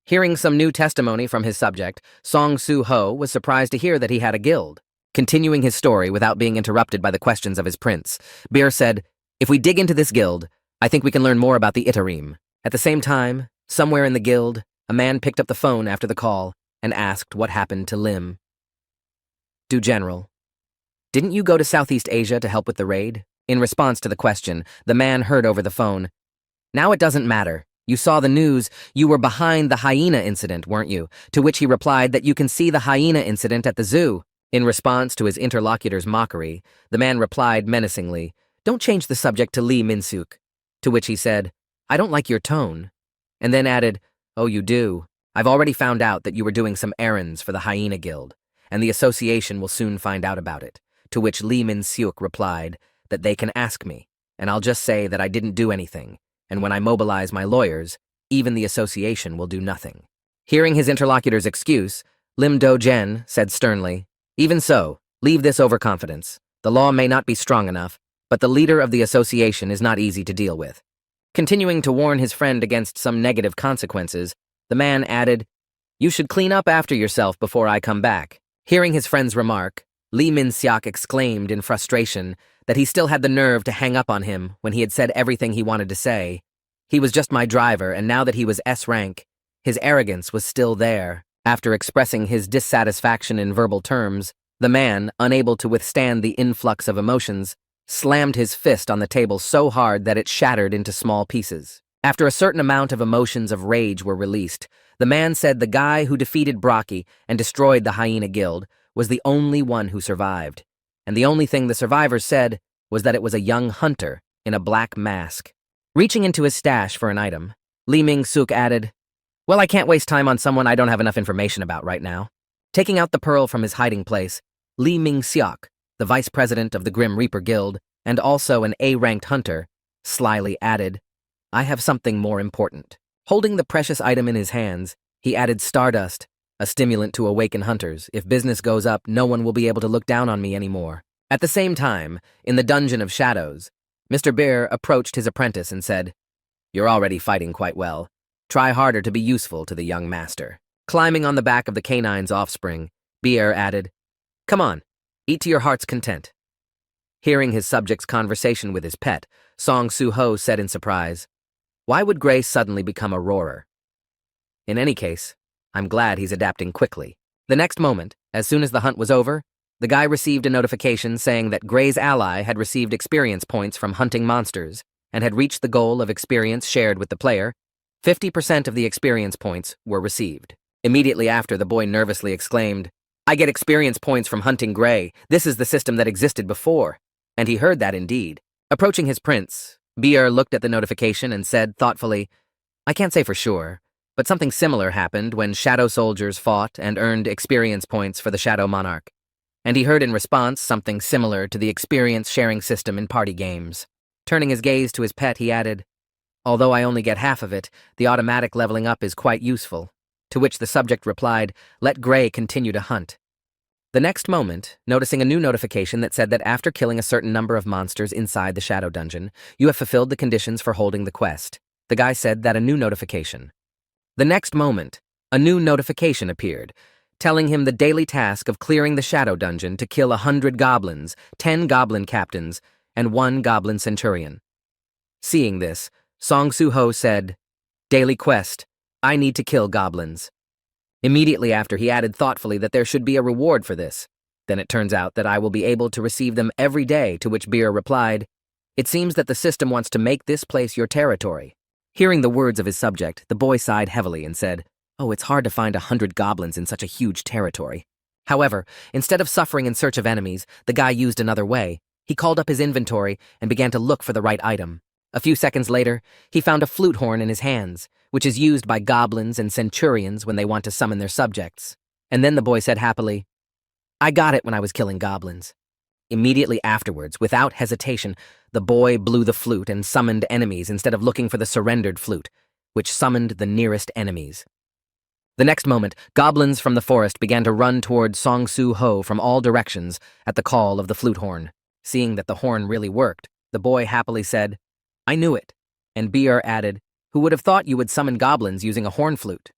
Hearing some new testimony from his subject, Song-Soo-ho was surprised to hear that he had a guild. Continuing his story without being interrupted by the questions of his prince, Bir said, "If we dig into this guild, I think we can learn more about the Itarim." At the same time, somewhere in the guild, a man picked up the phone after the call and asked what happened to Lim. "Do General, didn't you go to Southeast Asia to help with the raid?" In response to the question, the man heard over the phone, "Now it doesn't matter. You saw the news. You were behind the hyena incident, weren't you?" To which he replied that you can see the hyena incident at the zoo. In response to his interlocutor's mockery, the man replied menacingly, "Don't change the subject to Lee Min-suk." To which he said, "I don't like your tone." And then added, "Oh, you do? I've already found out that you were doing some errands for the Hyena Guild, and the association will soon find out about it." To which Lee Min-suk replied that they can ask me, and I'll just say that I didn't do anything, and when I mobilize my lawyers, even the association will do nothing. Hearing his interlocutor's excuse, Lim Do-jen said sternly, "Even so, leave this overconfidence. The law may not be strong enough, but the leader of the association is not easy to deal with." Continuing to warn his friend against some negative consequences, the man added, "You should clean up after yourself before I come back." Hearing his friend's remark, Lee Min-seok exclaimed in frustration that he still had the nerve to hang up on him when he had said everything he wanted to say. He was just my driver, and now that he was S-rank, his arrogance was still there. After expressing his dissatisfaction in verbal terms, the man, unable to withstand the influx of emotions, slammed his fist on the table so hard that it shattered into small pieces. After a certain amount of emotions of rage were released, the man said the guy who defeated Brocky and destroyed the Hyena Guild was the only one who survived, and the only thing the survivors said was that it was a young hunter in a black mask. Reaching into his stash for an item, Lee Min-suk added, "Well, I can't waste time on someone I don't have enough information about right now." Taking out the pearl from his hiding place, Lee Min-seok, the vice president of the Grim Reaper Guild and also an A-ranked hunter, slyly added, "I have something more important." Holding the precious item in his hands, he added Stardust, a stimulant to awaken hunters. "If business goes up, no one will be able to look down on me anymore." At the same time, in the Dungeon of Shadows, Mr. Bear approached his apprentice and said, "You're already fighting quite well. Try harder to be useful to the young master." Climbing on the back of the canine's offspring, Bear added, "Come on, eat to your heart's content." Hearing his subject's conversation with his pet, Song-Soo-ho said in surprise, "Why would Gray suddenly become a roarer? In any case, I'm glad he's adapting quickly." The next moment, as soon as the hunt was over, the guy received a notification saying that Gray's ally had received experience points from hunting monsters and had reached the goal of experience shared with the player. 50% of the experience points were received. Immediately after, the boy nervously exclaimed, I get experience points from hunting Gray. This is the system that existed before. And he heard that indeed. Approaching his prince, Beer looked at the notification and said thoughtfully, I can't say for sure, but something similar happened when Shadow soldiers fought and earned experience points for the Shadow Monarch. And he heard in response something similar to the experience-sharing system in party games. Turning his gaze to his pet, he added, although I only get half of it, the automatic leveling up is quite useful. To which the subject replied, let Gray continue to hunt. The next moment, noticing a new notification that said that after killing a certain number of monsters inside the Shadow Dungeon, you have fulfilled the conditions for holding the quest. The guy said that a new notification. The next moment, a new notification appeared, telling him the daily task of clearing the Shadow Dungeon to kill 100 goblins, 10 goblin captains, and 1 goblin centurion. Seeing this, Song Soo-ho said, daily quest, I need to kill goblins. Immediately after, he added thoughtfully that there should be a reward for this. Then it turns out that I will be able to receive them every day, to which Beer replied, it seems that the system wants to make this place your territory. Hearing the words of his subject, the boy sighed heavily and said, oh, it's hard to find 100 goblins in such a huge territory. However, instead of suffering in search of enemies, the guy used another way. He called up his inventory and began to look for the right item. A few seconds later, he found a flute horn in his hands, which is used by goblins and centurions when they want to summon their subjects. And then the boy said happily, I got it when I was killing goblins. Immediately afterwards, without hesitation, the boy blew the flute and summoned enemies instead of looking for the surrendered flute, which summoned the nearest enemies. The next moment, goblins from the forest began to run toward Song Soo-ho from all directions at the call of the flute horn. Seeing that the horn really worked, the boy happily said, I knew it. And Beer added, who would have thought you would summon goblins using a horn flute?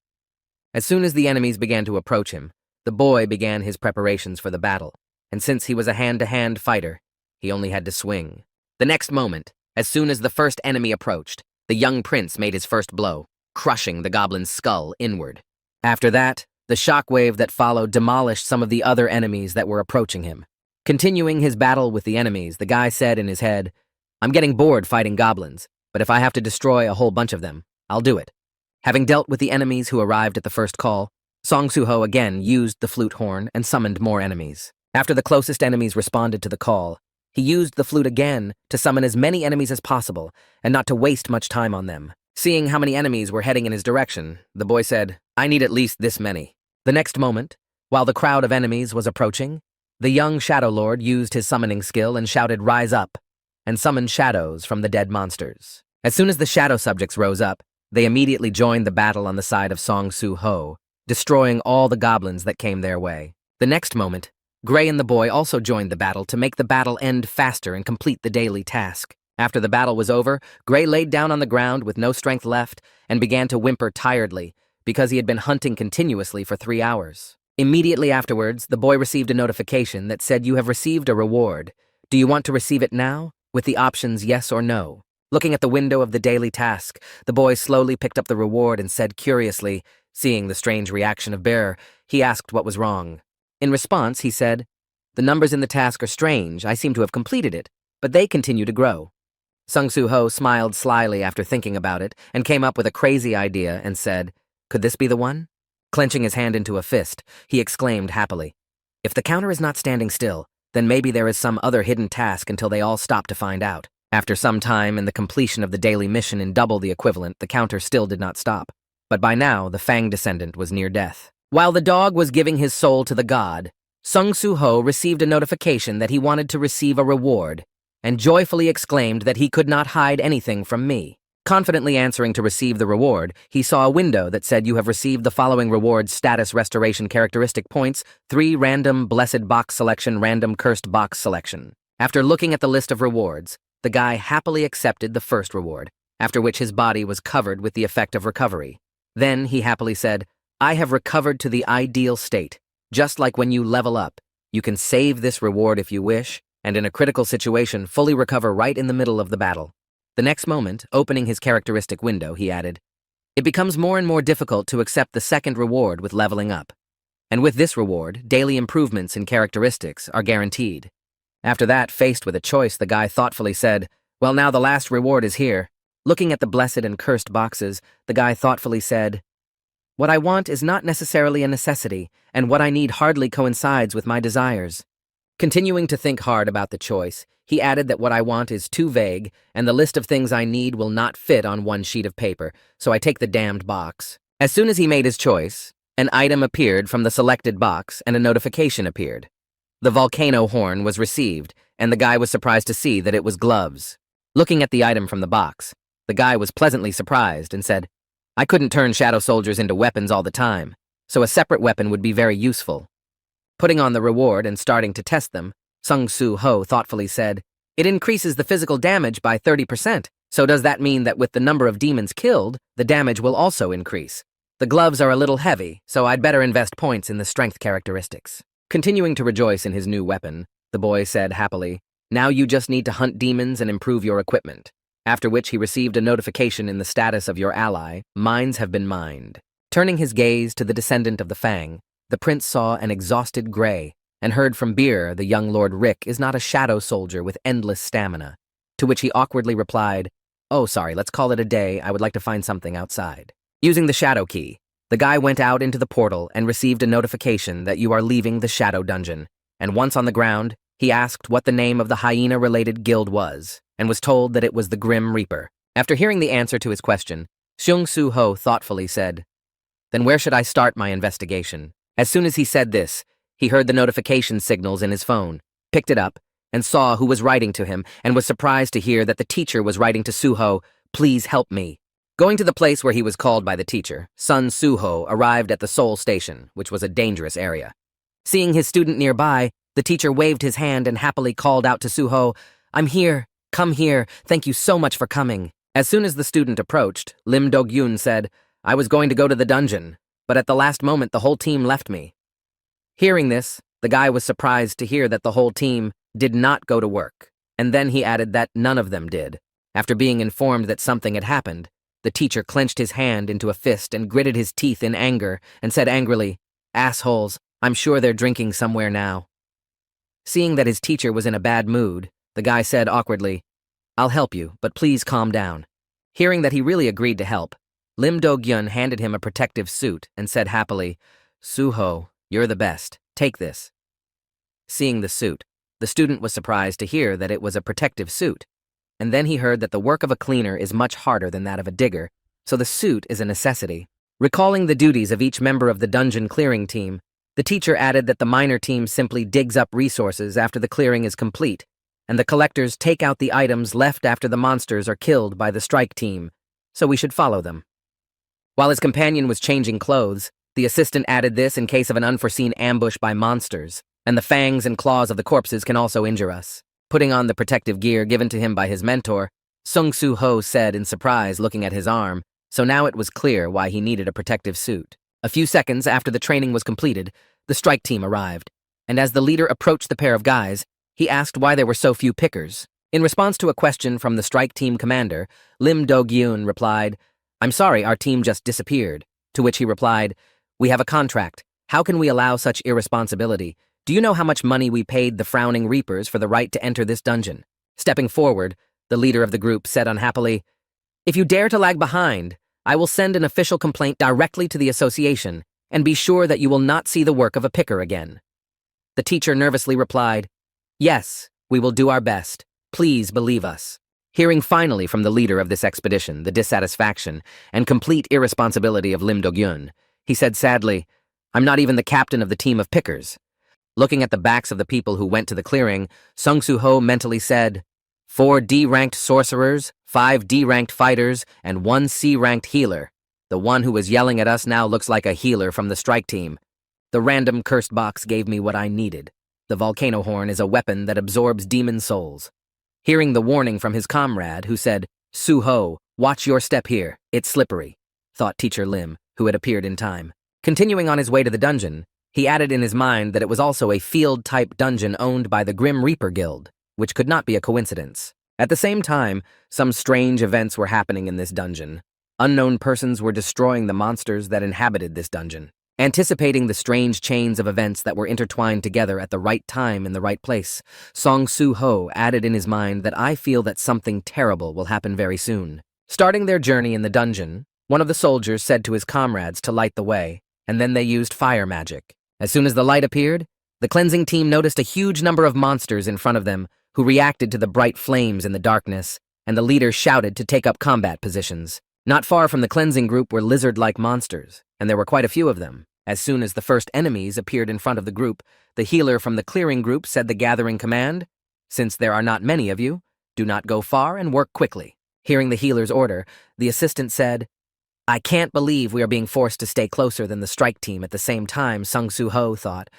As soon as the enemies began to approach him, the boy began his preparations for the battle, and since he was a hand-to-hand fighter, he only had to swing. The next moment, as soon as the first enemy approached, the young prince made his first blow, crushing the goblin's skull inward. After that, the shockwave that followed demolished some of the other enemies that were approaching him. Continuing his battle with the enemies, the guy said in his head, I'm getting bored fighting goblins, but if I have to destroy a whole bunch of them, I'll do it. Having dealt with the enemies who arrived at the first call, Song Soo-ho again used the flute horn and summoned more enemies. After the closest enemies responded to the call, he used the flute again to summon as many enemies as possible and not to waste much time on them. Seeing how many enemies were heading in his direction, the boy said, I need at least this many. The next moment, while the crowd of enemies was approaching, the young Shadow Lord used his summoning skill and shouted, Rise up, and summoned shadows from the dead monsters. As soon as the shadow subjects rose up, they immediately joined the battle on the side of Song Soo-ho, destroying all the goblins that came their way. The next moment, Gray and the boy also joined the battle to make the battle end faster and complete the daily task. After the battle was over, Gray laid down on the ground with no strength left and began to whimper tiredly because he had been hunting continuously for 3 hours. Immediately afterwards, the boy received a notification that said you have received a reward. Do you want to receive it now? With the options yes or no. Looking at the window of the daily task, the boy slowly picked up the reward and said curiously, seeing the strange reaction of Bear, he asked what was wrong. In response, he said, the numbers in the task are strange. I seem to have completed it, but they continue to grow. Song Soo-ho smiled slyly after thinking about it and came up with a crazy idea and said, could this be the one? Clenching his hand into a fist, he exclaimed happily, if the counter is not standing still, then maybe there is some other hidden task until they all stop to find out. After some time and the completion of the daily mission in double the equivalent, the counter still did not stop. But by now, the Fang descendant was near death. While the dog was giving his soul to the god, Song Soo-ho received a notification that he wanted to receive a reward, and joyfully exclaimed that he could not hide anything from me. Confidently answering to receive the reward, he saw a window that said you have received the following reward status restoration characteristic points, 3 random blessed box selection, random cursed box selection. After looking at the list of rewards, the guy happily accepted the first reward, after which his body was covered with the effect of recovery. Then he happily said, I have recovered to the ideal state. Just like when you level up, you can save this reward if you wish, and in a critical situation fully recover right in the middle of the battle. The next moment, opening his characteristic window, he added, it becomes more and more difficult to accept the second reward with leveling up. And with this reward, daily improvements in characteristics are guaranteed. After that, faced with a choice, the guy thoughtfully said, well, now the last reward is here. Looking at the blessed and cursed boxes, the guy thoughtfully said, What I want is not necessarily a necessity, and what I need hardly coincides with my desires. Continuing to think hard about the choice, he added that what I want is too vague, and the list of things I need will not fit on one sheet of paper, so I take the damned box. As soon as he made his choice, an item appeared from the selected box and a notification appeared. The volcano horn was received, and the guy was surprised to see that it was gloves. Looking at the item from the box, the guy was pleasantly surprised and said, I couldn't turn shadow soldiers into weapons all the time, so a separate weapon would be very useful. Putting on the reward and starting to test them, Sung-Soo-Ho thoughtfully said, It increases the physical damage by 30%, so does that mean that with the number of demons killed, the damage will also increase? The gloves are a little heavy, so I'd better invest points in the strength characteristics. Continuing to rejoice in his new weapon, the boy said happily, Now you just need to hunt demons and improve your equipment. After which he received a notification in the status of your ally, mines have been mined. Turning his gaze to the descendant of the Fang, the prince saw an exhausted gray, and heard from Beer the young Lord Rick is not a shadow soldier with endless stamina, to which he awkwardly replied, Oh, sorry, let's call it a day, I would like to find something outside. Using the shadow key, the guy went out into the portal and received a notification that you are leaving the shadow dungeon, and once on the ground, he asked what the name of the hyena-related guild was, and was told that it was the Grim Reaper. After hearing the answer to his question, Sung-Soo-Ho thoughtfully said, Then where should I start my investigation? As soon as he said this, he heard the notification signals in his phone, picked it up, and saw who was writing to him, and was surprised to hear that the teacher was writing to Suho, Please help me. Going to the place where he was called by the teacher, Sun Suho arrived at the Seoul station, which was a dangerous area. Seeing his student nearby, the teacher waved his hand and happily called out to Suho, I'm here, come here, thank you so much for coming. As soon as the student approached, Lim Dog-yoon said, I was going to go to the dungeon, but at the last moment the whole team left me. Hearing this, the guy was surprised to hear that the whole team did not go to work, and then he added that none of them did. After being informed that something had happened, the teacher clenched his hand into a fist and gritted his teeth in anger and said angrily, Assholes, I'm sure they're drinking somewhere now. Seeing that his teacher was in a bad mood, the guy said awkwardly, I'll help you, but please calm down. Hearing that he really agreed to help, Lim Do-gyun handed him a protective suit and said happily, Suho, you're the best. Take this. Seeing the suit, the student was surprised to hear that it was a protective suit, and then he heard that the work of a cleaner is much harder than that of a digger, so the suit is a necessity. Recalling the duties of each member of the dungeon clearing team, the teacher added that the miner team simply digs up resources after the clearing is complete, and the collectors take out the items left after the monsters are killed by the strike team, so we should follow them. While his companion was changing clothes, the assistant added this in case of an unforeseen ambush by monsters, and the fangs and claws of the corpses can also injure us. Putting on the protective gear given to him by his mentor, Sung-Soo-Ho said in surprise looking at his arm, so now it was clear why he needed a protective suit. A few seconds after the training was completed, the strike team arrived, and as the leader approached the pair of guys, he asked why there were so few pickers. In response to a question from the strike team commander, Lim Do-gyun replied, I'm sorry, our team just disappeared. To which he replied, We have a contract. How can we allow such irresponsibility? Do you know how much money we paid the Frowning Reapers for the right to enter this dungeon? Stepping forward, the leader of the group said unhappily, If you dare to lag behind, I will send an official complaint directly to the association, and be sure that you will not see the work of a picker again. The teacher nervously replied, Yes, we will do our best. Please believe us. Hearing finally from the leader of this expedition the dissatisfaction and complete irresponsibility of Lim Do-gyun, he said sadly, I'm not even the captain of the team of pickers. Looking at the backs of the people who went to the clearing, Sung-Soo-Ho mentally said, 4 D-ranked sorcerers, 5 D-ranked fighters, and 1 C-ranked healer. The one who was yelling at us now looks like a healer from the strike team. The random cursed box gave me what I needed. The volcano horn is a weapon that absorbs demon souls. Hearing the warning from his comrade, who said, Suho, watch your step here, it's slippery, thought Teacher Lim, who had appeared in time. Continuing on his way to the dungeon, he added in his mind that it was also a field-type dungeon owned by the Grim Reaper Guild, which could not be a coincidence. At the same time, some strange events were happening in this dungeon. Unknown persons were destroying the monsters that inhabited this dungeon. Anticipating the strange chains of events that were intertwined together at the right time in the right place, Sung-Soo-Ho added in his mind that I feel that something terrible will happen very soon. Starting their journey in the dungeon, One of the soldiers said to his comrades to light the way, and then they used fire magic. As soon as the light appeared, the cleansing team noticed a huge number of monsters in front of them who reacted to the bright flames in the darkness, and the leader shouted to take up combat positions. Not far from the cleansing group were lizard-like monsters, and there were quite a few of them. As soon as the first enemies appeared in front of the group, the healer from the clearing group said the gathering command, "Since there are not many of you, do not go far and work quickly." Hearing the healer's order, the assistant said, "I can't believe we are being forced to stay closer than the strike team at the same time," Sung Soo-ho thought.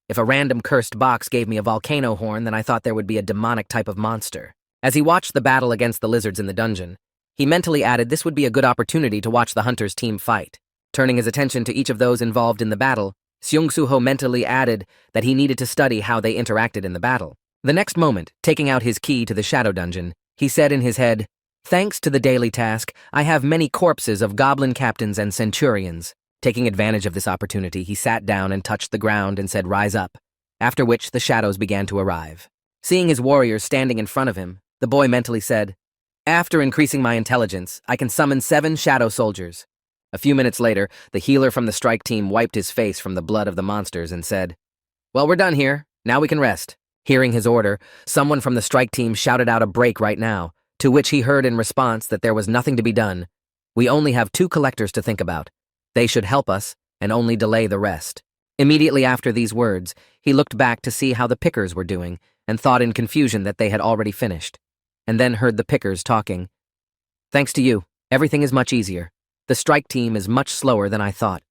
"If a random cursed box gave me a volcano horn, then I thought there would be a demonic type of monster." As he watched the battle against the lizards in the dungeon, he mentally added this would be a good opportunity to watch the hunters' team fight. Turning his attention to each of those involved in the battle, Sung Soo-ho mentally added that he needed to study how they interacted in the battle. The next moment, taking out his key to the shadow dungeon, he said in his head, "Thanks to the daily task, I have many corpses of goblin captains and centurions." Taking advantage of this opportunity, he sat down and touched the ground and said, "Rise up," after which the shadows began to arrive. Seeing his warriors standing in front of him, the boy mentally said, "After increasing my intelligence, I can summon 7 shadow soldiers." A few minutes later, the healer from the strike team wiped his face from the blood of the monsters and said, "Well, we're done here. Now we can rest." Hearing his order, someone from the strike team shouted out a break right now, to which he heard in response that there was nothing to be done. "We only have 2 collectors to think about. They should help us and only delay the rest." Immediately after these words, he looked back to see how the pickers were doing and thought in confusion that they had already finished, and then heard the pickers talking. "Thanks to you, everything is much easier. The strike team is much slower than I thought."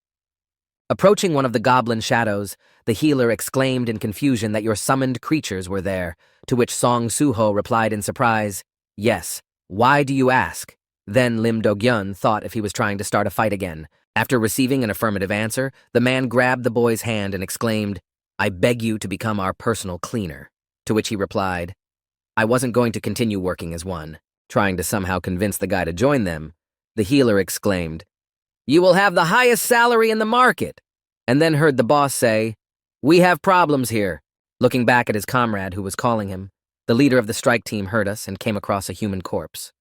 Approaching one of the goblin shadows, the healer exclaimed in confusion that your summoned creatures were there, to which Song Soo-ho replied in surprise, "Yes, why do you ask?" Then Lim Do-gyun thought if he was trying to start a fight again. After receiving an affirmative answer, the man grabbed the boy's hand and exclaimed, "I beg you to become our personal cleaner." To which he replied, "I wasn't going to continue working as one." Trying to somehow convince the guy to join them, the healer exclaimed, "You will have the highest salary in the market," and then heard the boss say, "We have problems here." Looking back at his comrade who was calling him, the leader of the strike team heard us and came across a human corpse.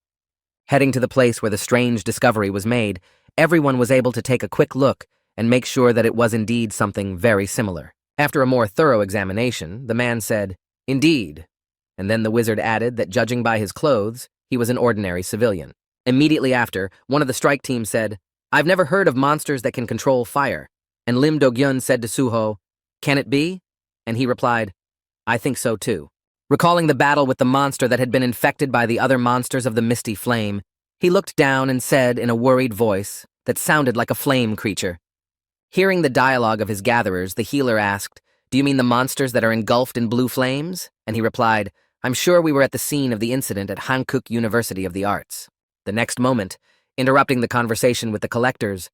Heading to the place where the strange discovery was made, everyone was able to take a quick look and make sure that it was indeed something very similar. After a more thorough examination, the man said, "Indeed," and then the wizard added that judging by his clothes, he was an ordinary civilian. Immediately after, one of the strike team said, "I've never heard of monsters that can control fire," and Lim Do-gyun said to Soo-ho, "Can it be?" And he replied, "I think so too." Recalling the battle with the monster that had been infected by the other monsters of the misty flame, he looked down and said in a worried voice that sounded like a flame creature. Hearing the dialogue of his gatherers, the healer asked, "Do you mean the monsters that are engulfed in blue flames?" And he replied, "I'm sure we were at the scene of the incident at Hankook University of the Arts." The next moment, interrupting the conversation with the collectors,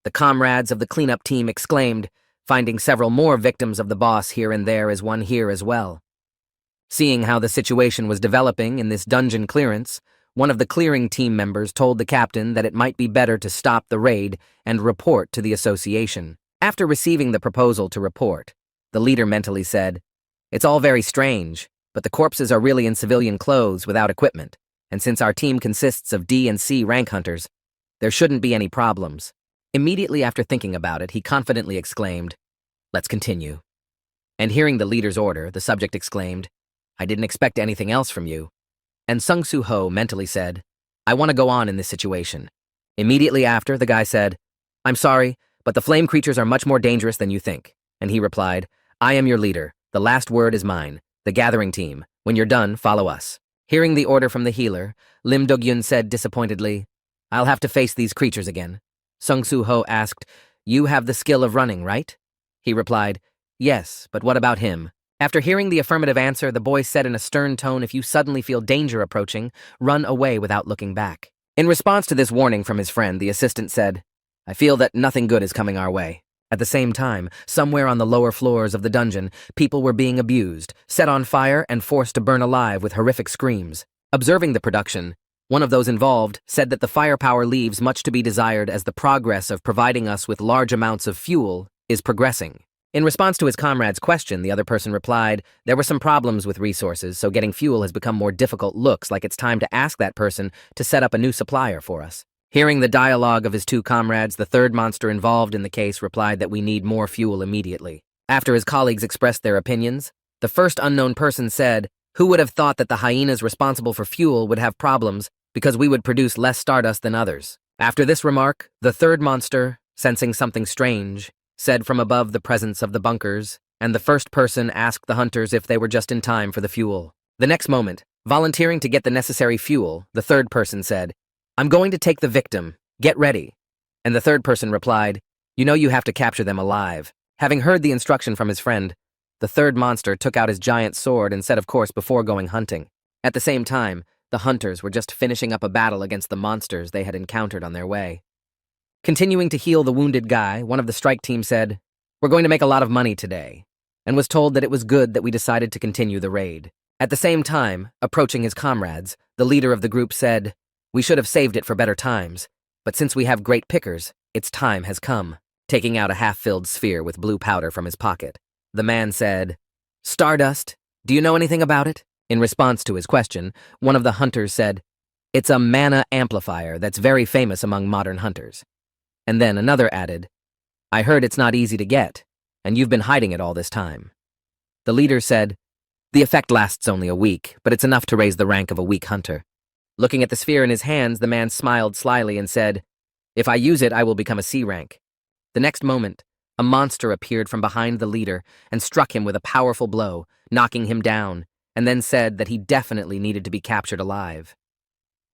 the comrades of the cleanup team exclaimed, finding several more victims of the boss here and there is one here as well. Seeing how the situation was developing in this dungeon clearance, one of the clearing team members told the captain that it might be better to stop the raid and report to the association. After receiving the proposal to report, the leader mentally said, "It's all very strange, but the corpses are really in civilian clothes without equipment, and since our team consists of D and C rank hunters, there shouldn't be any problems." Immediately after thinking about it, he confidently exclaimed, "Let's continue." And hearing the leader's order, the subject exclaimed, "I didn't expect anything else from you." And Sung Soo-ho mentally said, "I want to go on in this situation." Immediately after, the guy said, "I'm sorry, but the flame creatures are much more dangerous than you think." And he replied, "I am your leader. The last word is mine. The gathering team. When you're done, follow us." Hearing the order from the healer, Lim Do-gyun said disappointedly, "I'll have to face these creatures again." Sung Soo-ho asked, "You have the skill of running, right?" He replied, "Yes, but what about him?" After hearing the affirmative answer, the boy said in a stern tone, "If you suddenly feel danger approaching, run away without looking back." In response to this warning from his friend, the assistant said, "I feel that nothing good is coming our way." At the same time, somewhere on the lower floors of the dungeon, people were being abused, set on fire, and forced to burn alive with horrific screams. Observing the production, one of those involved said that the firepower leaves much to be desired as the progress of providing us with large amounts of fuel is progressing. In response to his comrade's question, the other person replied, "There were some problems with resources, so getting fuel has become more difficult. Looks like it's time to ask that person to set up a new supplier for us." Hearing the dialogue of his two comrades, the third monster involved in the case replied that we need more fuel immediately. After his colleagues expressed their opinions, the first unknown person said, "Who would have thought that the hyenas responsible for fuel would have problems because we would produce less stardust than others?" After this remark, the third monster, sensing something strange, said from above the presence of the bunkers, and the first person asked the hunters if they were just in time for the fuel. The next moment, volunteering to get the necessary fuel, the third person said, "I'm going to take the victim. Get ready." And the third person replied, "You know you have to capture them alive." Having heard the instruction from his friend, the third monster took out his giant sword and set of course before going hunting. At the same time, the hunters were just finishing up a battle against the monsters they had encountered on their way. Continuing to heal the wounded guy, one of the strike team said, "We're going to make a lot of money today," and was told that it was good that we decided to continue the raid. At the same time, approaching his comrades, the leader of the group said, "We should have saved it for better times, but since we have great pickers, its time has come," taking out a half-filled sphere with blue powder from his pocket. The man said, "Stardust, do you know anything about it?" In response to his question, one of the hunters said, "It's a mana amplifier that's very famous among modern hunters." And then another added, "I heard it's not easy to get, and you've been hiding it all this time." The leader said, "The effect lasts only a week, but it's enough to raise the rank of a weak hunter." Looking at the sphere in his hands, the man smiled slyly and said, "If I use it, I will become a C rank." The next moment, a monster appeared from behind the leader and struck him with a powerful blow, knocking him down, and then said that he definitely needed to be captured alive.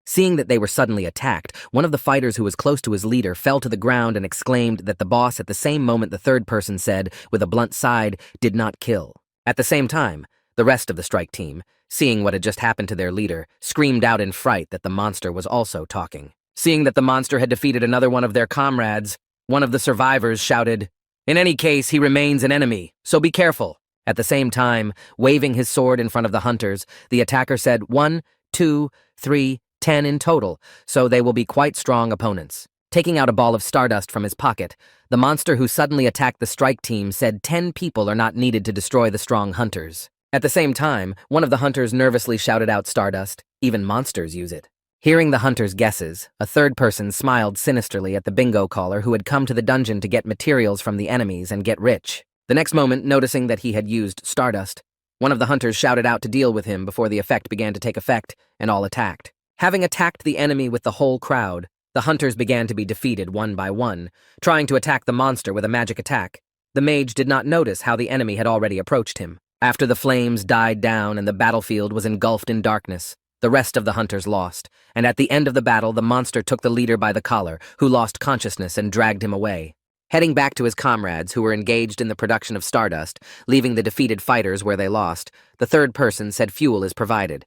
Seeing that they were suddenly attacked, one of the fighters who was close to his leader fell to the ground and exclaimed that the boss, at the same moment the third person said, with a blunt side, did not kill. At the same time, the rest of the strike team, seeing what had just happened to their leader, screamed out in fright that the monster was also talking. Seeing that the monster had defeated another one of their comrades, one of the survivors shouted, "In any case, he remains an enemy, so be careful." At the same time, waving his sword in front of the hunters, the attacker said, "1, 2, 3, 10 in total, so they will be quite strong opponents." Taking out a ball of stardust from his pocket, the monster who suddenly attacked the strike team said 10 people are not needed to destroy the strong hunters. At the same time, one of the hunters nervously shouted out Stardust, "Even monsters use it." Hearing the hunter's guesses, a third person smiled sinisterly at the bingo caller who had come to the dungeon to get materials from the enemies and get rich. The next moment, noticing that he had used Stardust, one of the hunters shouted out to deal with him before the effect began to take effect, and all attacked. Having attacked the enemy with the whole crowd, the hunters began to be defeated one by one, trying to attack the monster with a magic attack. The mage did not notice how the enemy had already approached him. After the flames died down and the battlefield was engulfed in darkness, the rest of the hunters lost, and at the end of the battle, the monster took the leader by the collar, who lost consciousness and dragged him away. Heading back to his comrades, who were engaged in the production of Stardust, leaving the defeated fighters where they lost, the third person said fuel is provided.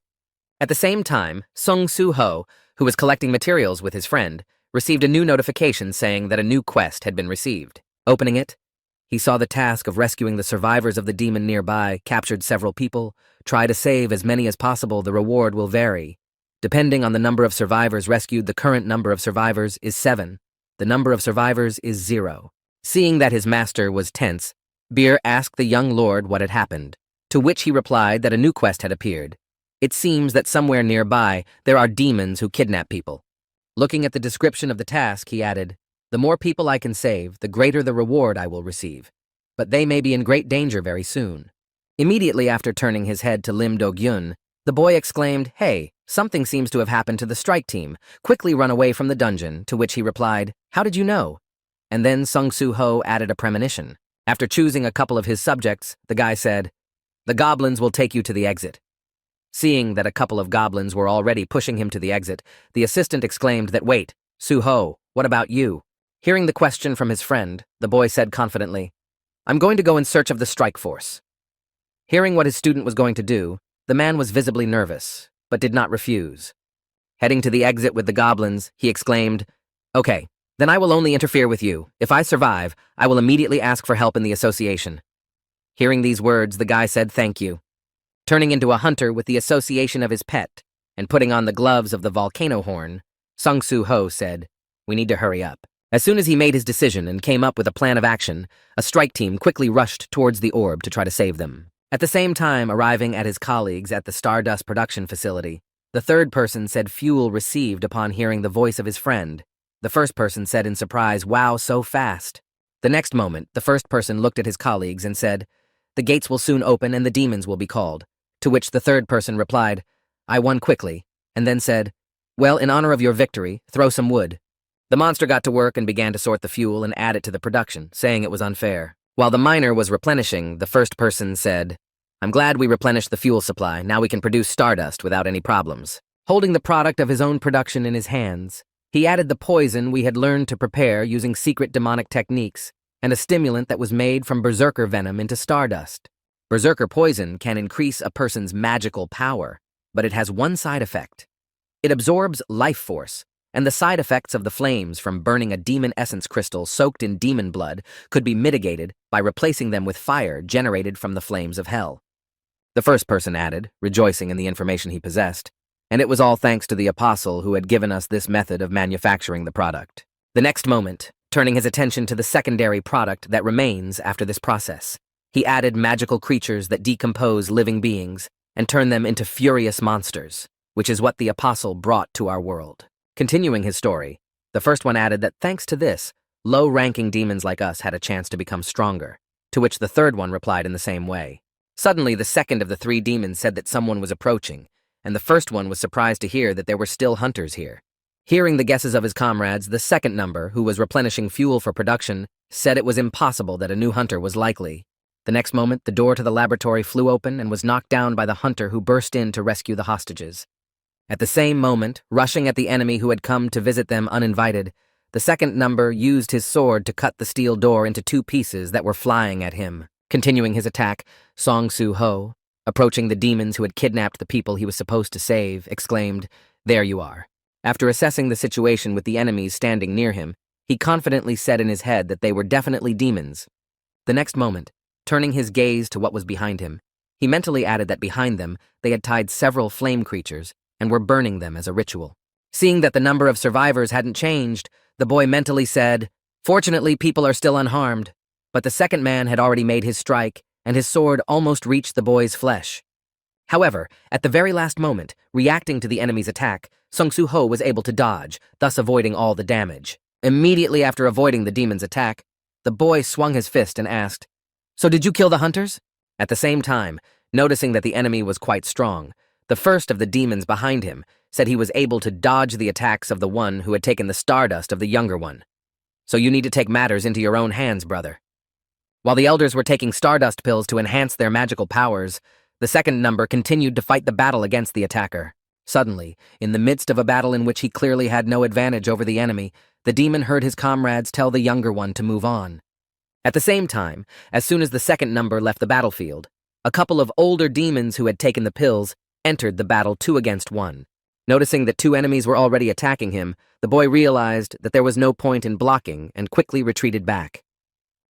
At the same time, Sung Soo Ho, who was collecting materials with his friend, received a new notification saying that a new quest had been received. Opening it, he saw the task of rescuing the survivors of the demon nearby, captured several people, try to save as many as possible. The reward will vary. Depending on the number of survivors rescued, the current number of survivors is 7. The number of survivors is 0. Seeing that his master was tense, Beer asked the young lord what had happened, to which he replied that a new quest had appeared. It seems that somewhere nearby there are demons who kidnap people. Looking at the description of the task, he added, "The more people I can save, the greater the reward I will receive. But they may be in great danger very soon." Immediately after turning his head to Lim Do-gyun, the boy exclaimed, "Hey, something seems to have happened to the strike team. Quickly run away from the dungeon," to which he replied, "How did you know?" And then Sung Soo Ho added a premonition. After choosing a couple of his subjects, the guy said, "The goblins will take you to the exit." Seeing that a couple of goblins were already pushing him to the exit, the assistant exclaimed that, "Wait, Soo Ho, what about you?" Hearing the question from his friend, the boy said confidently, "I'm going to go in search of the strike force." Hearing what his student was going to do, the man was visibly nervous, but did not refuse. Heading to the exit with the goblins, he exclaimed, "Okay, then I will only interfere with you. If I survive, I will immediately ask for help in the association." Hearing these words, the guy said thank you. Turning into a hunter with the association of his pet, and putting on the gloves of the volcano horn, Sung Soo Ho said, "We need to hurry up." As soon as he made his decision and came up with a plan of action, a strike team quickly rushed towards the orb to try to save them. At the same time, arriving at his colleagues at the Stardust production facility, the third person said fuel received upon hearing the voice of his friend, The first person said in surprise, "Wow, so fast." The next moment, the first person looked at his colleagues and said, "The gates will soon open and the demons will be called." To which the third person replied, "I won quickly," and then said, "Well, in honor of your victory, throw some wood." The monster got to work and began to sort the fuel and add it to the production, saying it was unfair. While the miner was replenishing, the first person said, "I'm glad we replenished the fuel supply. Now we can produce Stardust without any problems." Holding the product of his own production in his hands, he added the poison we had learned to prepare using secret demonic techniques and a stimulant that was made from berserker venom into Stardust. Berserker poison can increase a person's magical power, but it has one side effect. It absorbs life force, and the side effects of the flames from burning a demon essence crystal soaked in demon blood could be mitigated by replacing them with fire generated from the flames of hell. The first person added, rejoicing in the information he possessed, and it was all thanks to the apostle who had given us this method of manufacturing the product. The next moment, turning his attention to the secondary product that remains after this process, he added magical creatures that decompose living beings and turn them into furious monsters, which is what the apostle brought to our world. Continuing his story, the first one added that thanks to this, low-ranking demons like us had a chance to become stronger, to which the third one replied in the same way. Suddenly, the second of the three demons said that someone was approaching, and the first one was surprised to hear that there were still hunters here. Hearing the guesses of his comrades, the second number, who was replenishing fuel for production, said it was impossible that a new hunter was likely. The next moment, the door to the laboratory flew open and was knocked down by the hunter who burst in to rescue the hostages. At the same moment, rushing at the enemy who had come to visit them uninvited, the second number used his sword to cut the steel door into two pieces that were flying at him. Continuing his attack, Song-Soo-Ho, approaching the demons who had kidnapped the people he was supposed to save, exclaimed, "There you are." After assessing the situation with the enemies standing near him, he confidently said in his head that they were definitely demons. The next moment, turning his gaze to what was behind him, he mentally added that behind them they had tied several flame creatures and were burning them as a ritual. Seeing that the number of survivors hadn't changed, the boy mentally said, "Fortunately, people are still unharmed." But the second man had already made his strike, and his sword almost reached the boy's flesh. However, at the very last moment, reacting to the enemy's attack, Song-Soo-Ho was able to dodge, thus avoiding all the damage. Immediately after avoiding the demon's attack, the boy swung his fist and asked, "So did you kill the hunters?" At the same time, noticing that the enemy was quite strong, the first of the demons behind him said he was able to dodge the attacks of the one who had taken the Stardust of the younger one. "So you need to take matters into your own hands, brother." While the elders were taking Stardust pills to enhance their magical powers, the second number continued to fight the battle against the attacker. Suddenly, in the midst of a battle in which he clearly had no advantage over the enemy, the demon heard his comrades tell the younger one to move on. At the same time, as soon as the second number left the battlefield, a couple of older demons who had taken the pills entered the battle 2 against 1. Noticing that 2 enemies were already attacking him, the boy realized that there was no point in blocking and quickly retreated back.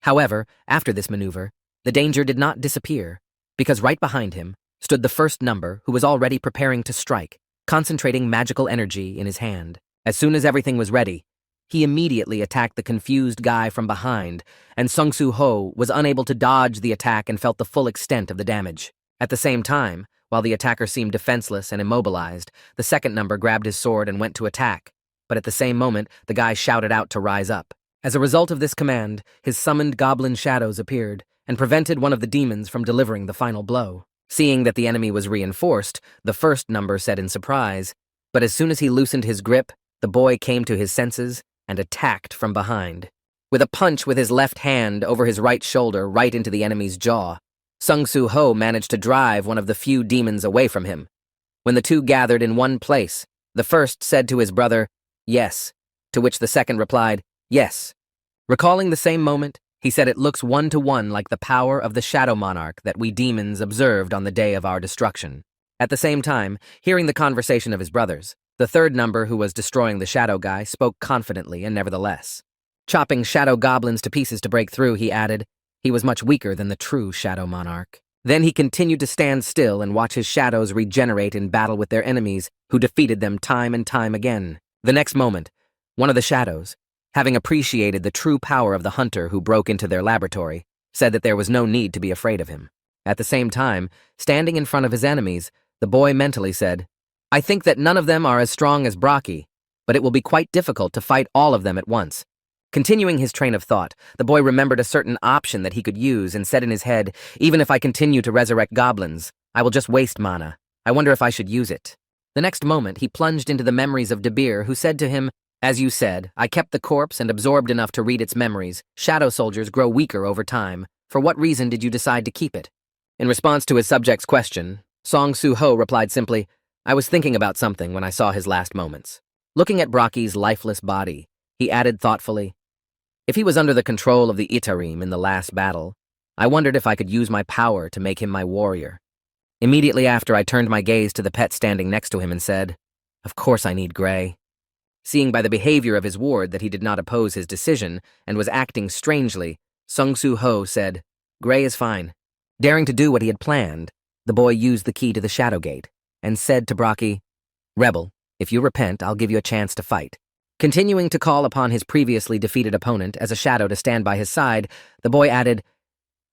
However, after this maneuver, the danger did not disappear, because right behind him stood the first number who was already preparing to strike, concentrating magical energy in his hand. As soon as everything was ready, he immediately attacked the confused guy from behind, and Song-Soo-Ho was unable to dodge the attack and felt the full extent of the damage. At the same time, while the attacker seemed defenseless and immobilized, the second number grabbed his sword and went to attack. But at the same moment, the guy shouted out to rise up. As a result of this command, his summoned goblin shadows appeared and prevented one of the demons from delivering the final blow. Seeing that the enemy was reinforced, the first number said in surprise, but as soon as he loosened his grip, the boy came to his senses and attacked from behind. With a punch with his left hand over his right shoulder right into the enemy's jaw, Song-Soo-Ho managed to drive one of the few demons away from him. When the two gathered in one place, the first said to his brother, "Yes," to which the second replied, "Yes." Recalling the same moment, he said it looks 1-to-1 like the power of the Shadow Monarch that we demons observed on the day of our destruction. At the same time, hearing the conversation of his brothers, the third number who was destroying the Shadow Guy spoke confidently and nevertheless. Chopping Shadow Goblins to pieces to break through, he added, he was much weaker than the true Shadow Monarch. Then he continued to stand still and watch his shadows regenerate in battle with their enemies, who defeated them time and time again. The next moment, one of the shadows, having appreciated the true power of the hunter who broke into their laboratory, said that there was no need to be afraid of him. At the same time, standing in front of his enemies, the boy mentally said, "I think that none of them are as strong as Brocky, but it will be quite difficult to fight all of them at once. Continuing his train of thought, the boy remembered a certain option that he could use and said in his head, even if I continue to resurrect goblins, I will just waste mana. I wonder if I should use it. The next moment, he plunged into the memories of Debir, who said to him, as you said, I kept the corpse and absorbed enough to read its memories. Shadow soldiers grow weaker over time. For what reason did you decide to keep it? In response to his subject's question, Song Soo-ho replied simply, I was thinking about something when I saw his last moments. Looking at Braki's lifeless body, he added thoughtfully, if he was under the control of the Itarim in the last battle, I wondered if I could use my power to make him my warrior. Immediately after, I turned my gaze to the pet standing next to him and said, of course I need Gray. Seeing by the behavior of his ward that he did not oppose his decision and was acting strangely, Sung Soo-ho said, Gray is fine. Daring to do what he had planned, the boy used the key to the Shadow Gate and said to Braki, Rebel, if you repent, I'll give you a chance to fight. Continuing to call upon his previously defeated opponent as a shadow to stand by his side, the boy added,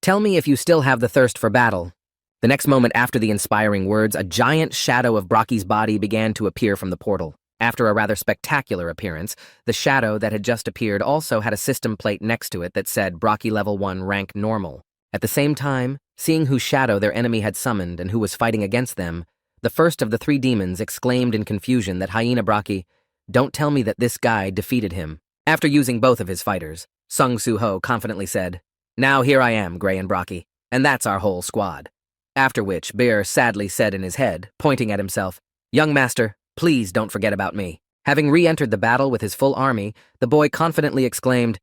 tell me if you still have the thirst for battle. The next moment after the inspiring words, a giant shadow of Braki's body began to appear from the portal. After a rather spectacular appearance, the shadow that had just appeared also had a system plate next to it that said Braki Level 1 rank normal. At the same time, seeing whose shadow their enemy had summoned and who was fighting against them, the first of the three demons exclaimed in confusion that Hyena Braki, don't tell me that this guy defeated him. After using both of his fighters, Sung Soo-ho confidently said, now here I am, Gray and Braki, and that's our whole squad. After which, Bear sadly said in his head, pointing at himself, young master, please don't forget about me. Having re-entered the battle with his full army, the boy confidently exclaimed,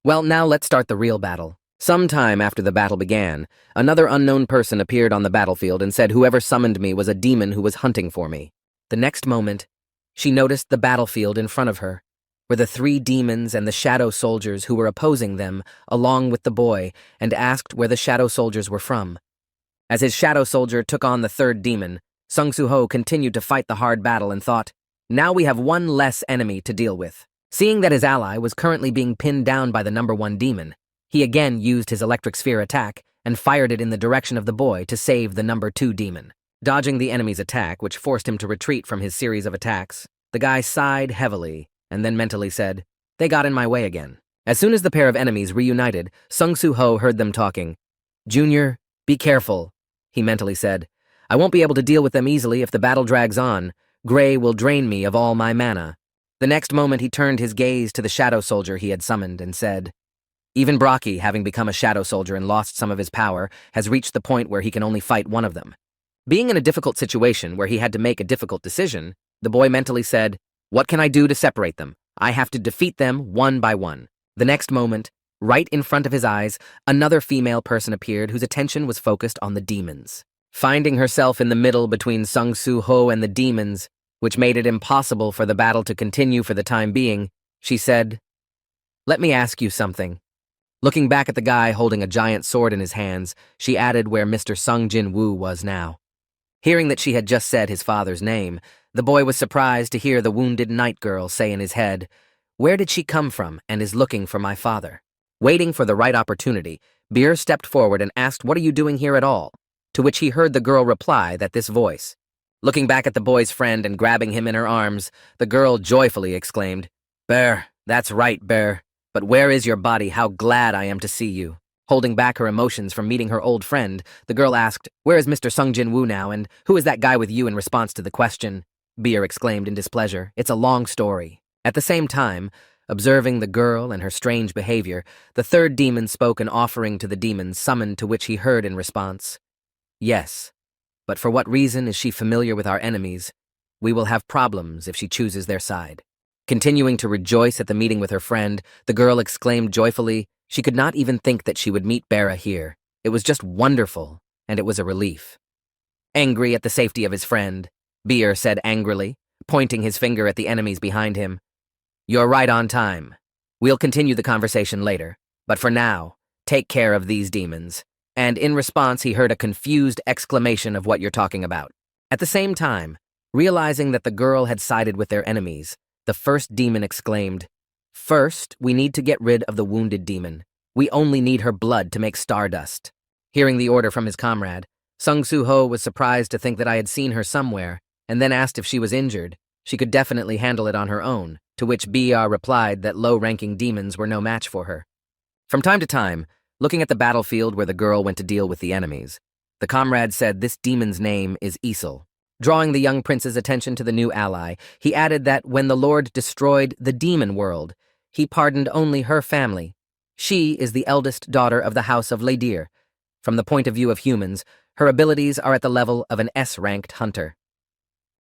well, now let's start the real battle. Sometime after the battle began, another unknown person appeared on the battlefield and said whoever summoned me was a demon who was hunting for me. The next moment, she noticed the battlefield in front of her, where the three demons and the shadow soldiers who were opposing them, along with the boy, and asked where the shadow soldiers were from. As his shadow soldier took on the third demon, Sung Soo-ho continued to fight the hard battle and thought, now we have one less enemy to deal with. Seeing that his ally was currently being pinned down by the number one demon, he again used his electric sphere attack and fired it in the direction of the boy to save the number two demon. Dodging the enemy's attack, which forced him to retreat from his series of attacks, the guy sighed heavily and then mentally said, they got in my way again. As soon as the pair of enemies reunited, Sung Soo-ho heard them talking. Junior, be careful, he mentally said. I won't be able to deal with them easily if the battle drags on. Gray will drain me of all my mana. The next moment he turned his gaze to the shadow soldier he had summoned and said, even Braki, having become a shadow soldier and lost some of his power, has reached the point where he can only fight one of them. Being in a difficult situation where he had to make a difficult decision, the boy mentally said, what can I do to separate them? I have to defeat them one by one. The next moment, right in front of his eyes, another female person appeared whose attention was focused on the demons. Finding herself in the middle between Sung Soo-ho and the demons, which made it impossible for the battle to continue for the time being, she said, let me ask you something. Looking back at the guy holding a giant sword in his hands, she added where Mr. Sung Jin-woo was now. Hearing that she had just said his father's name, the boy was surprised to hear the wounded night girl say in his head, where did she come from and is looking for my father? Waiting for the right opportunity, Beer stepped forward and asked, what are you doing here at all? To which he heard the girl reply that this voice. Looking back at the boy's friend and grabbing him in her arms, the girl joyfully exclaimed, Bear, that's right, Bear. But where is your body? How glad I am to see you. Holding back her emotions from meeting her old friend, the girl asked, where is Mr. Sung Jin-woo now, and who is that guy with you in response to the question? Beer exclaimed in displeasure, it's a long story. At the same time, observing the girl and her strange behavior, the third demon spoke an offering to the demons summoned, to which he heard in response, yes, but for what reason is she familiar with our enemies? We will have problems if she chooses their side. Continuing to rejoice at the meeting with her friend, the girl exclaimed joyfully, she could not even think that she would meet Bera here. It was just wonderful, and it was a relief. Angry at the safety of his friend, Beer said angrily, pointing his finger at the enemies behind him, you're right on time. We'll continue the conversation later, but for now, take care of these demons. And in response, he heard a confused exclamation of what you're talking about. At the same time, realizing that the girl had sided with their enemies, the first demon exclaimed, first, we need to get rid of the wounded demon. We only need her blood to make Stardust. Hearing the order from his comrade, Sung Soo-ho was surprised to think that I had seen her somewhere, and then asked if she was injured. She could definitely handle it on her own, to which BR replied that low-ranking demons were no match for her. From time to time, looking at the battlefield where the girl went to deal with the enemies, the comrade said this demon's name is Isel. Drawing the young prince's attention to the new ally, he added that when the Lord destroyed the demon world, he pardoned only her family. She is the eldest daughter of the House of Ladir. From the point of view of humans, her abilities are at the level of an S-ranked hunter.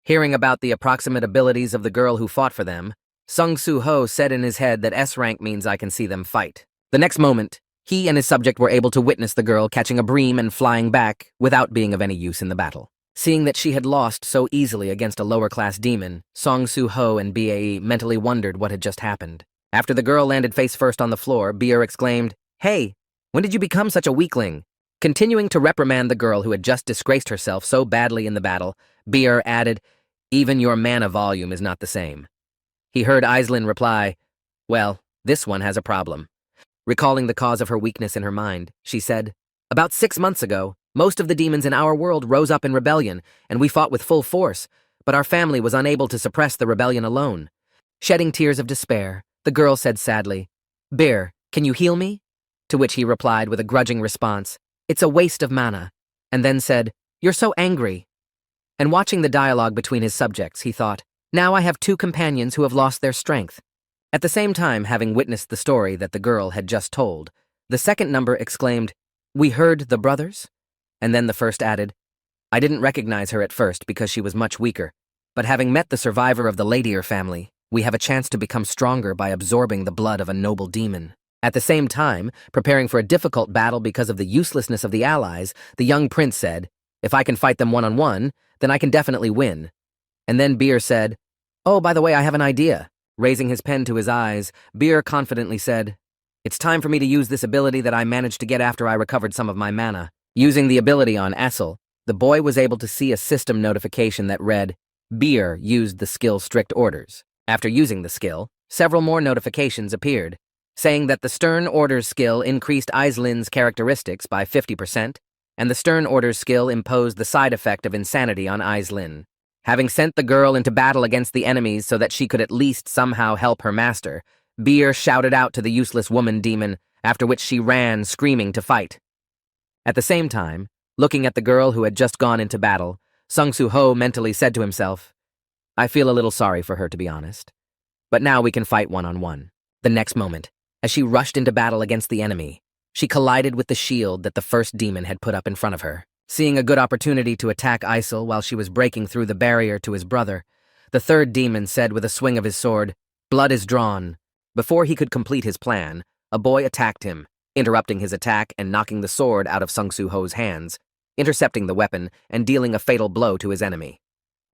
Hearing about the approximate abilities of the girl who fought for them, Sung Soo Ho said in his head that S-rank means I can see them fight. The next moment, he and his subject were able to witness the girl catching a bream and flying back without being of any use in the battle. Seeing that she had lost so easily against a lower-class demon, Song Soo Ho and BAE mentally wondered what had just happened. After the girl landed face-first on the floor, Beer exclaimed, "Hey, when did you become such a weakling?" Continuing to reprimand the girl who had just disgraced herself so badly in the battle, Beer added, "Even your mana volume is not the same." He heard Aislinn reply, "Well, this one has a problem." Recalling the cause of her weakness in her mind, she said, "About 6 months ago, most of the demons in our world rose up in rebellion, and we fought with full force, but our family was unable to suppress the rebellion alone." Shedding tears of despair, the girl said sadly, "Beer, can you heal me?" To which he replied with a grudging response, "It's a waste of mana," and then said, "You're so angry." And watching the dialogue between his subjects, he thought, "Now I have 2 companions who have lost their strength." At the same time, having witnessed the story that the girl had just told, the second number exclaimed, "We heard the brothers?" And then the first added, "I didn't recognize her at first because she was much weaker, but having met the survivor of the Ladir family, we have a chance to become stronger by absorbing the blood of a noble demon." At the same time, preparing for a difficult battle because of the uselessness of the allies, the young prince said, "If I can fight them one-on-one, then I can definitely win." And then Beer said, "Oh, by the way, I have an idea." Raising his pen to his eyes, Beer confidently said, "It's time for me to use this ability that I managed to get after I recovered some of my mana." Using the ability on Essel, the boy was able to see a system notification that read, "Beer used the skill strict orders." After using the skill, several more notifications appeared, saying that the Stern Orders skill increased Aislinn's characteristics by 50%, and the Stern Orders skill imposed the side effect of insanity on Aislinn. Having sent the girl into battle against the enemies so that she could at least somehow help her master, Beer shouted out to the useless woman demon, after which she ran, screaming to fight. At the same time, looking at the girl who had just gone into battle, Sung Soo Ho mentally said to himself, "I feel a little sorry for her, to be honest. But now we can fight one-on-one." The next moment, as she rushed into battle against the enemy, she collided with the shield that the first demon had put up in front of her. Seeing a good opportunity to attack Isel while she was breaking through the barrier to his brother, the third demon said with a swing of his sword, "Blood is drawn." Before he could complete his plan, a boy attacked him, interrupting his attack and knocking the sword out of Sung Soo Ho's hands, intercepting the weapon and dealing a fatal blow to his enemy.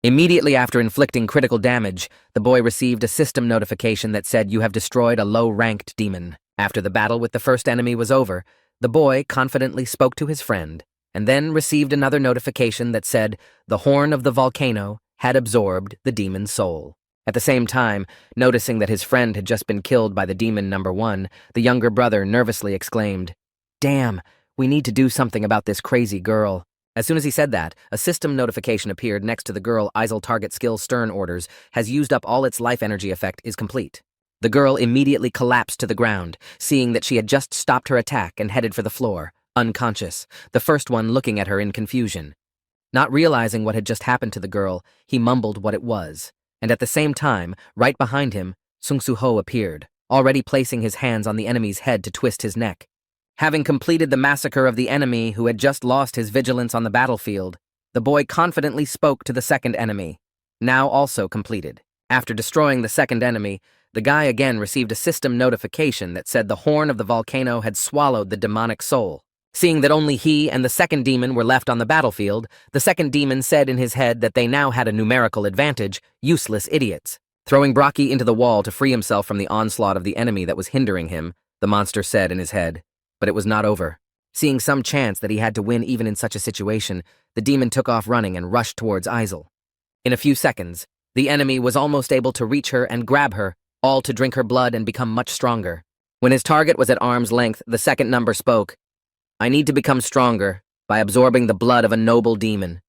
Immediately after inflicting critical damage, the boy received a system notification that said, "You have destroyed a low-ranked demon." After the battle with the first enemy was over, the boy confidently spoke to his friend, and then received another notification that said the horn of the volcano had absorbed the demon's soul. At the same time, noticing that his friend had just been killed by the demon number 1, the younger brother nervously exclaimed, "Damn, we need to do something about this crazy girl." As soon as he said that, a system notification appeared next to the girl. Isel target skill Stern Orders has used up all its life energy effect is complete. The girl immediately collapsed to the ground, seeing that she had just stopped her attack and headed for the floor, unconscious, the first one looking at her in confusion. Not realizing what had just happened to the girl, he mumbled what it was, and at the same time, right behind him, Sung Soo Ho appeared, already placing his hands on the enemy's head to twist his neck. Having completed the massacre of the enemy who had just lost his vigilance on the battlefield, the boy confidently spoke to the second enemy, now also completed. After destroying the second enemy, the guy again received a system notification that said the horn of the volcano had swallowed the demonic soul. Seeing that only he and the second demon were left on the battlefield, the second demon said in his head that they now had a numerical advantage, useless idiots. Throwing Braki into the wall to free himself from the onslaught of the enemy that was hindering him, the monster said in his head, but it was not over. Seeing some chance that he had to win even in such a situation, the demon took off running and rushed towards Isel. In a few seconds, the enemy was almost able to reach her and grab her, all to drink her blood and become much stronger. When his target was at arm's length, the second number spoke, "I need to become stronger by absorbing the blood of a noble demon."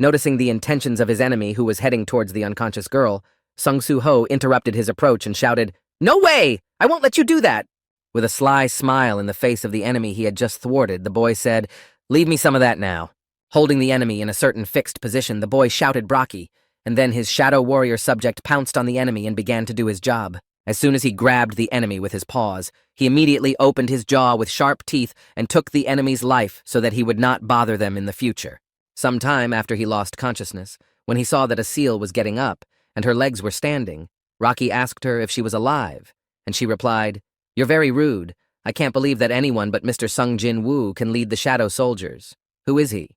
Noticing the intentions of his enemy who was heading towards the unconscious girl, Sung Soo Ho interrupted his approach and shouted, "No way! I won't let you do that!" With a sly smile in the face of the enemy he had just thwarted, the boy said, "Leave me some of that now." Holding the enemy in a certain fixed position, the boy shouted Brocky, and then his shadow warrior subject pounced on the enemy and began to do his job. As soon as he grabbed the enemy with his paws, he immediately opened his jaw with sharp teeth and took the enemy's life so that he would not bother them in the future. Some time after he lost consciousness, when he saw that a seal was getting up and her legs were standing, Rocky asked her if she was alive, and she replied, "You're very rude. I can't believe that anyone but Mr. Sung Jin Woo can lead the Shadow Soldiers. Who is he?"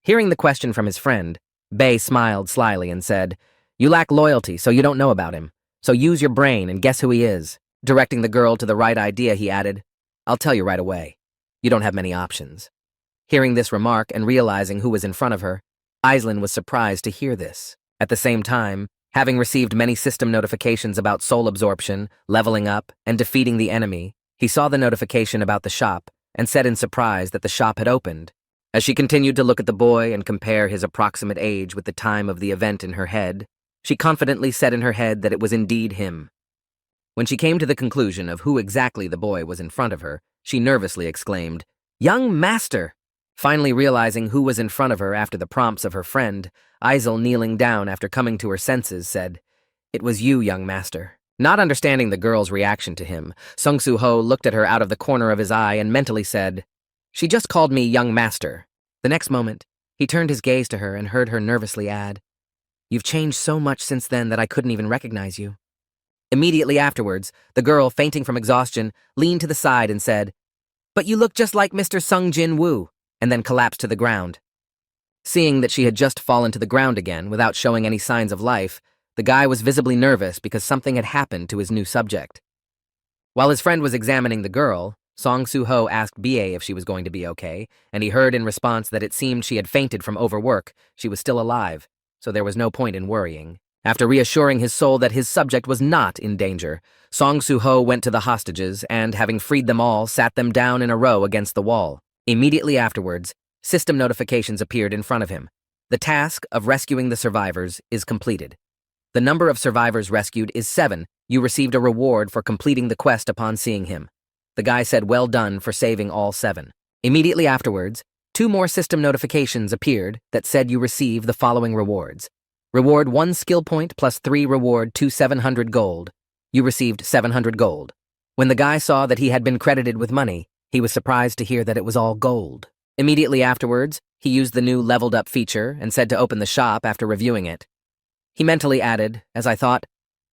Hearing the question from his friend, Bei smiled slyly and said, "You lack loyalty, so you don't know about him. So use your brain and guess who he is." Directing the girl to the right idea, he added, "I'll tell you right away. You don't have many options." Hearing this remark and realizing who was in front of her, Aislinn was surprised to hear this. At the same time, having received many system notifications about soul absorption, leveling up, and defeating the enemy, he saw the notification about the shop and said in surprise that the shop had opened. As she continued to look at the boy and compare his approximate age with the time of the event in her head, she confidently said in her head that it was indeed him. When she came to the conclusion of who exactly the boy was in front of her, she nervously exclaimed, "Young master!" Finally realizing who was in front of her after the prompts of her friend, Aislinn, kneeling down after coming to her senses, said, "It was you, young master." Not understanding the girl's reaction to him, Sung Soo Ho looked at her out of the corner of his eye and mentally said, "She just called me young master." The next moment, he turned his gaze to her and heard her nervously add, "You've changed so much since then that I couldn't even recognize you." Immediately afterwards, the girl, fainting from exhaustion, leaned to the side and said, "But you look just like Mr. Sung Jin Woo," and then collapsed to the ground. Seeing that she had just fallen to the ground again without showing any signs of life, the guy was visibly nervous because something had happened to his new subject. While his friend was examining the girl, Song Soo Ho asked BA if she was going to be okay, and he heard in response that it seemed she had fainted from overwork. She was still alive, so there was no point in worrying. After reassuring his soul that his subject was not in danger, Song Soo Ho went to the hostages and, having freed them all, sat them down in a row against the wall. Immediately afterwards, system notifications appeared in front of him. The task of rescuing the survivors is completed. The number of survivors rescued is 7. You received a reward for completing the quest upon seeing him. The guy said, "Well done for saving all 7. Immediately afterwards, 2 more system notifications appeared that said you receive the following rewards. Reward 1 skill point plus 3 reward to 700 gold. You received 700 gold. When the guy saw that he had been credited with money, he was surprised to hear that it was all gold. Immediately afterwards, he used the new leveled up feature and said to open the shop after reviewing it. He mentally added, as I thought,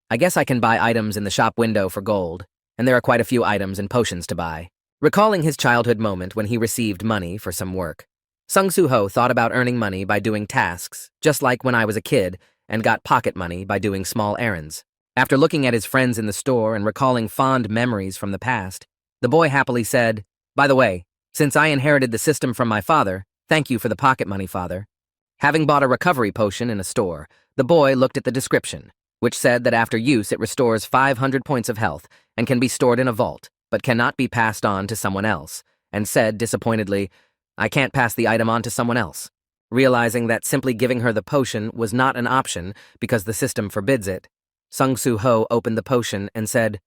"I guess I can buy items in the shop window for gold, and there are quite a few items and potions to buy." Recalling his childhood moment when he received money for some work, Sung Soo Ho thought about earning money by doing tasks, just like when I was a kid, and got pocket money by doing small errands. After looking at his friends in the store and recalling fond memories from the past, the boy happily said, "By the way, since I inherited the system from my father, thank you for the pocket money, father." Having bought a recovery potion in a store, the boy looked at the description, which said that after use it restores 500 points of health and can be stored in a vault, but cannot be passed on to someone else, and said disappointedly, "I can't pass the item on to someone else." Realizing that simply giving her the potion was not an option because the system forbids it, Sung Soo Ho opened the potion and said,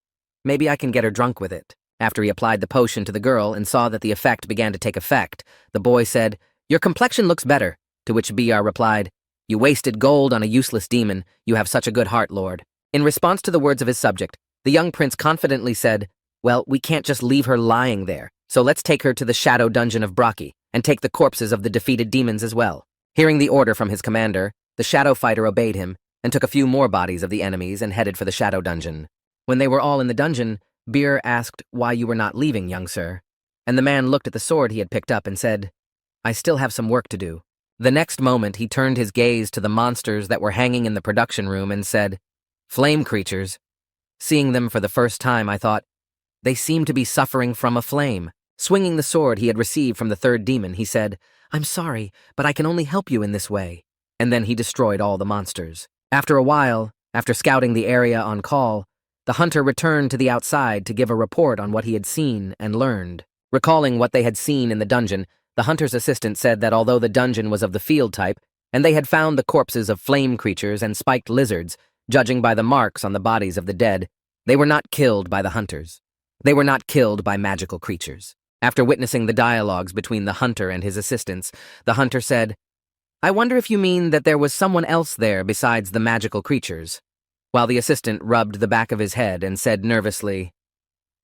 "Maybe I can get her drunk with it." After he applied the potion to the girl and saw that the effect began to take effect, the boy said, "Your complexion looks better," to which BR replied, "You wasted gold on a useless demon. You have such a good heart, Lord." In response to the words of his subject, the young prince confidently said, "Well, we can't just leave her lying there, so let's take her to the shadow dungeon of Brocky and take the corpses of the defeated demons as well." Hearing the order from his commander, the shadow fighter obeyed him and took a few more bodies of the enemies and headed for the shadow dungeon. When they were all in the dungeon, Bir asked why you were not leaving, young sir, and the man looked at the sword he had picked up and said, "I still have some work to do." The next moment he turned his gaze to the monsters that were hanging in the production room and said, "Flame creatures." Seeing them for the first time, I thought, they seem to be suffering from a flame. Swinging the sword he had received from the third demon, he said, "I'm sorry, but I can only help you in this way." And then he destroyed all the monsters. After a while, after scouting the area on call, the hunter returned to the outside to give a report on what he had seen and learned. Recalling what they had seen in the dungeon, the hunter's assistant said that although the dungeon was of the field type, and they had found the corpses of flame creatures and spiked lizards. Judging by the marks on the bodies of the dead, they were not killed by the hunters. They were not killed by magical creatures. After witnessing the dialogues between the hunter and his assistants, the hunter said, "I wonder if you mean that there was someone else there besides the magical creatures," while the assistant rubbed the back of his head and said nervously,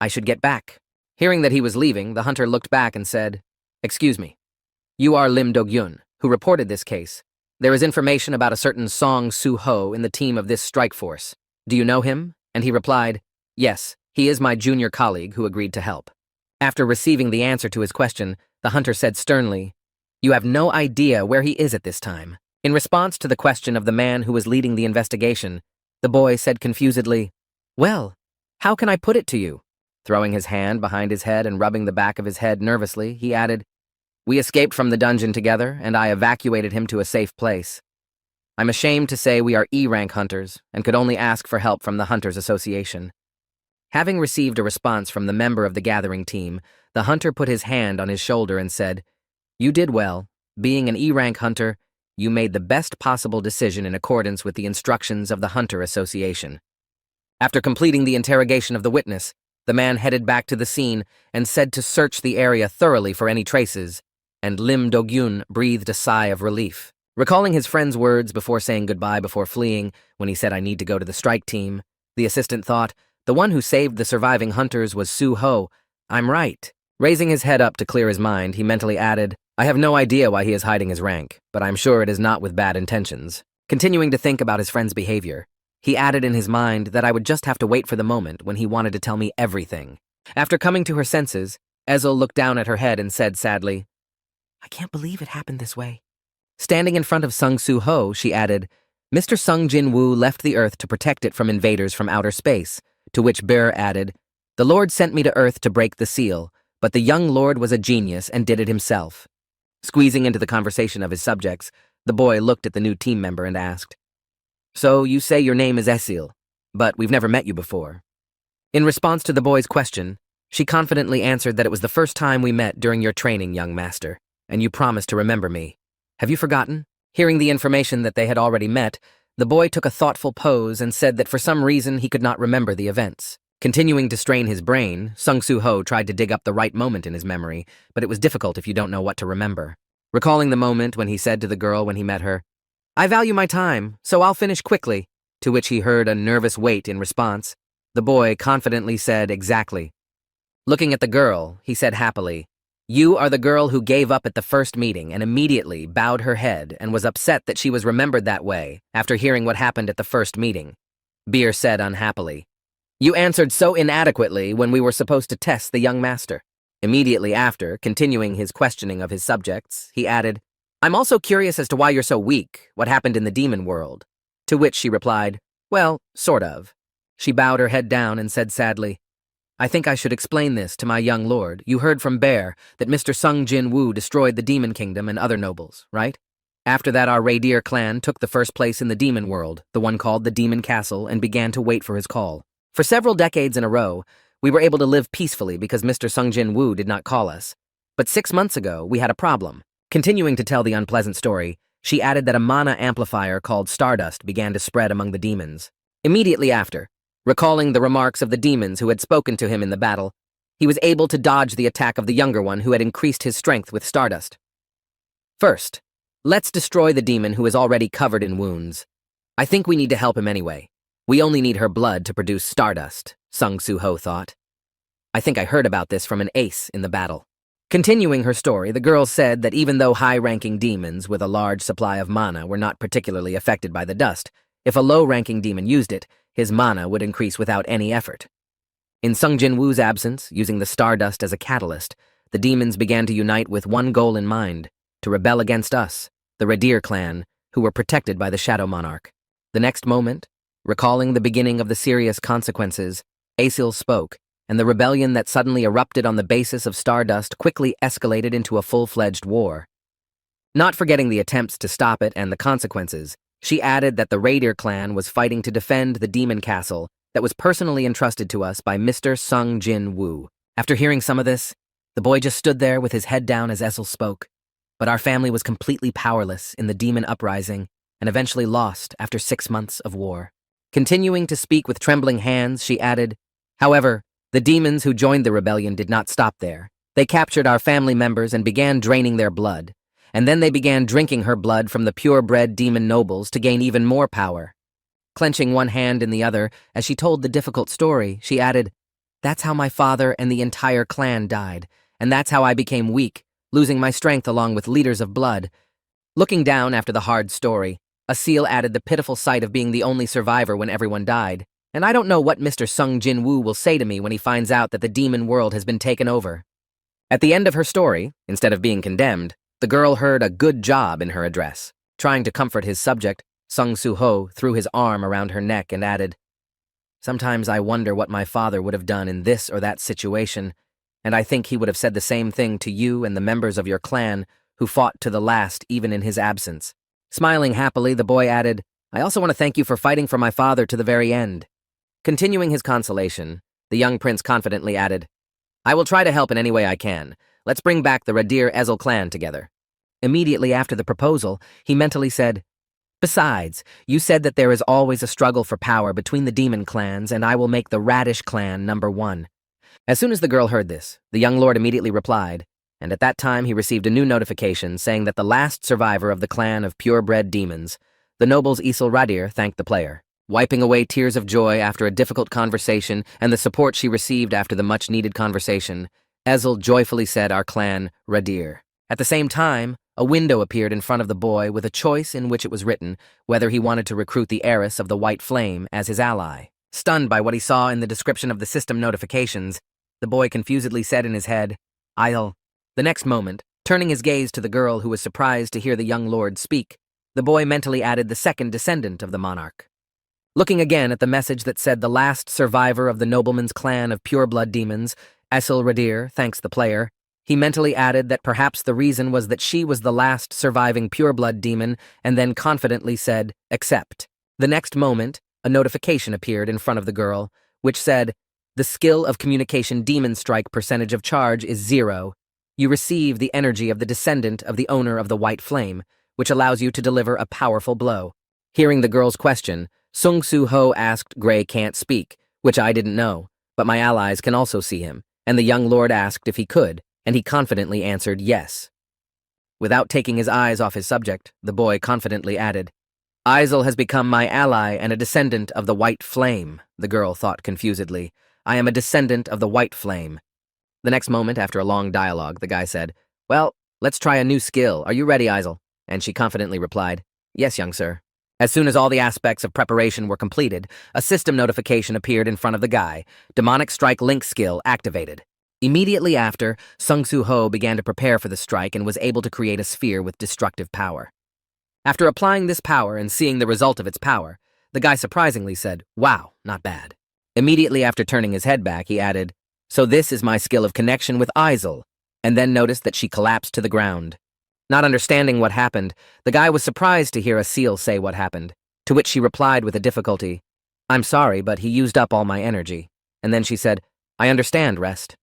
"I should get back." Hearing that he was leaving, the hunter looked back and said, "Excuse me. You are Lim Do-gyun, who reported this case. There is information about a certain Song Soo-ho in the team of this strike force. Do you know him?" And he replied, "Yes, he is my junior colleague who agreed to help." After receiving the answer to his question, the hunter said sternly, "You have no idea where he is at this time." In response to the question of the man who was leading the investigation, the boy said confusedly, "Well, how can I put it to you?" Throwing his hand behind his head and rubbing the back of his head nervously, he added, "We escaped from the dungeon together, and I evacuated him to a safe place. I'm ashamed to say we are E-rank hunters and could only ask for help from the Hunters Association." Having received a response from the member of the gathering team, the hunter put his hand on his shoulder and said, "You did well. Being an E-rank hunter, you made the best possible decision in accordance with the instructions of the Hunter Association." After completing the interrogation of the witness, the man headed back to the scene and said to search the area thoroughly for any traces, and Lim Do-gyun breathed a sigh of relief. Recalling his friend's words before saying goodbye before fleeing, when he said, "I need to go to the strike team," the assistant thought, the one who saved the surviving hunters was Soo-ho. I'm right. Raising his head up to clear his mind, he mentally added, "I have no idea why he is hiding his rank, but I'm sure it is not with bad intentions." Continuing to think about his friend's behavior, he added in his mind that I would just have to wait for the moment when he wanted to tell me everything. After coming to her senses, Ezel looked down at her head and said sadly, "I can't believe it happened this way." Standing in front of Sung Soo-ho, she added, "Mr. Sung Jin-woo left the Earth to protect it from invaders from outer space," to which Bear added, "The Lord sent me to Earth to break the seal, but the young Lord was a genius and did it himself." Squeezing into the conversation of his subjects, the boy looked at the new team member and asked, "So you say your name is Esil, but we've never met you before." In response to the boy's question, she confidently answered that it was the first time we met during your training, young master, and you promised to remember me. Have you forgotten? Hearing the information that they had already met, the boy took a thoughtful pose and said that for some reason he could not remember the events. Continuing to strain his brain, Sung Soo-ho tried to dig up the right moment in his memory, but it was difficult if you don't know what to remember. Recalling the moment when he said to the girl when he met her, "I value my time, so I'll finish quickly," to which he heard a nervous wait in response, the boy confidently said exactly. Looking at the girl, he said happily, "You are the girl who gave up at the first meeting and immediately bowed her head and was upset that she was remembered that way after hearing what happened at the first meeting." Beer said unhappily, "You answered so inadequately when we were supposed to test the young master." Immediately after, continuing his questioning of his subjects, he added, "I'm also curious as to why you're so weak, what happened in the demon world." To which she replied, "Well, sort of." She bowed her head down and said sadly, "I think I should explain this to my young lord. You heard from Bear that Mr. Sung Jin-woo destroyed the demon kingdom and other nobles, right? After that, our Reindeer clan took the first place in the demon world, the one called the Demon Castle, and began to wait for his call. For several decades in a row, we were able to live peacefully because Mr. Sung Jin-woo did not call us. But 6 months ago, we had a problem." Continuing to tell the unpleasant story, she added that a mana amplifier called Stardust began to spread among the demons. Immediately after, recalling the remarks of the demons who had spoken to him in the battle, he was able to dodge the attack of the younger one who had increased his strength with Stardust. "First, let's destroy the demon who is already covered in wounds. I think we need to help him anyway. We only need her blood to produce Stardust," Sung Soo-ho thought. "I think I heard about this from an ace in the battle." Continuing her story, the girl said that even though high-ranking demons with a large supply of mana were not particularly affected by the dust, if a low-ranking demon used it, his mana would increase without any effort. In Sung Jin-woo's absence, using the Stardust as a catalyst, the demons began to unite with one goal in mind, to rebel against us, the Reindeer clan, who were protected by the Shadow Monarch. The next moment, recalling the beginning of the serious consequences, Asil spoke, and the rebellion that suddenly erupted on the basis of Stardust quickly escalated into a full-fledged war. Not forgetting the attempts to stop it and the consequences, she added that the Reindeer clan was fighting to defend the demon castle that was personally entrusted to us by Mr. Sung Jin-woo. After hearing some of this, the boy just stood there with his head down as Essel spoke. but our family was completely powerless in the demon uprising and eventually lost after 6 months of war. Continuing to speak with trembling hands, she added, "However, the demons who joined the rebellion did not stop there. They captured our family members and began draining their blood. And then they began drinking her blood from the purebred demon nobles to gain even more power." Clenching one hand in the other, as she told the difficult story, she added, "That's how my father and the entire clan died, and that's how I became weak, losing my strength along with liters of blood." Looking down after the hard story, a seal added the pitiful sight of being the only survivor when everyone died. "And I don't know what Mr. Sung Jin-woo will say to me when he finds out that the demon world has been taken over." At the end of her story, instead of being condemned, the girl heard a "good job" in her address. Trying to comfort his subject, Sung Soo-ho threw his arm around her neck and added, "Sometimes I wonder what my father would have done in this or that situation, and I think he would have said the same thing to you and the members of your clan who fought to the last even in his absence." Smiling happily, the boy added, "I also want to thank you for fighting for my father to the very end." Continuing his consolation, the young prince confidently added, "I will try to help in any way I can. Let's bring back the Radir Ezel clan together." Immediately after the proposal, he mentally said, "Besides, you said that there is always a struggle for power between the demon clans, and I will make the Radish clan #1. As soon as the girl heard this, the young lord immediately replied, and at that time he received a new notification saying that the last survivor of the clan of purebred demons, the nobles Isel Radir, thanked the player. Wiping away tears of joy after a difficult conversation and the support she received after the much-needed conversation, Ezel joyfully said our clan, Radir. At the same time, a window appeared in front of the boy with a choice in which it was written whether he wanted to recruit the heiress of the White Flame as his ally. Stunned by what he saw in the description of the system notifications, the boy confusedly said in his head, "I'll." The next moment, turning his gaze to the girl who was surprised to hear the young lord speak, the boy mentally added the second descendant of the monarch. Looking again at the message that said the last survivor of the nobleman's clan of pureblood demons, Esel Radir, thanks the player, he mentally added that perhaps the reason was that she was the last surviving pureblood demon and then confidently said, "Accept." The next moment, a notification appeared in front of the girl, which said, "The skill of communication demon strike percentage of charge is 0. You receive the energy of the descendant of the owner of the White Flame, which allows you to deliver a powerful blow." Hearing the girl's question, Sung Soo-ho asked, "Gray can't speak," which I didn't know, but my allies can also see him, and the young lord asked if he could, and he confidently answered yes. Without taking his eyes off his subject, the boy confidently added, "Isel has become my ally and a descendant of the White Flame," the girl thought confusedly. "I am a descendant of the White Flame." The next moment, after a long dialogue, the guy said, "Well, let's try a new skill. Are you ready, Isel?" And she confidently replied, "Yes, young sir." As soon as all the aspects of preparation were completed, a system notification appeared in front of the guy. Demonic Strike Link skill activated. Immediately after, Sung Soo-ho began to prepare for the strike and was able to create a sphere with destructive power. After applying this power and seeing the result of its power, the guy surprisingly said, "Wow, not bad." Immediately after turning his head back, he added, "So this is my skill of connection with Isel," and then noticed that she collapsed to the ground. Not understanding what happened, the guy was surprised to hear a seal say what happened, to which she replied with a difficulty, "I'm sorry, but he used up all my energy." And then she said, "I understand, rest."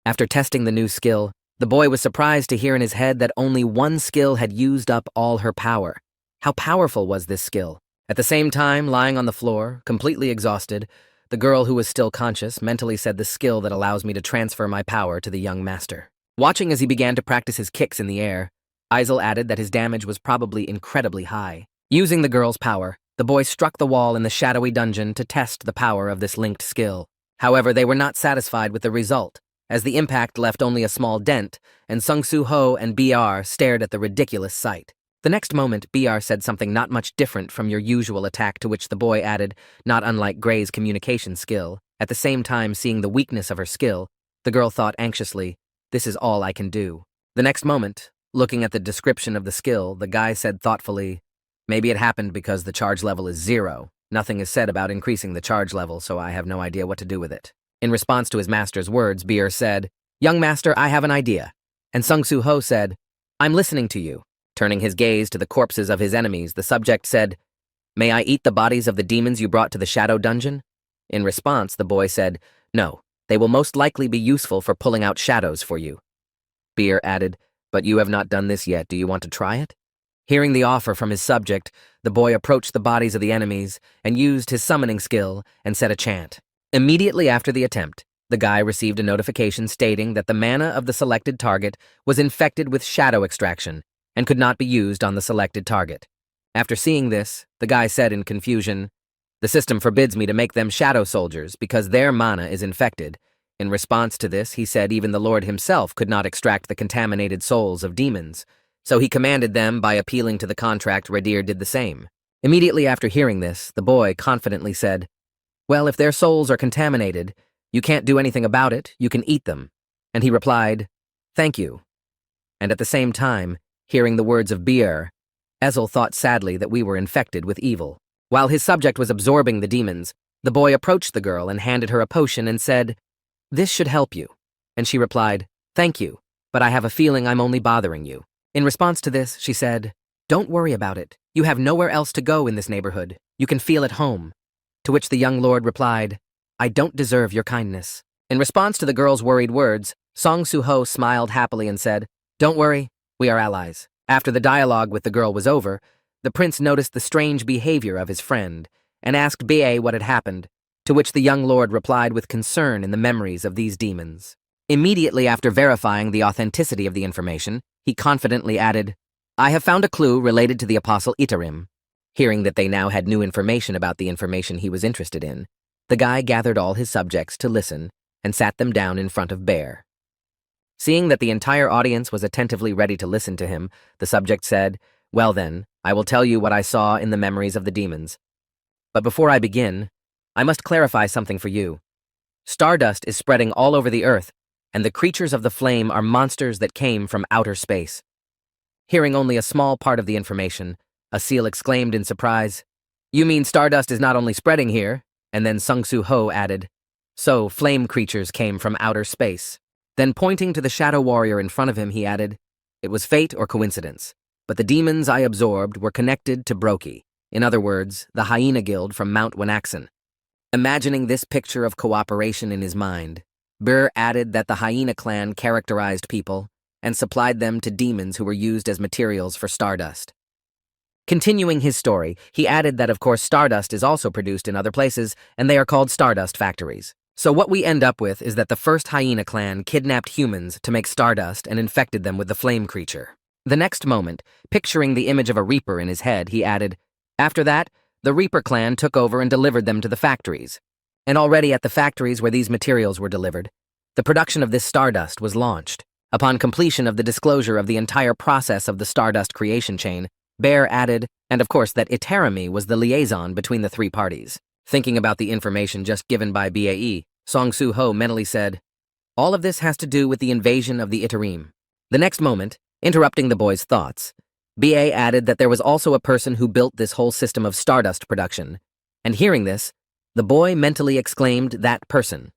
After testing the new skill, the boy was surprised to hear in his head that only one skill had used up all her power. How powerful was this skill? At the same time, lying on the floor, completely exhausted, the girl who was still conscious mentally said the skill that allows me to transfer my power to the young master. Watching as he began to practice his kicks in the air, Isel added that his damage was probably incredibly high. Using the girl's power, the boy struck the wall in the shadowy dungeon to test the power of this linked skill. However, they were not satisfied with the result, as the impact left only a small dent, and Sung Soo-ho and BR stared at the ridiculous sight. The next moment, BR said something not much different from your usual attack, to which the boy added, not unlike Gray's communication skill. At the same time, seeing the weakness of her skill, the girl thought anxiously, "This is all I can do." The next moment, looking at the description of the skill, the guy said thoughtfully, "Maybe it happened because the charge level is 0. Nothing is said about increasing the charge level, so I have no idea what to do with it." In response to his master's words, Bir said, "Young master, I have an idea." And Sung Soo-ho said, "I'm listening to you." Turning his gaze to the corpses of his enemies, the subject said, "May I eat the bodies of the demons you brought to the shadow dungeon?" In response, the boy said, "No, they will most likely be useful for pulling out shadows for you." Bir added, But you have not done this yet. Do you want to try it? Hearing the offer from his subject, the boy approached the bodies of the enemies and used his summoning skill and said a chant. Immediately after the attempt, the guy received a notification stating that the mana of the selected target was infected with shadow extraction and could not be used on the selected target. After seeing this, the guy said in confusion, "The system forbids me to make them shadow soldiers because their mana is infected." In response to this, he said even the Lord himself could not extract the contaminated souls of demons, so he commanded them by appealing to the contract. Radir did the same. Immediately after hearing this, the boy confidently said, "Well, if their souls are contaminated, you can't do anything about it, you can eat them." And he replied, "Thank you." And at the same time, hearing the words of Bir, Ezel thought sadly that we were infected with evil. While his subject was absorbing the demons, the boy approached the girl and handed her a potion and said, "This should help you." And she replied, "Thank you, but I have a feeling I'm only bothering you." In response to this, she said, "Don't worry about it. You have nowhere else to go in this neighborhood. You can feel at home." To which the young lord replied, "I don't deserve your kindness." In response to the girl's worried words, Song Soo-ho smiled happily and said, "Don't worry, we are allies." After the dialogue with the girl was over, the prince noticed the strange behavior of his friend and asked Ba what had happened, to which the young lord replied with concern in the memories of these demons. Immediately after verifying the authenticity of the information, he confidently added, "I have found a clue related to the apostle Itarim." Hearing that they now had new information about the information he was interested in, the guy gathered all his subjects to listen and sat them down in front of Bear. Seeing that the entire audience was attentively ready to listen to him, the subject said, "Well then, I will tell you what I saw in the memories of the demons. But before I begin, I must clarify something for you. Stardust is spreading all over the earth, and the creatures of the flame are monsters that came from outer space." Hearing only a small part of the information, Asil exclaimed in surprise, "You mean Stardust is not only spreading here?" And then Sung Soo-ho added, "So, flame creatures came from outer space." Then pointing to the shadow warrior in front of him, he added, "It was fate or coincidence, but the demons I absorbed were connected to Broki, in other words, the hyena guild from Mount Wanaxen." Imagining this picture of cooperation in his mind, Burr added that the hyena clan characterized people and supplied them to demons who were used as materials for Stardust. Continuing his story, he added that of course Stardust is also produced in other places, and they are called Stardust factories. So what we end up with is that the first hyena clan kidnapped humans to make Stardust and infected them with the flame creature. The next moment, picturing the image of a reaper in his head, he added, "After that, the Reaper clan took over and delivered them to the factories. And already at the factories where these materials were delivered, the production of this Stardust was launched. Upon completion of the disclosure of the entire process of the Stardust creation chain, Bear added, and of course that Iterami was the liaison between the three parties." Thinking about the information just given by Bae, Song Soo-ho mentally said, "All of this has to do with the invasion of the Itarim." The next moment, interrupting the boy's thoughts, Ba added that there was also a person who built this whole system of Stardust production, and hearing this, the boy mentally exclaimed, "That person."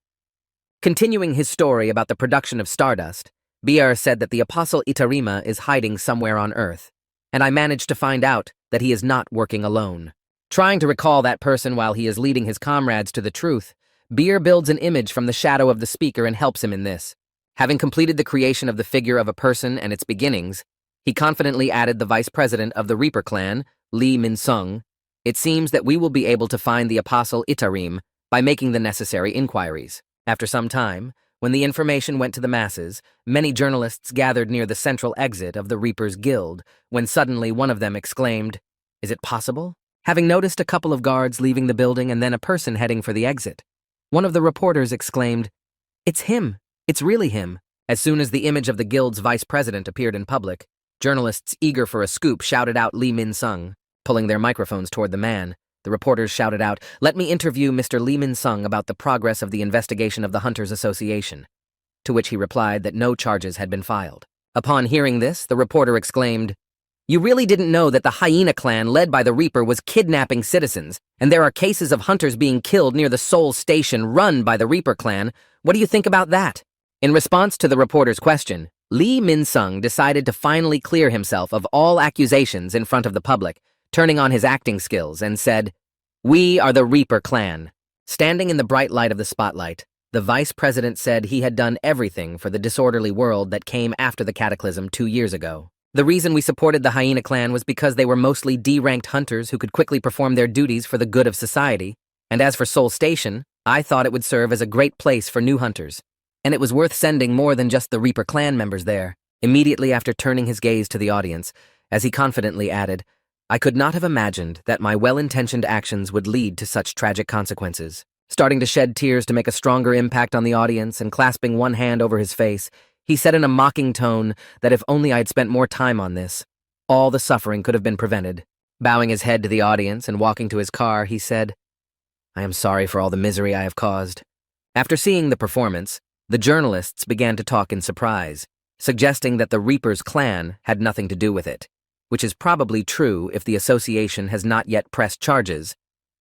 Continuing his story about the production of Stardust, Br said that the apostle Itarima is hiding somewhere on Earth, and I managed to find out that he is not working alone. Trying to recall that person while he is leading his comrades to the truth, Beer builds an image from the shadow of the speaker and helps him in this. Having completed the creation of the figure of a person and its beginnings, he confidently added the vice president of the Reaper clan, Lee Min-sung. "It seems that we will be able to find the apostle Itarim by making the necessary inquiries." After some time, when the information went to the masses, many journalists gathered near the central exit of the Reaper's Guild, when suddenly one of them exclaimed, "Is it possible?" Having noticed a couple of guards leaving the building and then a person heading for the exit, one of the reporters exclaimed, "It's him! It's really him!" As soon as the image of the guild's vice president appeared in public, journalists eager for a scoop shouted out Lee Min-sung. Pulling their microphones toward the man, the reporters shouted out, "Let me interview Mr. Lee Min-sung about the progress of the investigation of the Hunters Association," to which he replied that no charges had been filed. Upon hearing this, the reporter exclaimed, "You really didn't know that the hyena clan led by the Reaper was kidnapping citizens, and there are cases of hunters being killed near the Seoul station run by the Reaper clan. What do you think about that?" In response to the reporter's question, Lee Min-sung decided to finally clear himself of all accusations in front of the public, turning on his acting skills and said, "We are the Reaper clan." Standing in the bright light of the spotlight, The vice president said he had done everything for the disorderly world that came after the cataclysm 2 years ago. The reason we supported the hyena clan was because they were mostly D-ranked hunters who could quickly perform their duties for the good of society. And as for Seoul Station, I thought it would serve as a great place for new hunters. And it was worth sending more than just the Reaper clan members there. Immediately after turning his gaze to the audience, as he confidently added, I could not have imagined that my well-intentioned actions would lead to such tragic consequences. Starting to shed tears to make a stronger impact on the audience and clasping one hand over his face, he said in a mocking tone that if only I had spent more time on this, all the suffering could have been prevented. Bowing his head to the audience and walking to his car, he said, I am sorry for all the misery I have caused. After seeing the performance, the journalists began to talk in surprise, suggesting that the Reaper's clan had nothing to do with it, which is probably true if the association has not yet pressed charges,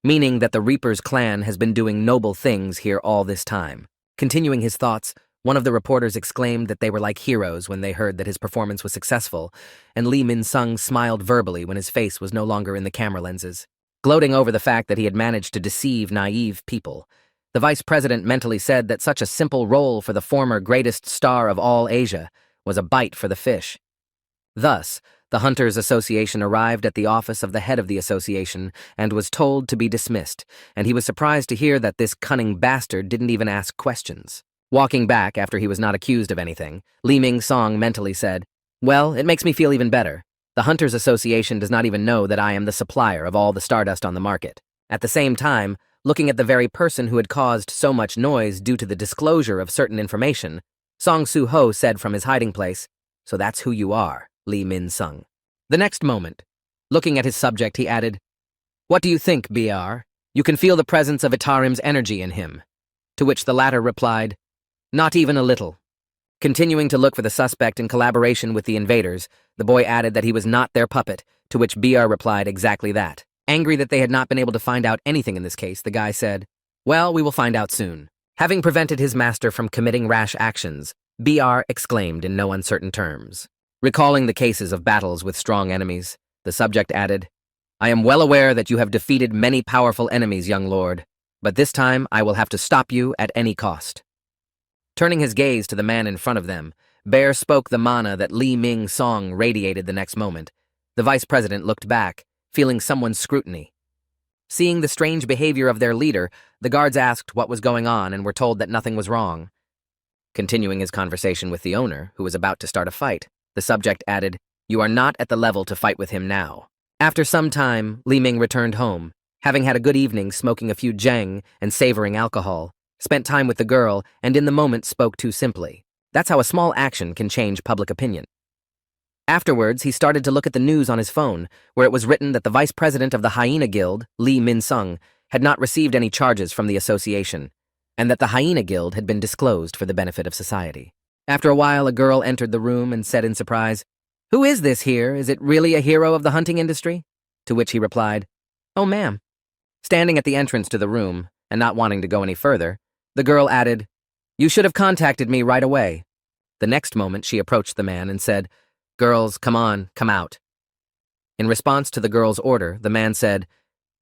meaning that the Reaper's clan has been doing noble things here all this time. Continuing his thoughts, one of the reporters exclaimed that they were like heroes when they heard that his performance was successful, and Lee Min-sung smiled verbally when his face was no longer in the camera lenses. Gloating over the fact that he had managed to deceive naive people, the vice president mentally said that such a simple role for the former greatest star of all Asia was a bite for the fish. Thus, the Hunters Association arrived at the office of the head of the association and was told to be dismissed, and he was surprised to hear that this cunning bastard didn't even ask questions. Walking back after he was not accused of anything, Lee Min-sung mentally said, Well, it makes me feel even better. The Hunters Association does not even know that I am the supplier of all the Stardust on the market. At the same time, looking at the very person who had caused so much noise due to the disclosure of certain information, Song Soo-ho said from his hiding place, So that's who you are, Lee Min-sung. The next moment, looking at his subject, he added, What do you think, BR? You can feel the presence of Itarim's energy in him. To which the latter replied, Not even a little. Continuing to look for the suspect in collaboration with the invaders, the boy added that he was not their puppet, to which BR replied exactly that. Angry that they had not been able to find out anything in this case, the guy said, Well, we will find out soon. Having prevented his master from committing rash actions, BR exclaimed in no uncertain terms. Recalling the cases of battles with strong enemies, the subject added, I am well aware that you have defeated many powerful enemies, young lord, but this time I will have to stop you at any cost. Turning his gaze to the man in front of them, Bear spoke the mana that Lee Min-sung radiated the next moment. The vice president looked back, feeling someone's scrutiny. Seeing the strange behavior of their leader, the guards asked what was going on and were told that nothing was wrong. Continuing his conversation with the owner, who was about to start a fight, the subject added, You are not at the level to fight with him now. After some time, Li Ming returned home, having had a good evening smoking a few jeng and savoring alcohol, spent time with the girl, and in the moment spoke too simply. That's how a small action can change public opinion. Afterwards, he started to look at the news on his phone, where it was written that the vice president of the Hyena Guild, Lee Min-sung, had not received any charges from the association, and that the Hyena Guild had been disclosed for the benefit of society. After a while, a girl entered the room and said in surprise, Who is this here? Is it really a hero of the hunting industry? To which he replied, Oh, ma'am. Standing at the entrance to the room, and not wanting to go any further, the girl added, You should have contacted me right away. The next moment, she approached the man and said, Girls, come on, come out. In response to the girl's order, the man said,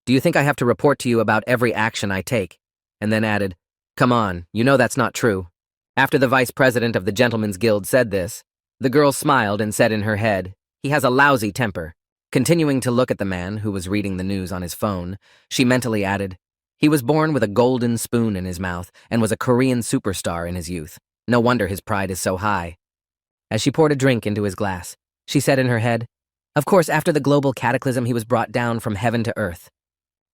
Do you think I have to report to you about every action I take? And then added, Come on, you know that's not true. After the vice president of the Gentlemen's Guild said this, the girl smiled and said in her head, He has a lousy temper. Continuing to look at the man who was reading the news on his phone, she mentally added, He was born with a golden spoon in his mouth and was a Korean superstar in his youth. No wonder his pride is so high. As she poured a drink into his glass, she said in her head, Of course, after the global cataclysm, he was brought down from heaven to earth.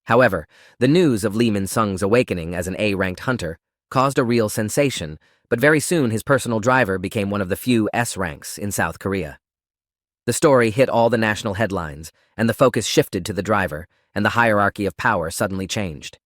However, the news of Lee Min-sung's awakening as an A-ranked hunter caused a real sensation, but very soon his personal driver became one of the few S ranks in South Korea. The story hit all the national headlines, and the focus shifted to the driver, and the hierarchy of power suddenly changed.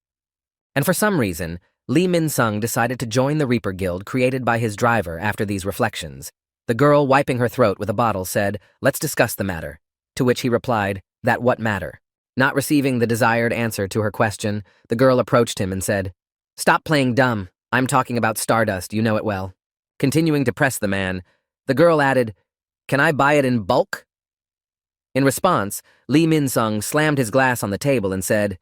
And for some reason, Lee Min-sung decided to join the Reaper Guild created by his driver after these reflections. The girl, wiping her throat with a bottle, said, Let's discuss the matter. To which he replied, That what matter? Not receiving the desired answer to her question, the girl approached him and said, Stop playing dumb. I'm talking about Stardust, you know it well. Continuing to press the man, the girl added, Can I buy it in bulk? In response, Lee Min-sung slammed his glass on the table and said,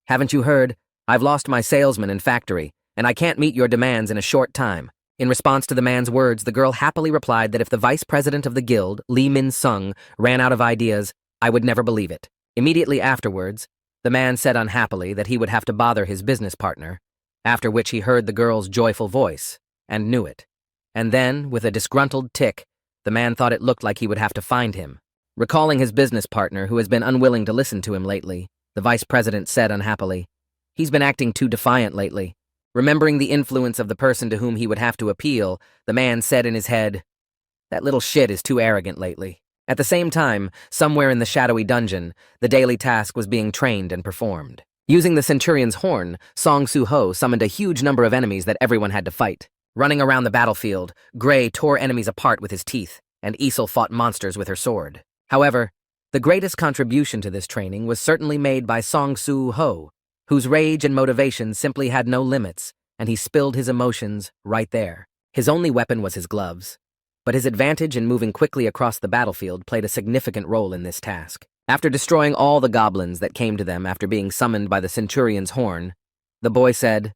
Haven't you heard? I've lost my salesman and factory, and I can't meet your demands in a short time." In response to the man's words, the girl happily replied that if the vice president of the guild, Lee Min-sung, ran out of ideas, I would never believe it. Immediately afterwards, the man said unhappily that he would have to bother his business partner, after which he heard the girl's joyful voice, and knew it. And then, with a disgruntled tick, the man thought it looked like he would have to find him. Recalling his business partner, who has been unwilling to listen to him lately, the vice president said unhappily, "He's been acting too defiant lately." Remembering the influence of the person to whom he would have to appeal, the man said in his head, "That little shit is too arrogant lately." At the same time, somewhere in the shadowy dungeon, the daily task was being trained and performed. Using the Centurion's horn, Song Soo-ho summoned a huge number of enemies that everyone had to fight. Running around the battlefield, Gray tore enemies apart with his teeth, and Isel fought monsters with her sword. However, the greatest contribution to this training was certainly made by Song Soo-ho, whose rage and motivation simply had no limits, and he spilled his emotions right there. His only weapon was his gloves, but his advantage in moving quickly across the battlefield played a significant role in this task. After destroying all the goblins that came to them after being summoned by the Centurion's horn, the boy said,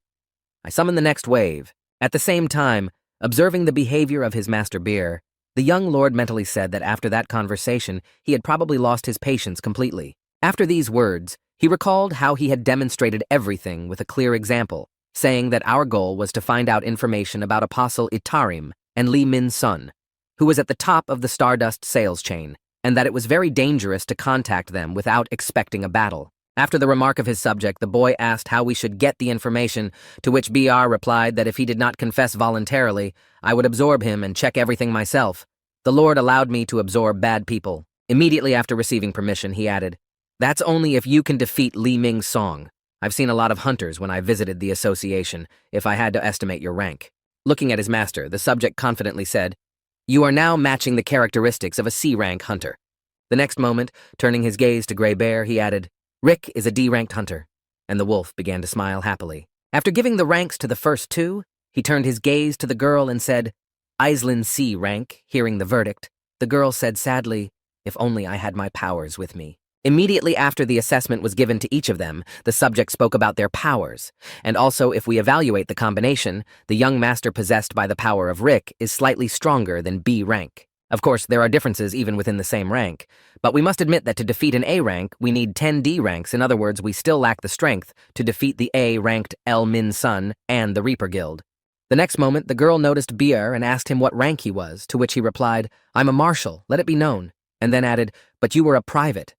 "I summon the next wave." At the same time, observing the behavior of his master Beer, the young lord mentally said that after that conversation, he had probably lost his patience completely. After these words, he recalled how he had demonstrated everything with a clear example, saying that our goal was to find out information about Apostle Itarim and Lee Min-sun, who was at the top of the Stardust sales chain, and that it was very dangerous to contact them without expecting a battle. After the remark of his subject, the boy asked how we should get the information, to which BR replied that if he did not confess voluntarily, I would absorb him and check everything myself. The Lord allowed me to absorb bad people. Immediately after receiving permission, he added, "That's only if you can defeat Li Ming's song. I've seen a lot of hunters when I visited the association, if I had to estimate your rank." Looking at his master, the subject confidently said, "You are now matching the characteristics of a C-rank hunter." The next moment, turning his gaze to Grey Bear, he added, "Rick is a D-ranked hunter," and the wolf began to smile happily. After giving the ranks to the first two, he turned his gaze to the girl and said, "Aislinn C rank." Hearing the verdict, the girl said sadly, "If only I had my powers with me." Immediately after the assessment was given to each of them, the subject spoke about their powers, and also if we evaluate the combination, the young master possessed by the power of Rick is slightly stronger than B rank. Of course, there are differences even within the same rank, but we must admit that to defeat an A rank, we need 10 D ranks. In other words, we still lack the strength to defeat the A-ranked El Min-sun and the Reaper Guild. The next moment, the girl noticed Beer and asked him what rank he was, to which he replied, "I'm a marshal, let it be known," and then added, "But you were a private."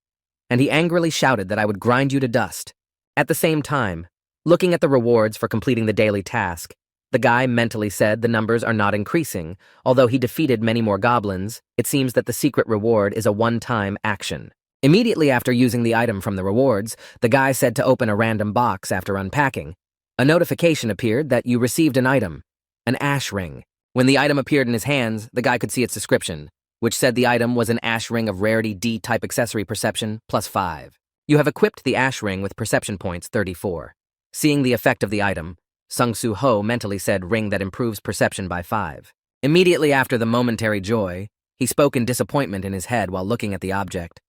And he angrily shouted that I would grind you to dust. At the same time, looking at the rewards for completing the daily task, the guy mentally said the numbers are not increasing. Although he defeated many more goblins, it seems that the secret reward is a one-time action. Immediately after using the item from the rewards, the guy said to open a random box after unpacking. A notification appeared that you received an item, an ash ring. When the item appeared in his hands, the guy could see its description, which said the item was an ash ring of rarity D-type accessory perception, +5. You have equipped the ash ring with perception points 34. Seeing the effect of the item, Sung Soo-ho mentally said ring that improves perception by 5. Immediately after the momentary joy, he spoke in disappointment in his head while looking at the object,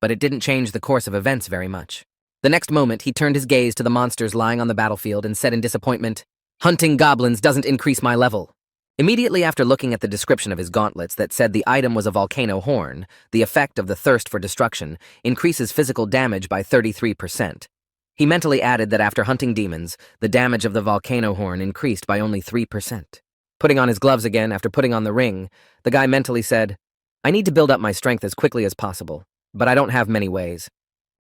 but it didn't change the course of events very much. The next moment, he turned his gaze to the monsters lying on the battlefield and said in disappointment, "Hunting goblins doesn't increase my level." Immediately after looking at the description of his gauntlets that said the item was a volcano horn, the effect of the thirst for destruction increases physical damage by 33%. He mentally added that after hunting demons, the damage of the volcano horn increased by only 3%. Putting on his gloves again after putting on the ring, the guy mentally said, "I need to build up my strength as quickly as possible, but I don't have many ways."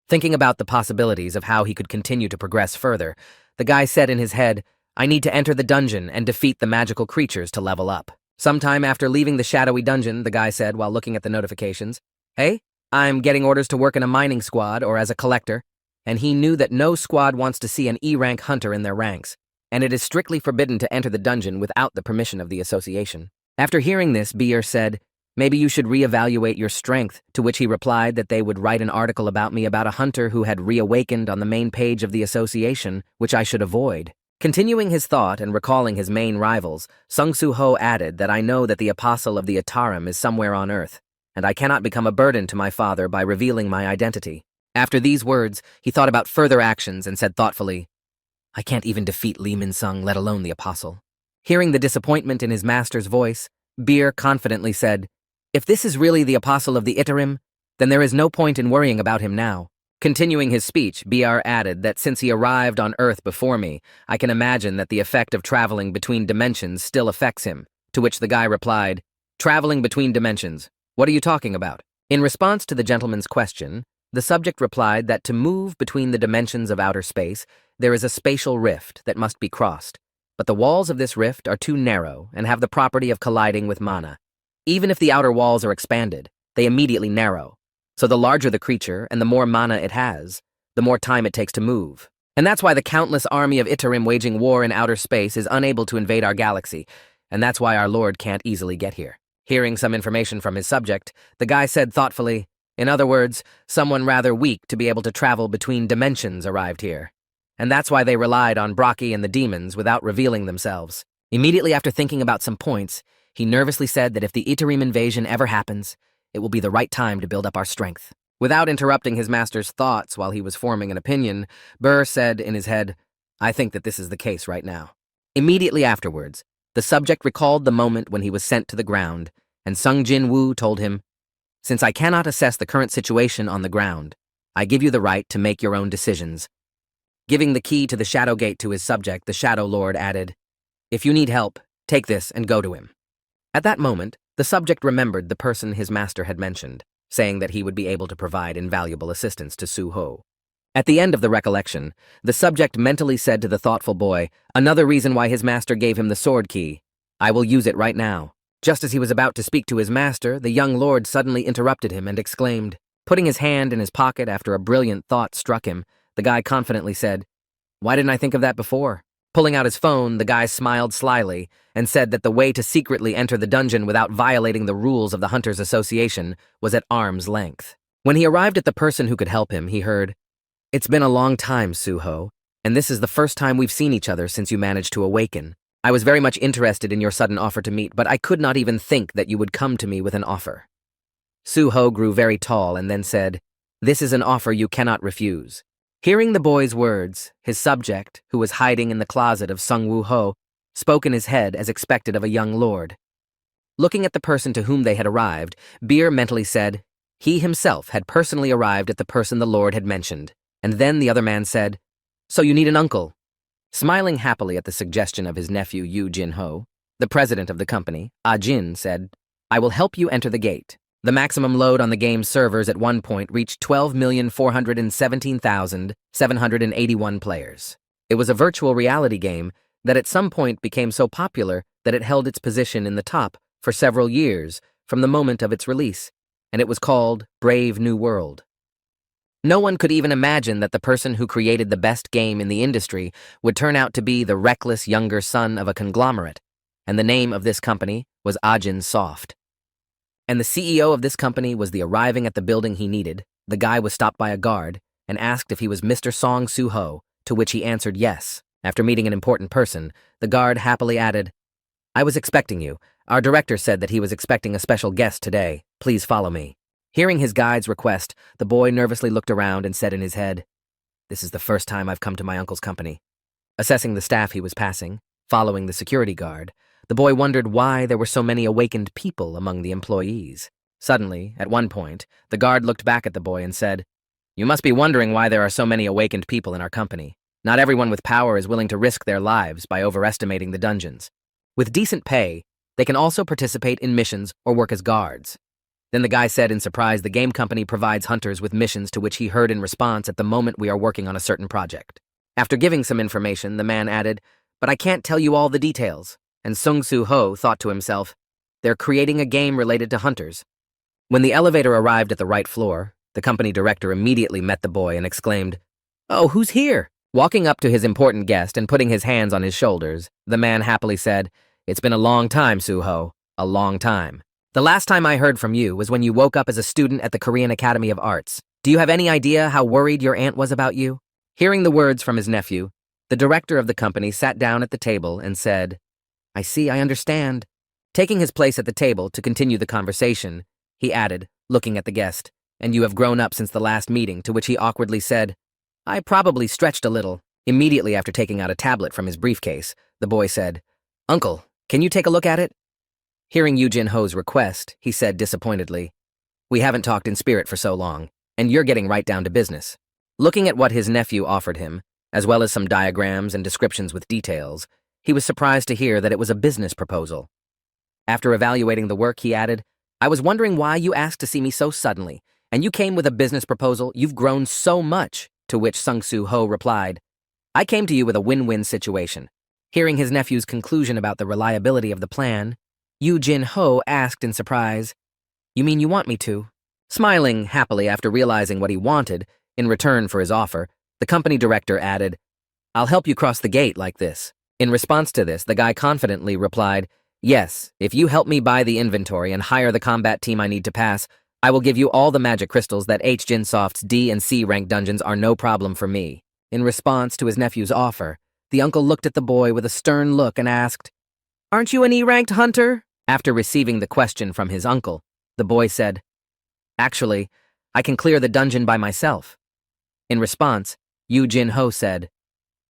Thinking about the possibilities of how he could continue to progress further, the guy said in his head, "I need to enter the dungeon and defeat the magical creatures to level up." Sometime after leaving the shadowy dungeon, the guy said while looking at the notifications, "Hey, I'm getting orders to work in a mining squad or as a collector," and he knew that no squad wants to see an E-rank hunter in their ranks, and it is strictly forbidden to enter the dungeon without the permission of the association. After hearing this, Beer said, "Maybe you should reevaluate your strength," to which he replied that they would write an article about me about a hunter who had reawakened on the main page of the association, which I should avoid. Continuing his thought and recalling his main rivals, Sung Soo-ho added that I know that the apostle of the Atarim is somewhere on Earth, and I cannot become a burden to my father by revealing my identity. After these words, he thought about further actions and said thoughtfully, I can't even defeat Lee Min-sung, let alone the apostle. Hearing the disappointment in his master's voice, Beer confidently said, if this is really the apostle of the Iterim, then there is no point in worrying about him now. Continuing his speech, BR added that since he arrived on Earth before me, I can imagine that the effect of traveling between dimensions still affects him, to which the guy replied, traveling between dimensions, what are you talking about? In response to the gentleman's question, the subject replied that to move between the dimensions of outer space, there is a spatial rift that must be crossed, but the walls of this rift are too narrow and have the property of colliding with mana. Even if the outer walls are expanded, they immediately narrow. So the larger the creature and the more mana it has, the more time it takes to move. And that's why the countless army of Iterim waging war in outer space is unable to invade our galaxy, and that's why our Lord can't easily get here. Hearing some information from his subject, the guy said thoughtfully, in other words, someone rather weak to be able to travel between dimensions arrived here. And that's why they relied on Brocky and the demons without revealing themselves. Immediately after thinking about some points, he nervously said that if the Iterim invasion ever happens, it will be the right time to build up our strength. Without interrupting his master's thoughts while he was forming an opinion, Burr said in his head, I think that this is the case right now. Immediately afterwards, the subject recalled the moment when he was sent to the ground, and Sung Jin Woo told him, since I cannot assess the current situation on the ground, I give you the right to make your own decisions. Giving the key to the Shadow Gate to his subject, the Shadow Lord added, if you need help, take this and go to him. At that moment, the subject remembered the person his master had mentioned, saying that he would be able to provide invaluable assistance to Su-ho. At the end of the recollection, the subject mentally said to the thoughtful boy, another reason why his master gave him the sword key, I will use it right now. Just as he was about to speak to his master, the young lord suddenly interrupted him and exclaimed, putting his hand in his pocket after a brilliant thought struck him, the guy confidently said, why didn't I think of that before? Pulling out his phone, the guy smiled slyly and said that the way to secretly enter the dungeon without violating the rules of the Hunters Association was at arm's length. When he arrived at the person who could help him, he heard, it's been a long time, Su-ho, and this is the first time we've seen each other since you managed to awaken. I was very much interested in your sudden offer to meet, but I could not even think that you would come to me with an offer. Su-ho grew very tall and then said, this is an offer you cannot refuse. Hearing the boy's words, his subject, who was hiding in the closet of Sung Woo-ho, spoke in his head as expected of a young lord. Looking at the person to whom they had arrived, Beer mentally said, he himself had personally arrived at the person the lord had mentioned, and then the other man said, so you need an uncle. Smiling happily at the suggestion of his nephew Yu Jin-ho, the president of the company, Ah-jin, said, I will help you enter the gate. The maximum load on the game's servers at one point reached 12,417,781 players. It was a virtual reality game that at some point became so popular that it held its position in the top for several years from the moment of its release, and it was called Brave New World. No one could even imagine that the person who created the best game in the industry would turn out to be the reckless younger son of a conglomerate, and the name of this company was Ah-jin Soft. And the CEO of this company was arriving at the building he needed. The guy was stopped by a guard and asked if he was Mr. Song Su-ho, to which he answered yes. After meeting an important person, the guard happily added, I was expecting you. Our director said that he was expecting a special guest today. Please follow me. Hearing his guide's request, the boy nervously looked around and said in his head, this is the first time I've come to my uncle's company. Assessing the staff he was passing, following the security guard, the boy wondered why there were so many awakened people among the employees. Suddenly, at one point, the guard looked back at the boy and said, you must be wondering why there are so many awakened people in our company. Not everyone with power is willing to risk their lives by overestimating the dungeons. With decent pay, they can also participate in missions or work as guards. Then the guy said in surprise the game company provides hunters with missions to which he heard in response at the moment we are working on a certain project. After giving some information, the man added, but I can't tell you all the details. And Sung Su-ho thought to himself, they're creating a game related to hunters. When the elevator arrived at the right floor, the company director immediately met the boy and exclaimed, oh, who's here? Walking up to his important guest and putting his hands on his shoulders, the man happily said, it's been a long time, Su-ho, a long time. The last time I heard from you was when you woke up as a student at the Korean Academy of Arts. Do you have any idea how worried your aunt was about you? Hearing the words from his nephew, the director of the company sat down at the table and said, I see, I understand. Taking his place at the table to continue the conversation, he added, looking at the guest, and you have grown up since the last meeting, to which he awkwardly said, I probably stretched a little. Immediately after taking out a tablet from his briefcase, the boy said, "Uncle, can you take a look at it?" Hearing Yu Jin-ho's request, he said disappointedly, "We haven't talked in spirit for so long, and you're getting right down to business." Looking at what his nephew offered him, as well as some diagrams and descriptions with details, he was surprised to hear that it was a business proposal. After evaluating the work, he added, "I was wondering why you asked to see me so suddenly, and you came with a business proposal. You've grown so much," to which Sung-Soo Ho replied, "I came to you with a win-win situation." Hearing his nephew's conclusion about the reliability of the plan, Yu Jin-ho asked in surprise, "You mean you want me to?" Smiling happily after realizing what he wanted in return for his offer, the company director added, "I'll help you cross the gate like this." In response to this, the guy confidently replied, "Yes, if you help me buy the inventory and hire the combat team I need to pass, I will give you all the magic crystals that Jinsoft's D and C rank dungeons are no problem for me." In response to his nephew's offer, the uncle looked at the boy with a stern look and asked, "Aren't you an E-ranked hunter?" After receiving the question from his uncle, the boy said, "Actually, I can clear the dungeon by myself." In response, Yu Jin-ho said,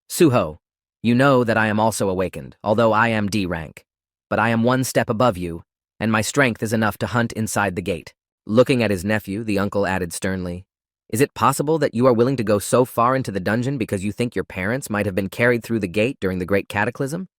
"Suho, you know that I am also awakened, although I am D rank. But I am one step above you, and my strength is enough to hunt inside the gate." Looking at his nephew, the uncle added sternly, "Is it possible that you are willing to go so far into the dungeon because you think your parents might have been carried through the gate during the Great Cataclysm?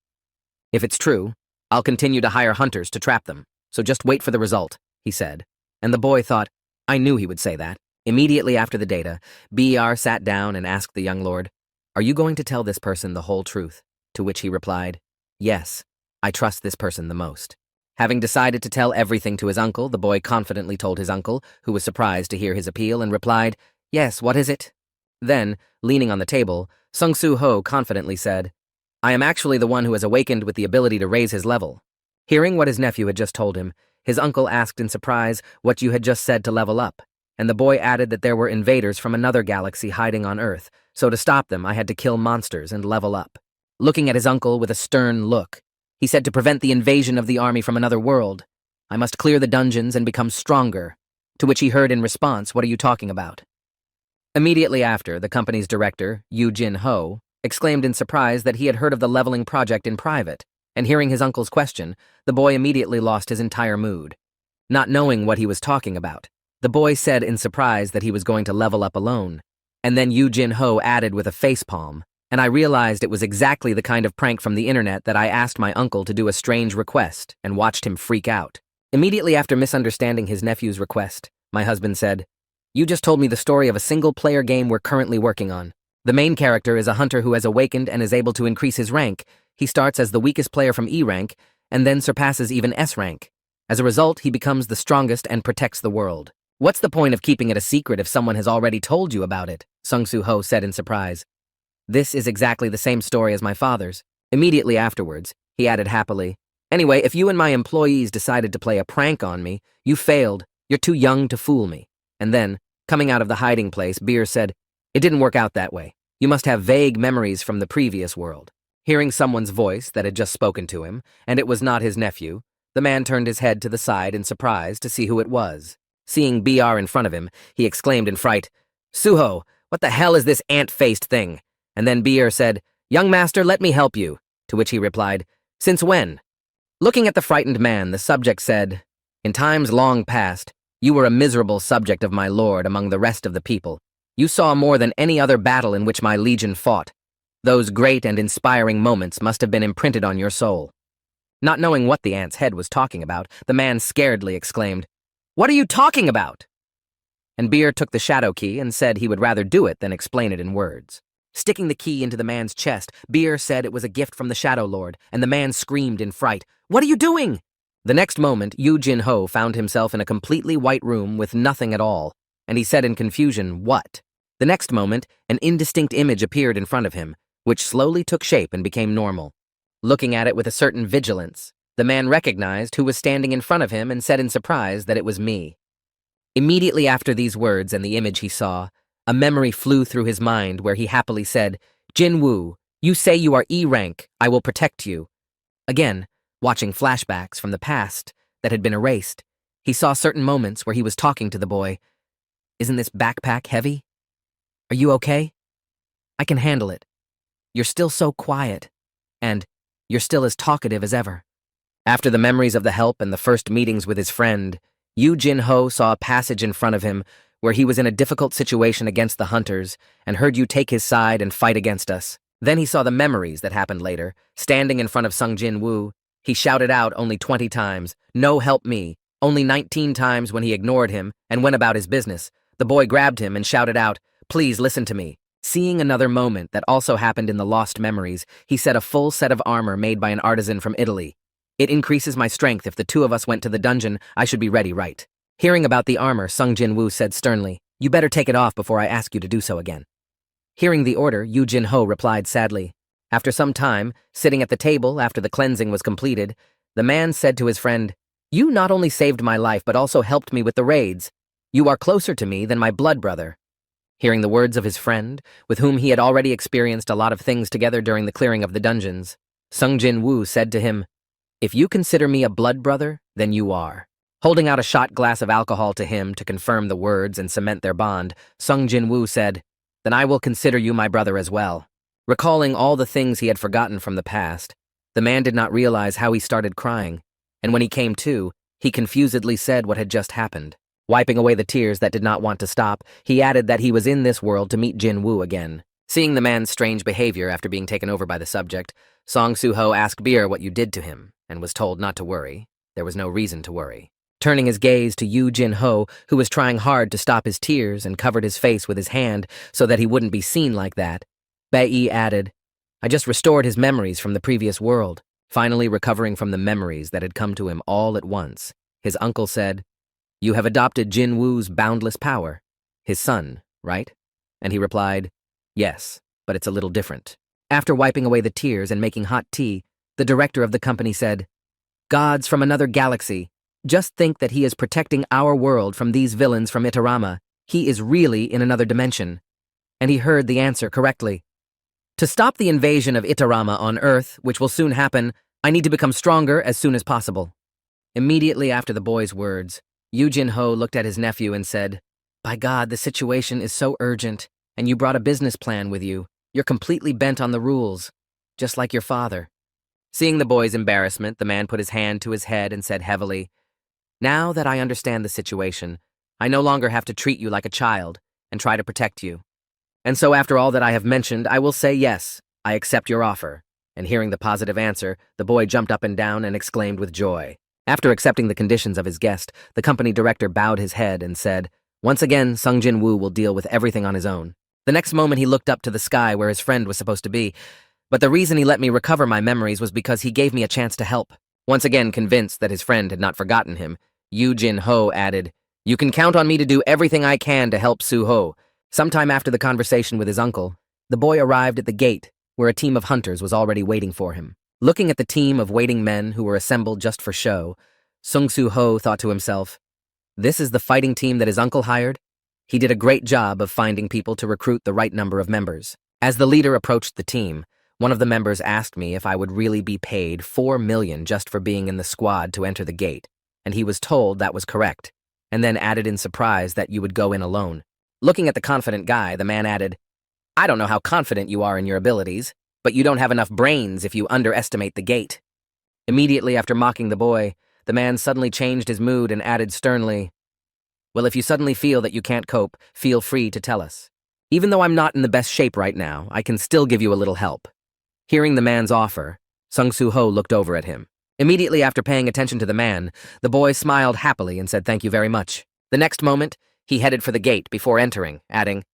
If it's true, I'll continue to hire hunters to trap them, so just wait for the result," he said. And the boy thought, "I knew he would say that." Immediately after the data, BR sat down and asked the young lord, "Are you going to tell this person the whole truth?" To which he replied, "Yes, I trust this person the most." Having decided to tell everything to his uncle, the boy confidently told his uncle, who was surprised to hear his appeal, and replied, "Yes, what is it?" Then, leaning on the table, Sung-Soo-ho confidently said, "I am actually the one who has awakened with the ability to raise his level." Hearing what his nephew had just told him, his uncle asked in surprise what you had just said to level up, and the boy added that there were invaders from another galaxy hiding on Earth, so to stop them I had to kill monsters and level up. Looking at his uncle with a stern look, he said to prevent the invasion of the army from another world, I must clear the dungeons and become stronger, to which he heard in response, "What are you talking about?" Immediately after, the company's director, Yu Jin-ho, exclaimed in surprise that he had heard of the leveling project in private, and hearing his uncle's question, the boy immediately lost his entire mood. Not knowing what he was talking about, the boy said in surprise that he was going to level up alone, and then Yu Jin-ho added with a facepalm, "And I realized it was exactly the kind of prank from the internet that I asked my uncle to do a strange request and watched him freak out." Immediately after misunderstanding his nephew's request, my husband said, "You just told me the story of a single-player game we're currently working on. The main character is a hunter who has awakened and is able to increase his rank. He starts as the weakest player from E rank and then surpasses even S rank. As a result, he becomes the strongest and protects the world. What's the point of keeping it a secret if someone has already told you about it?" Sung-Soo-ho said in surprise. "This is exactly the same story as my father's." Immediately afterwards, he added happily, "Anyway, if you and my employees decided to play a prank on me, you failed. You're too young to fool me." And then, coming out of the hiding place, Beer said, "It didn't work out that way. You must have vague memories from the previous world." Hearing someone's voice that had just spoken to him, and it was not his nephew, the man turned his head to the side in surprise to see who it was. Seeing BR in front of him, he exclaimed in fright, "Suho, what the hell is this ant-faced thing?" And then Beer said, "Young master, let me help you," to which he replied, "Since when?" Looking at the frightened man, the subject said, "In times long past, you were a miserable subject of my lord among the rest of the people. You saw more than any other battle in which my legion fought. Those great and inspiring moments must have been imprinted on your soul." Not knowing what the ant's head was talking about, the man scaredly exclaimed, "What are you talking about?" And Beer took the shadow key and said he would rather do it than explain it in words. Sticking the key into the man's chest, Beer said it was a gift from the Shadow Lord, and the man screamed in fright, "What are you doing?" The next moment, Yu Jin-ho found himself in a completely white room with nothing at all, and he said in confusion, "What?" The next moment, an indistinct image appeared in front of him, which slowly took shape and became normal. Looking at it with a certain vigilance, the man recognized who was standing in front of him and said in surprise that it was me. Immediately after these words and the image he saw, a memory flew through his mind where he happily said, "Jin-woo, you say you are E rank, I will protect you." Again, watching flashbacks from the past that had been erased, he saw certain moments where he was talking to the boy. "Isn't this backpack heavy? Are you okay? I can handle it." You're still so quiet. And you're still as talkative as ever. After the memories of the help and the first meetings with his friend, Yu Jin-ho saw a passage in front of him where he was in a difficult situation against the hunters and heard you take his side and fight against us. Then he saw the memories that happened later. Standing in front of Sung Jin-woo, he shouted out only 20 times, "No, help me," only 19 times when he ignored him and went about his business. The boy grabbed him and shouted out, "Please listen to me." Seeing another moment that also happened in the lost memories, he said a full set of armor made by an artisan from Italy. "It increases my strength. If the two of us went to the dungeon, I should be ready, right?" Hearing about the armor, Sung Jin-woo said sternly, "You better take it off before I ask you to do so again." Hearing the order, Yu Jin-ho replied sadly. After some time, sitting at the table after the cleansing was completed, the man said to his friend, "You not only saved my life but also helped me with the raids. You are closer to me than my blood brother." Hearing the words of his friend, with whom he had already experienced a lot of things together during the clearing of the dungeons, Sung Jin-woo said to him, "If you consider me a blood brother, then you are." Holding out a shot glass of alcohol to him to confirm the words and cement their bond, Sung Jin-woo said, "Then I will consider you my brother as well." Recalling all the things he had forgotten from the past, the man did not realize how he started crying, and when he came to, he confusedly said what had just happened. Wiping away the tears that did not want to stop, he added that he was in this world to meet Jin-woo again. Seeing the man's strange behavior after being taken over by the subject, Song Soo-ho asked Beer what you did to him, and was told not to worry. There was no reason to worry. Turning his gaze to Yu Jin-ho, who was trying hard to stop his tears and covered his face with his hand so that he wouldn't be seen like that, Bae added, "I just restored his memories from the previous world." Finally recovering from the memories that had come to him all at once, his uncle said, "You have adopted Jin-woo's boundless power, his son, right?" And he replied, "Yes, but it's a little different." After wiping away the tears and making hot tea, the director of the company said, "Gods from another galaxy, just think that he is protecting our world from these villains from Itarama. He is really in another dimension." And he heard the answer correctly. "To stop the invasion of Itarama on Earth, which will soon happen, I need to become stronger as soon as possible." Immediately after the boy's words, Yu Jin-ho looked at his nephew and said, "By God, the situation is so urgent, and you brought a business plan with you. You're completely bent on the rules, just like your father." Seeing the boy's embarrassment, the man put his hand to his head and said heavily, "Now that I understand the situation, I no longer have to treat you like a child and try to protect you. And so after all that I have mentioned, I will say yes, I accept your offer." And hearing the positive answer, the boy jumped up and down and exclaimed with joy. After accepting the conditions of his guest, the company director bowed his head and said, "Once again, Sung Jin-woo will deal with everything on his own." The next moment he looked up to the sky where his friend was supposed to be, but the reason he let me recover my memories was because he gave me a chance to help. Once again convinced that his friend had not forgotten him, Yu Jin-ho added, "You can count on me to do everything I can to help Soo-ho." Sometime after the conversation with his uncle, the boy arrived at the gate, where a team of hunters was already waiting for him. Looking at the team of waiting men who were assembled just for show, Sung Soo-ho thought to himself, "This is the fighting team that his uncle hired? He did a great job of finding people to recruit the right number of members." As the leader approached the team, one of the members asked me if I would really be paid 4 million just for being in the squad to enter the gate, and he was told that was correct, and then added in surprise that you would go in alone. Looking at the confident guy, the man added, "I don't know how confident you are in your abilities, but you don't have enough brains if you underestimate the gate." Immediately after mocking the boy, the man suddenly changed his mood and added sternly, "Well, if you suddenly feel that you can't cope, feel free to tell us. Even though I'm not in the best shape right now, I can still give you a little help." Hearing the man's offer, Sung Soo-ho looked over at him. Immediately after paying attention to the man, the boy smiled happily and said thank you very much. The next moment, he headed for the gate before entering, adding,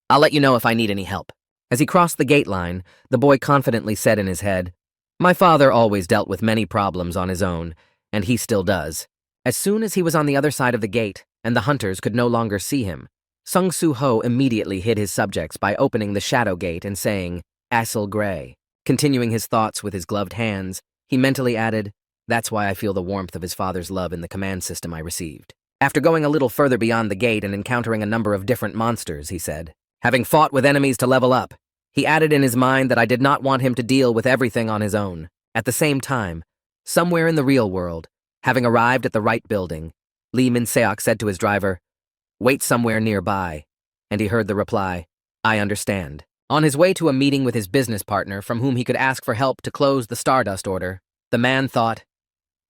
"I'll let you know if I need any help." As he crossed the gate line, the boy confidently said in his head, "My father always dealt with many problems on his own, and he still does." As soon as he was on the other side of the gate, and the hunters could no longer see him, Sung Soo-ho immediately hid his subjects by opening the shadow gate and saying, "Assel Gray." Continuing his thoughts with his gloved hands, he mentally added, "That's why I feel the warmth of his father's love in the command system I received." After going a little further beyond the gate and encountering a number of different monsters, he said, "Having fought with enemies to level up," he added in his mind that I did not want him to deal with everything on his own. At the same time, somewhere in the real world, having arrived at the right building, Lee Min-seok said to his driver, "Wait somewhere nearby," and he heard the reply, "I understand." On his way to a meeting with his business partner from whom he could ask for help to close the Stardust order, the man thought,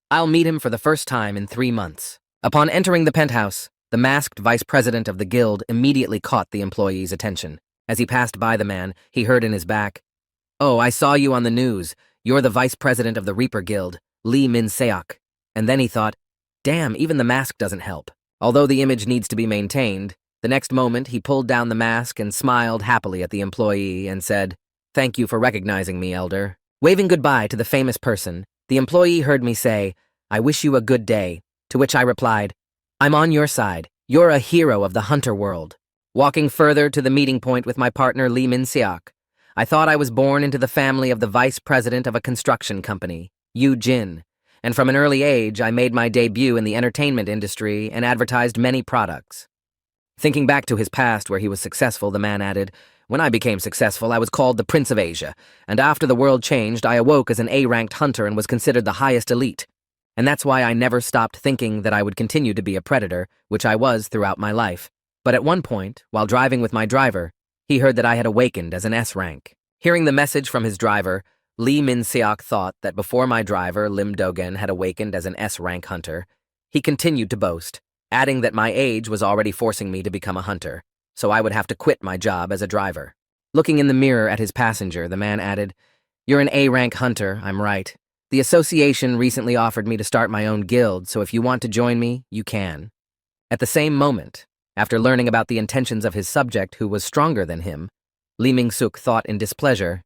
I'll meet him for the first time in 3 months. Upon entering the penthouse, the masked vice president of the guild immediately caught the employee's attention. As he passed by the man, he heard in his back, "Oh, I saw you on the news. You're the vice president of the Reaper Guild, Lee Min-seok." And then he thought, damn, even the mask doesn't help. Although the image needs to be maintained, the next moment he pulled down the mask and smiled happily at the employee and said, "Thank you for recognizing me, elder." Waving goodbye to the famous person, the employee heard me say, "I wish you a good day," to which I replied, "I'm on your side. You're a hero of the hunter world." Walking further to the meeting point with my partner Lee Min-seok, I thought I was born into the family of the vice president of a construction company, Yu Jin, and from an early age I made my debut in the entertainment industry and advertised many products. Thinking back to his past where he was successful, the man added, "When I became successful, I was called the Prince of Asia, and after the world changed, I awoke as an A-ranked hunter and was considered the highest elite. And that's why I never stopped thinking that I would continue to be a predator, which I was throughout my life. But at one point, while driving with my driver, he heard that I had awakened as an S rank." Hearing the message from his driver, Lee Min-seok thought that before my driver, Lim Dogen, had awakened as an S-rank hunter, he continued to boast, adding that my age was already forcing me to become a hunter, so I would have to quit my job as a driver. Looking in the mirror at his passenger, the man added, "You're an A-rank hunter, I'm right. The association recently offered me to start my own guild, so if you want to join me, you can." At the same moment, after learning about the intentions of his subject who was stronger than him, Lee Min-seok thought in displeasure,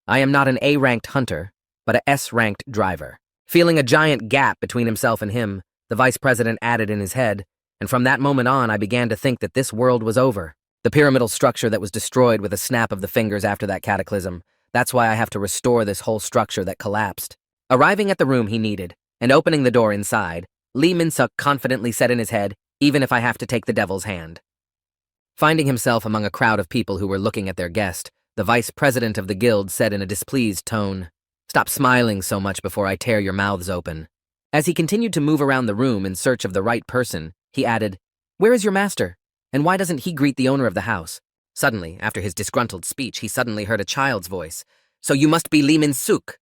"I am not an A-ranked hunter, but a S-ranked driver." Feeling a giant gap between himself and him, the vice president added in his head, and from that moment on I began to think that this world was over. The pyramidal structure that was destroyed with a snap of the fingers after that cataclysm, that's why I have to restore this whole structure that collapsed. Arriving at the room he needed, and opening the door inside, Lee Min-seok confidently said in his head, "Even if I have to take the devil's hand." Finding himself among a crowd of people who were looking at their guest, the vice president of the guild said in a displeased tone, "Stop smiling so much before I tear your mouths open." As he continued to move around the room in search of the right person, he added, "Where is your master? And why doesn't he greet the owner of the house?" Suddenly, after his disgruntled speech, he suddenly heard a child's voice. "So you must be Lee Min-seok."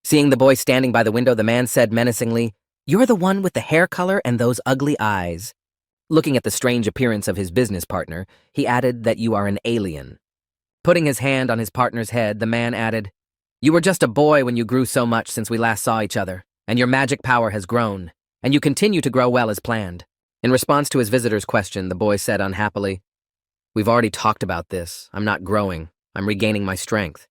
Seeing the boy standing by the window, the man said menacingly, "You're the one with the hair color and those ugly eyes." Looking at the strange appearance of his business partner, he added that you are an alien. Putting his hand on his partner's head, the man added, "You were just a boy when you grew so much since we last saw each other, and your magic power has grown, and you continue to grow well as planned." In response to his visitor's question, the boy said unhappily, "We've already talked about this. I'm not growing. I'm regaining my strength.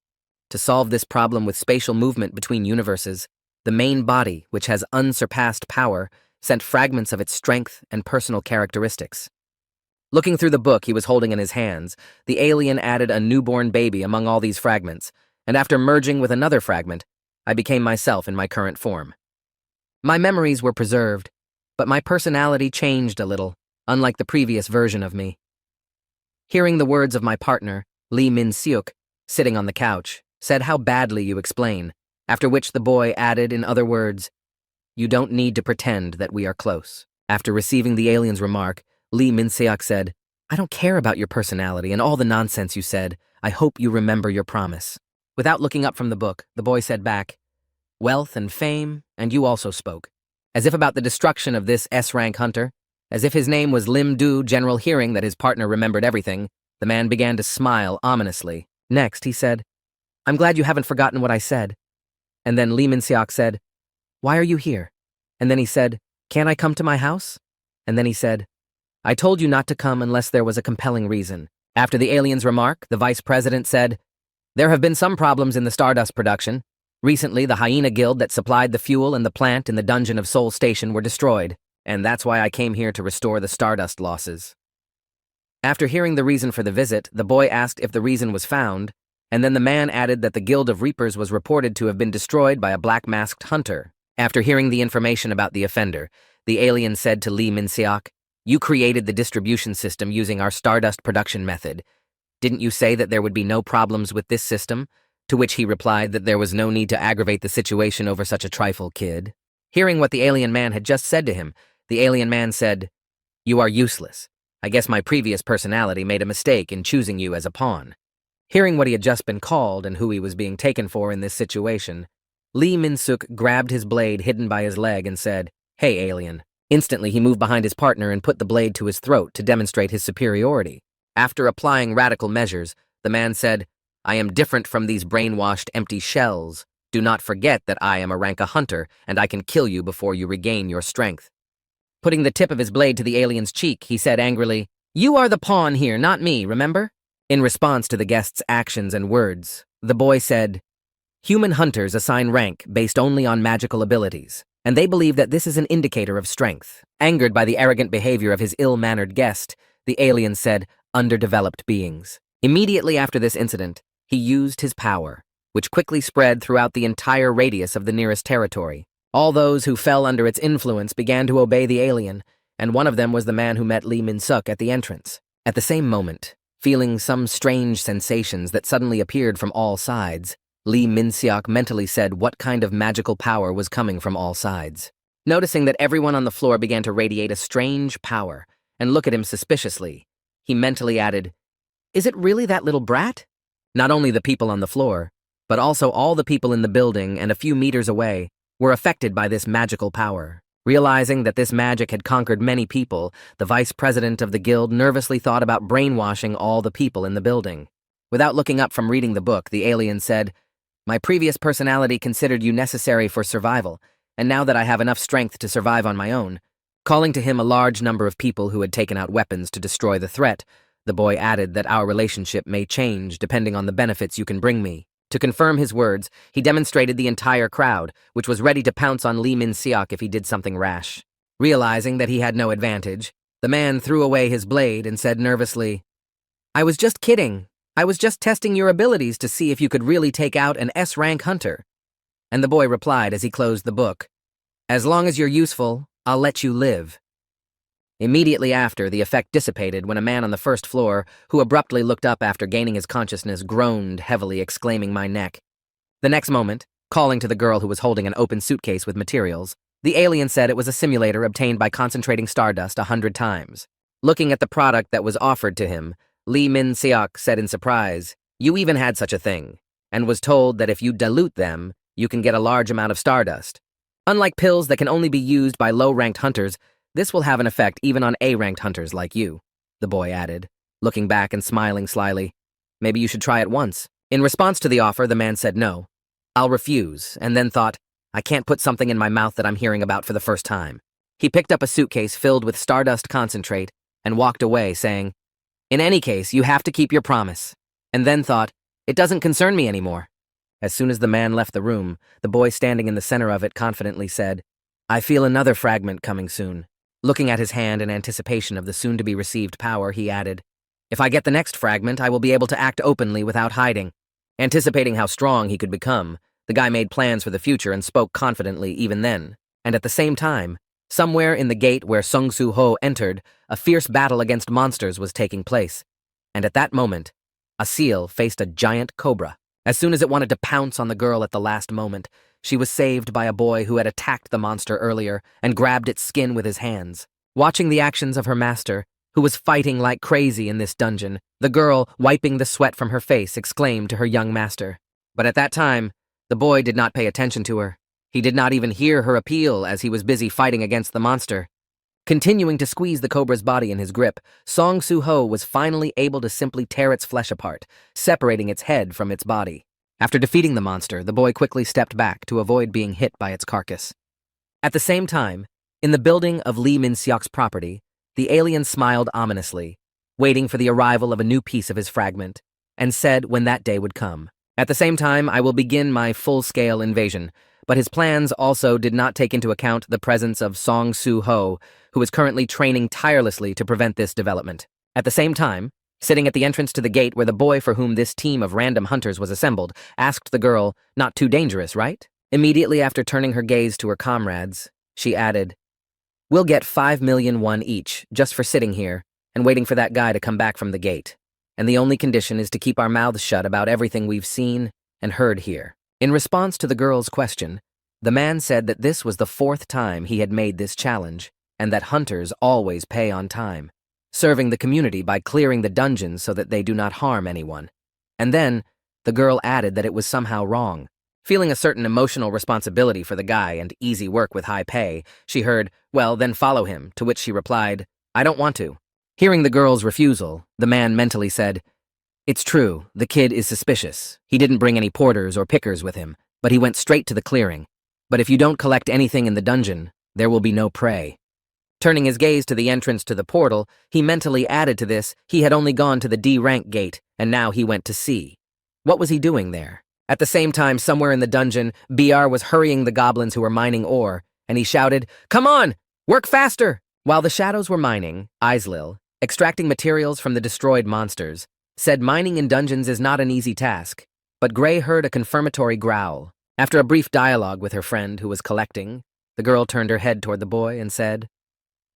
To solve this problem with spatial movement between universes, the main body, which has unsurpassed power, sent fragments of its strength and personal characteristics." Looking through the book he was holding in his hands, the alien added a newborn baby among all these fragments, and after merging with another fragment, I became myself in my current form. My memories were preserved, but my personality changed a little, unlike the previous version of me. Hearing the words of my partner, Lee Min-seok, sitting on the couch, said, "How badly you explain," after which the boy added in other words, "You don't need to pretend that we are close." After receiving the alien's remark, Lee Min-seok said, "I don't care about your personality and all the nonsense you said. I hope you remember your promise." Without looking up from the book, the boy said back, "Wealth and fame, and you also spoke." As if about the destruction of this S-rank hunter, as if his name was Lim Do. General, hearing that his partner remembered everything, the man began to smile ominously. Next, he said, "I'm glad you haven't forgotten what I said." And then Lee Min-seok said, "Why are you here?" And then he said, "Can't I come to my house?" And then he said, "I told you not to come unless there was a compelling reason." After the alien's remark, the vice president said, "There have been some problems in the Stardust production. Recently, the hyena guild that supplied the fuel and the plant in the dungeon of Seoul Station were destroyed, and that's why I came here to restore the Stardust losses." After hearing the reason for the visit, the boy asked if the reason was found, and then the man added that the Guild of Reapers was reported to have been destroyed by a black-masked hunter. After hearing the information about the offender, the alien said to Lee Min-seok, "You created the distribution system using our Stardust production method. Didn't you say that there would be no problems with this system?" To which he replied that there was no need to aggravate the situation over such a trifle, kid. Hearing what the alien man had just said to him, the alien man said, "You are useless. I guess my previous personality made a mistake in choosing you as a pawn." Hearing what he had just been called and who he was being taken for in this situation, Lee Min-suk grabbed his blade hidden by his leg and said, "Hey, alien." Instantly, he moved behind his partner and put the blade to his throat to demonstrate his superiority. After applying radical measures, the man said, "I am different from these brainwashed empty shells. Do not forget that I am a rank hunter, and I can kill you before you regain your strength." Putting the tip of his blade to the alien's cheek, he said angrily, "You are the pawn here, not me, remember?" In response to the guest's actions and words, the boy said, "Human hunters assign rank based only on magical abilities, and they believe that this is an indicator of strength." Angered by the arrogant behavior of his ill-mannered guest, the alien said, "Underdeveloped beings." Immediately after this incident, he used his power, which quickly spread throughout the entire radius of the nearest territory. All those who fell under its influence began to obey the alien, and one of them was the man who met Lee Min-suk at the entrance. At the same moment, feeling some strange sensations that suddenly appeared from all sides, Lee Min-suk mentally said what kind of magical power was coming from all sides. Noticing that everyone on the floor began to radiate a strange power and look at him suspiciously, he mentally added, "Is it really that little brat?" Not only the people on the floor, but also all the people in the building and a few meters away were affected by this magical power. Realizing that this magic had conquered many people, the vice president of the guild nervously thought about brainwashing all the people in the building. Without looking up from reading the book, the alien said, "My previous personality considered you necessary for survival, and now that I have enough strength to survive on my own," calling to him a large number of people who had taken out weapons to destroy the threat, the boy added that our relationship may change depending on the benefits you can bring me. To confirm his words, he demonstrated the entire crowd, which was ready to pounce on Lee Min-suk if he did something rash. Realizing that he had no advantage, the man threw away his blade and said nervously, "I was just kidding. I was just testing your abilities to see if you could really take out an S-rank hunter." And the boy replied as he closed the book, "As long as you're useful, I'll let you live." Immediately after, the effect dissipated when a man on the first floor, who abruptly looked up after gaining his consciousness, groaned heavily, exclaiming, "My neck." The next moment, calling to the girl who was holding an open suitcase with materials, the alien said it was a simulator obtained by concentrating Stardust 100 times. Looking at the product that was offered to him, Lee Min-suk said in surprise, "You even had such a thing," and was told that if you dilute them, you can get a large amount of Stardust. Unlike pills that can only be used by low-ranked hunters, this will have an effect even on A-ranked hunters like you, the boy added, looking back and smiling slyly. "Maybe you should try it once." In response to the offer, the man said no. "I'll refuse," and then thought, "I can't put something in my mouth that I'm hearing about for the first time." He picked up a suitcase filled with Stardust concentrate and walked away, saying, "In any case, you have to keep your promise," and then thought, "It doesn't concern me anymore." As soon as the man left the room, the boy standing in the center of it confidently said, "I feel another fragment coming soon." Looking at his hand in anticipation of the soon-to-be-received power, he added, "If I get the next fragment, I will be able to act openly without hiding." Anticipating how strong he could become, the guy made plans for the future and spoke confidently even then. And at the same time, somewhere in the gate where Sung Soo-ho entered, a fierce battle against monsters was taking place. And at that moment, a seal faced a giant cobra. As soon as it wanted to pounce on the girl at the last moment, she was saved by a boy who had attacked the monster earlier and grabbed its skin with his hands. Watching the actions of her master, who was fighting like crazy in this dungeon, the girl, wiping the sweat from her face, exclaimed to her young master. But at that time, the boy did not pay attention to her. He did not even hear her appeal as he was busy fighting against the monster. Continuing to squeeze the cobra's body in his grip, Song Soo-ho was finally able to simply tear its flesh apart, separating its head from its body. After defeating the monster, the boy quickly stepped back to avoid being hit by its carcass. At the same time, in the building of Lee Min-suk's property, the alien smiled ominously, waiting for the arrival of a new piece of his fragment, and said when that day would come. At the same time, I will begin my full-scale invasion, but his plans also did not take into account the presence of Song Soo-ho, who is currently training tirelessly to prevent this development. At the same time, sitting at the entrance to the gate where the boy for whom this team of random hunters was assembled, asked the girl, "Not too dangerous, right?" Immediately after turning her gaze to her comrades, she added, "We'll get 5,000,000 each, just for sitting here and waiting for that guy to come back from the gate. And the only condition is to keep our mouths shut about everything we've seen and heard here." In response to the girl's question, the man said that this was the 4th time he had made this challenge, and that hunters always pay on time, serving the community by clearing the dungeons so that they do not harm anyone. And then, the girl added that it was somehow wrong. Feeling a certain emotional responsibility for the guy and easy work with high pay, she heard, "Well, then follow him," to which she replied, "I don't want to." Hearing the girl's refusal, the man mentally said, "It's true, the kid is suspicious. He didn't bring any porters or pickers with him, but he went straight to the clearing. But if you don't collect anything in the dungeon, there will be no prey." Turning his gaze to the entrance to the portal, he mentally added to this he had only gone to the D-rank gate, and now he went to C. What was he doing there? At the same time, somewhere in the dungeon, BR was hurrying the goblins who were mining ore, and he shouted, "Come on! Work faster!" While the shadows were mining, Islil, extracting materials from the destroyed monsters, said mining in dungeons is not an easy task, but Gray heard a confirmatory growl. After a brief dialogue with her friend who was collecting, the girl turned her head toward the boy and said,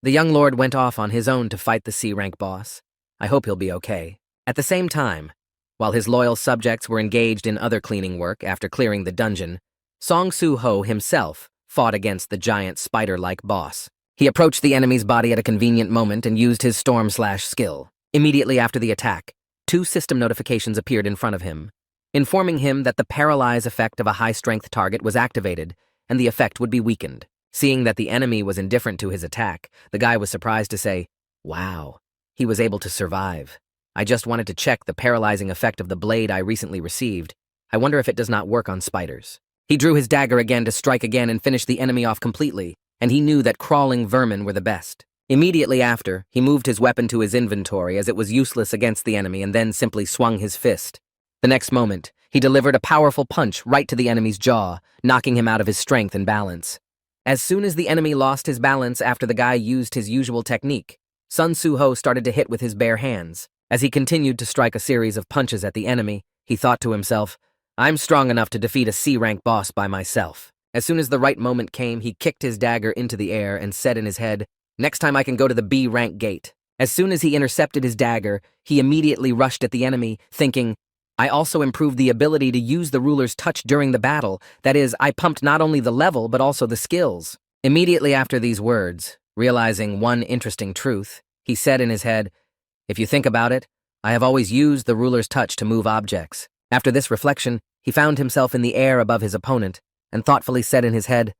"The young lord went off on his own to fight the C-rank boss. I hope he'll be okay." At the same time, while his loyal subjects were engaged in other cleaning work after clearing the dungeon, Song Soo-ho himself fought against the giant spider-like boss. He approached the enemy's body at a convenient moment and used his storm/skill. Immediately after the attack, 2 system notifications appeared in front of him, informing him that the paralyze effect of a high-strength target was activated and the effect would be weakened. Seeing that the enemy was indifferent to his attack, the guy was surprised to say, "Wow, he was able to survive. I just wanted to check the paralyzing effect of the blade I recently received. I wonder if it does not work on spiders." He drew his dagger again to strike again and finish the enemy off completely, and he knew that crawling vermin were the best. Immediately after, he moved his weapon to his inventory as it was useless against the enemy and then simply swung his fist. The next moment, he delivered a powerful punch right to the enemy's jaw, knocking him out of his strength and balance. As soon as the enemy lost his balance after the guy used his usual technique, Sun Soo-ho started to hit with his bare hands. As he continued to strike a series of punches at the enemy, he thought to himself, "I'm strong enough to defeat a C-rank boss by myself." As soon as the right moment came, he kicked his dagger into the air and said in his head, "Next time I can go to the B-rank gate." As soon as he intercepted his dagger, he immediately rushed at the enemy, thinking, "I also improved the ability to use the ruler's touch during the battle. That is, I pumped not only the level, but also the skills." Immediately after these words, realizing one interesting truth, he said in his head, "If you think about it, I have always used the ruler's touch to move objects." After this reflection, he found himself in the air above his opponent and thoughtfully said in his head,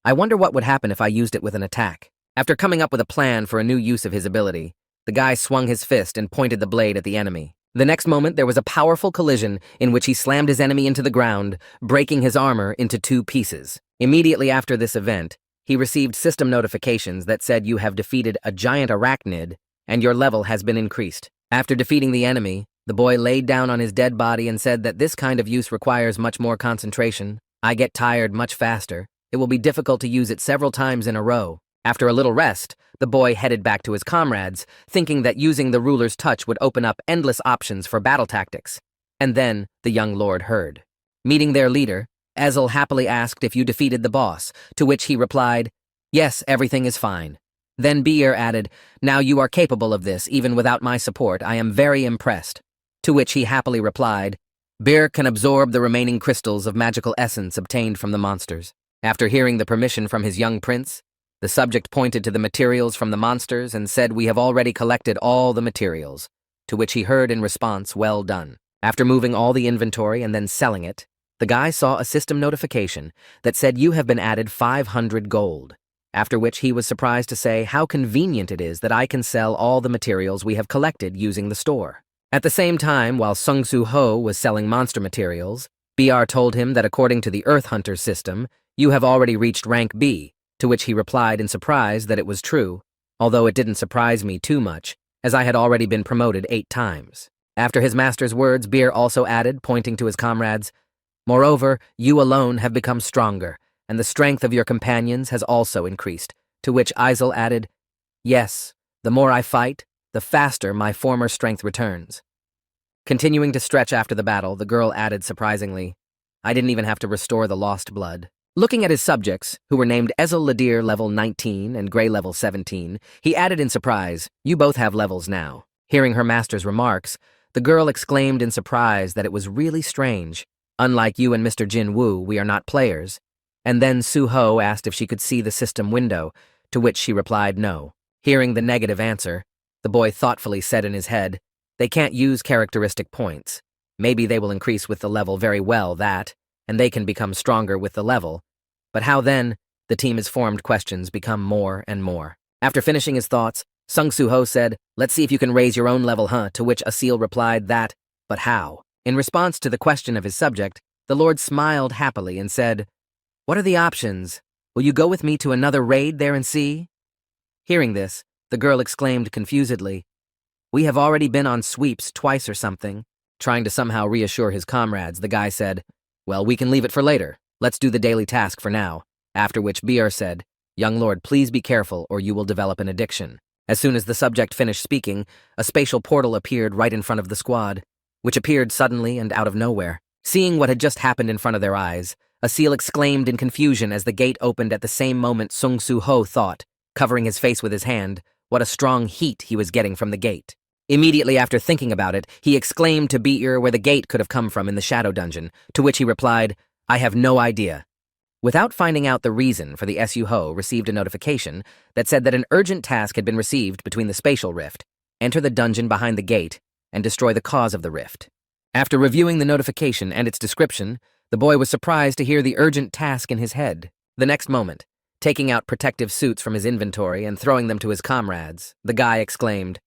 "I wonder what would happen if I used it with an attack." After coming up with a plan for a new use of his ability, the guy swung his fist and pointed the blade at the enemy. The next moment, there was a powerful collision in which he slammed his enemy into the ground, breaking his armor into 2 pieces. Immediately after this event, he received system notifications that said you have defeated a giant arachnid and your level has been increased. After defeating the enemy, the boy laid down on his dead body and said that this kind of use requires much more concentration. "I get tired much faster. It will be difficult to use it several times in a row." After a little rest, the boy headed back to his comrades, thinking that using the ruler's touch would open up endless options for battle tactics. And then the young lord heard. Meeting their leader, Ezel happily asked if you defeated the boss, to which he replied, "Yes, everything is fine." Then Beer added, "Now you are capable of this, even without my support. I am very impressed." To which he happily replied, "Beer can absorb the remaining crystals of magical essence obtained from the monsters." After hearing the permission from his young prince, the subject pointed to the materials from the monsters and said, "We have already collected all the materials," to which he heard in response, "Well done." After moving all the inventory and then selling it, the guy saw a system notification that said you have been added 500 gold, after which he was surprised to say how convenient it is that I can sell all the materials we have collected using the store. At the same time, while Sung Soo-ho was selling monster materials, BR told him that according to the Earth Hunter system, you have already reached rank B, to which he replied in surprise that it was true, although it didn't surprise me too much, as I had already been promoted 8 times. After his master's words, Beer also added, pointing to his comrades, "Moreover, you alone have become stronger, and the strength of your companions has also increased," to which Isel added, "Yes, the more I fight, the faster my former strength returns." Continuing to stretch after the battle, the girl added surprisingly, "I didn't even have to restore the lost blood." Looking at his subjects, who were named Ezel Ladir level 19 and Gray level 17, he added in surprise, "You both have levels now." Hearing her master's remarks, the girl exclaimed in surprise that it was really strange. "Unlike you and Mr. Jin Woo, we are not players." And then Soo-ho asked if she could see the system window, to which she replied no. Hearing the negative answer, the boy thoughtfully said in his head, "They can't use characteristic points." Maybe they will increase with the level very well, and they can become stronger with the level. But how then? The team is formed questions become more and more. After finishing his thoughts, Sung Soo-ho said, "Let's see if you can raise your own level, huh?" To which Asil replied that, "But how?" In response to the question of his subject, the Lord smiled happily and said, "What are the options? Will you go with me to another raid there and see?" Hearing this, the girl exclaimed confusedly, "We have already been on sweeps twice or something." Trying to somehow reassure his comrades, the guy said, "Well, we can leave it for later. Let's do the daily task for now." After which Bir said, "Young lord, please be careful or you will develop an addiction." As soon as the subject finished speaking, a spatial portal appeared right in front of the squad, which appeared suddenly and out of nowhere. Seeing what had just happened in front of their eyes, Asil exclaimed in confusion as the gate opened at the same moment. Sung Soo-ho thought, covering his face with his hand, what a strong heat he was getting from the gate. Immediately after thinking about it, he exclaimed to Bir where the gate could have come from in the shadow dungeon, to which he replied, "I have no idea." Without finding out the reason for the SU-ho received a notification that said that an urgent task had been received between the spatial rift, enter the dungeon behind the gate, and destroy the cause of the rift. After reviewing the notification and its description, the boy was surprised to hear the urgent task in his head. The next moment, taking out protective suits from his inventory and throwing them to his comrades, the guy exclaimed,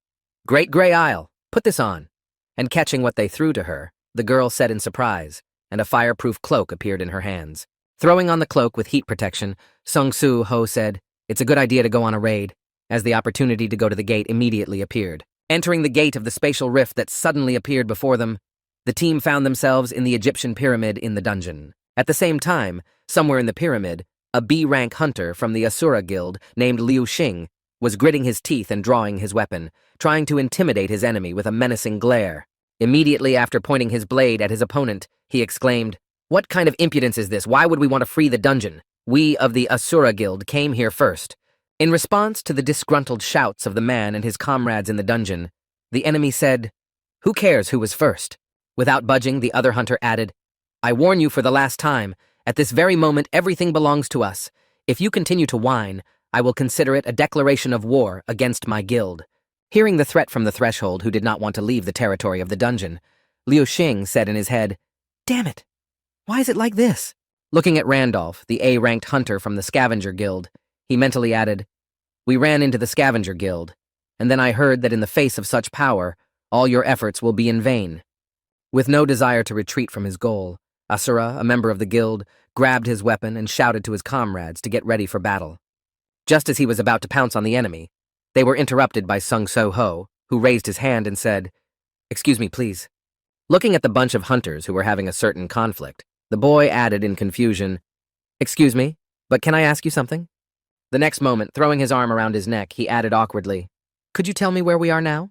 "Great Grey Isle, put this on." And catching what they threw to her, the girl said in surprise, and a fireproof cloak appeared in her hands. Throwing on the cloak with heat protection, Sung Soo-ho said, "It's a good idea to go on a raid," as the opportunity to go to the gate immediately appeared. Entering the gate of the spatial rift that suddenly appeared before them, the team found themselves in the Egyptian pyramid in the dungeon. At the same time, somewhere in the pyramid, a B-rank hunter from the Asura Guild named Liu Xing was gritting his teeth and drawing his weapon, trying to intimidate his enemy with a menacing glare. Immediately after pointing his blade at his opponent, he exclaimed, "What kind of impudence is this? Why would we want to free the dungeon? We of the Asura Guild came here first." In response to the disgruntled shouts of the man and his comrades in the dungeon, the enemy said, "Who cares who was first?" Without budging, the other hunter added, "I warn you for the last time, at this very moment everything belongs to us. If you continue to whine, I will consider it a declaration of war against my guild." Hearing the threat from the threshold who did not want to leave the territory of the dungeon, Liu Xing said in his head, "Damn it! Why is it like this?" Looking at Randolph, the A-ranked hunter from the Scavenger Guild, he mentally added, "We ran into the Scavenger Guild, and then I heard that in the face of such power, all your efforts will be in vain." With no desire to retreat from his goal, Asura, a member of the guild, grabbed his weapon and shouted to his comrades to get ready for battle. Just as he was about to pounce on the enemy, they were interrupted by Sung Soo-ho, who raised his hand and said, "Excuse me, please." Looking at the bunch of hunters who were having a certain conflict, the boy added in confusion, "Excuse me, but can I ask you something?" The next moment, throwing his arm around his neck, he added awkwardly, "Could you tell me where we are now?"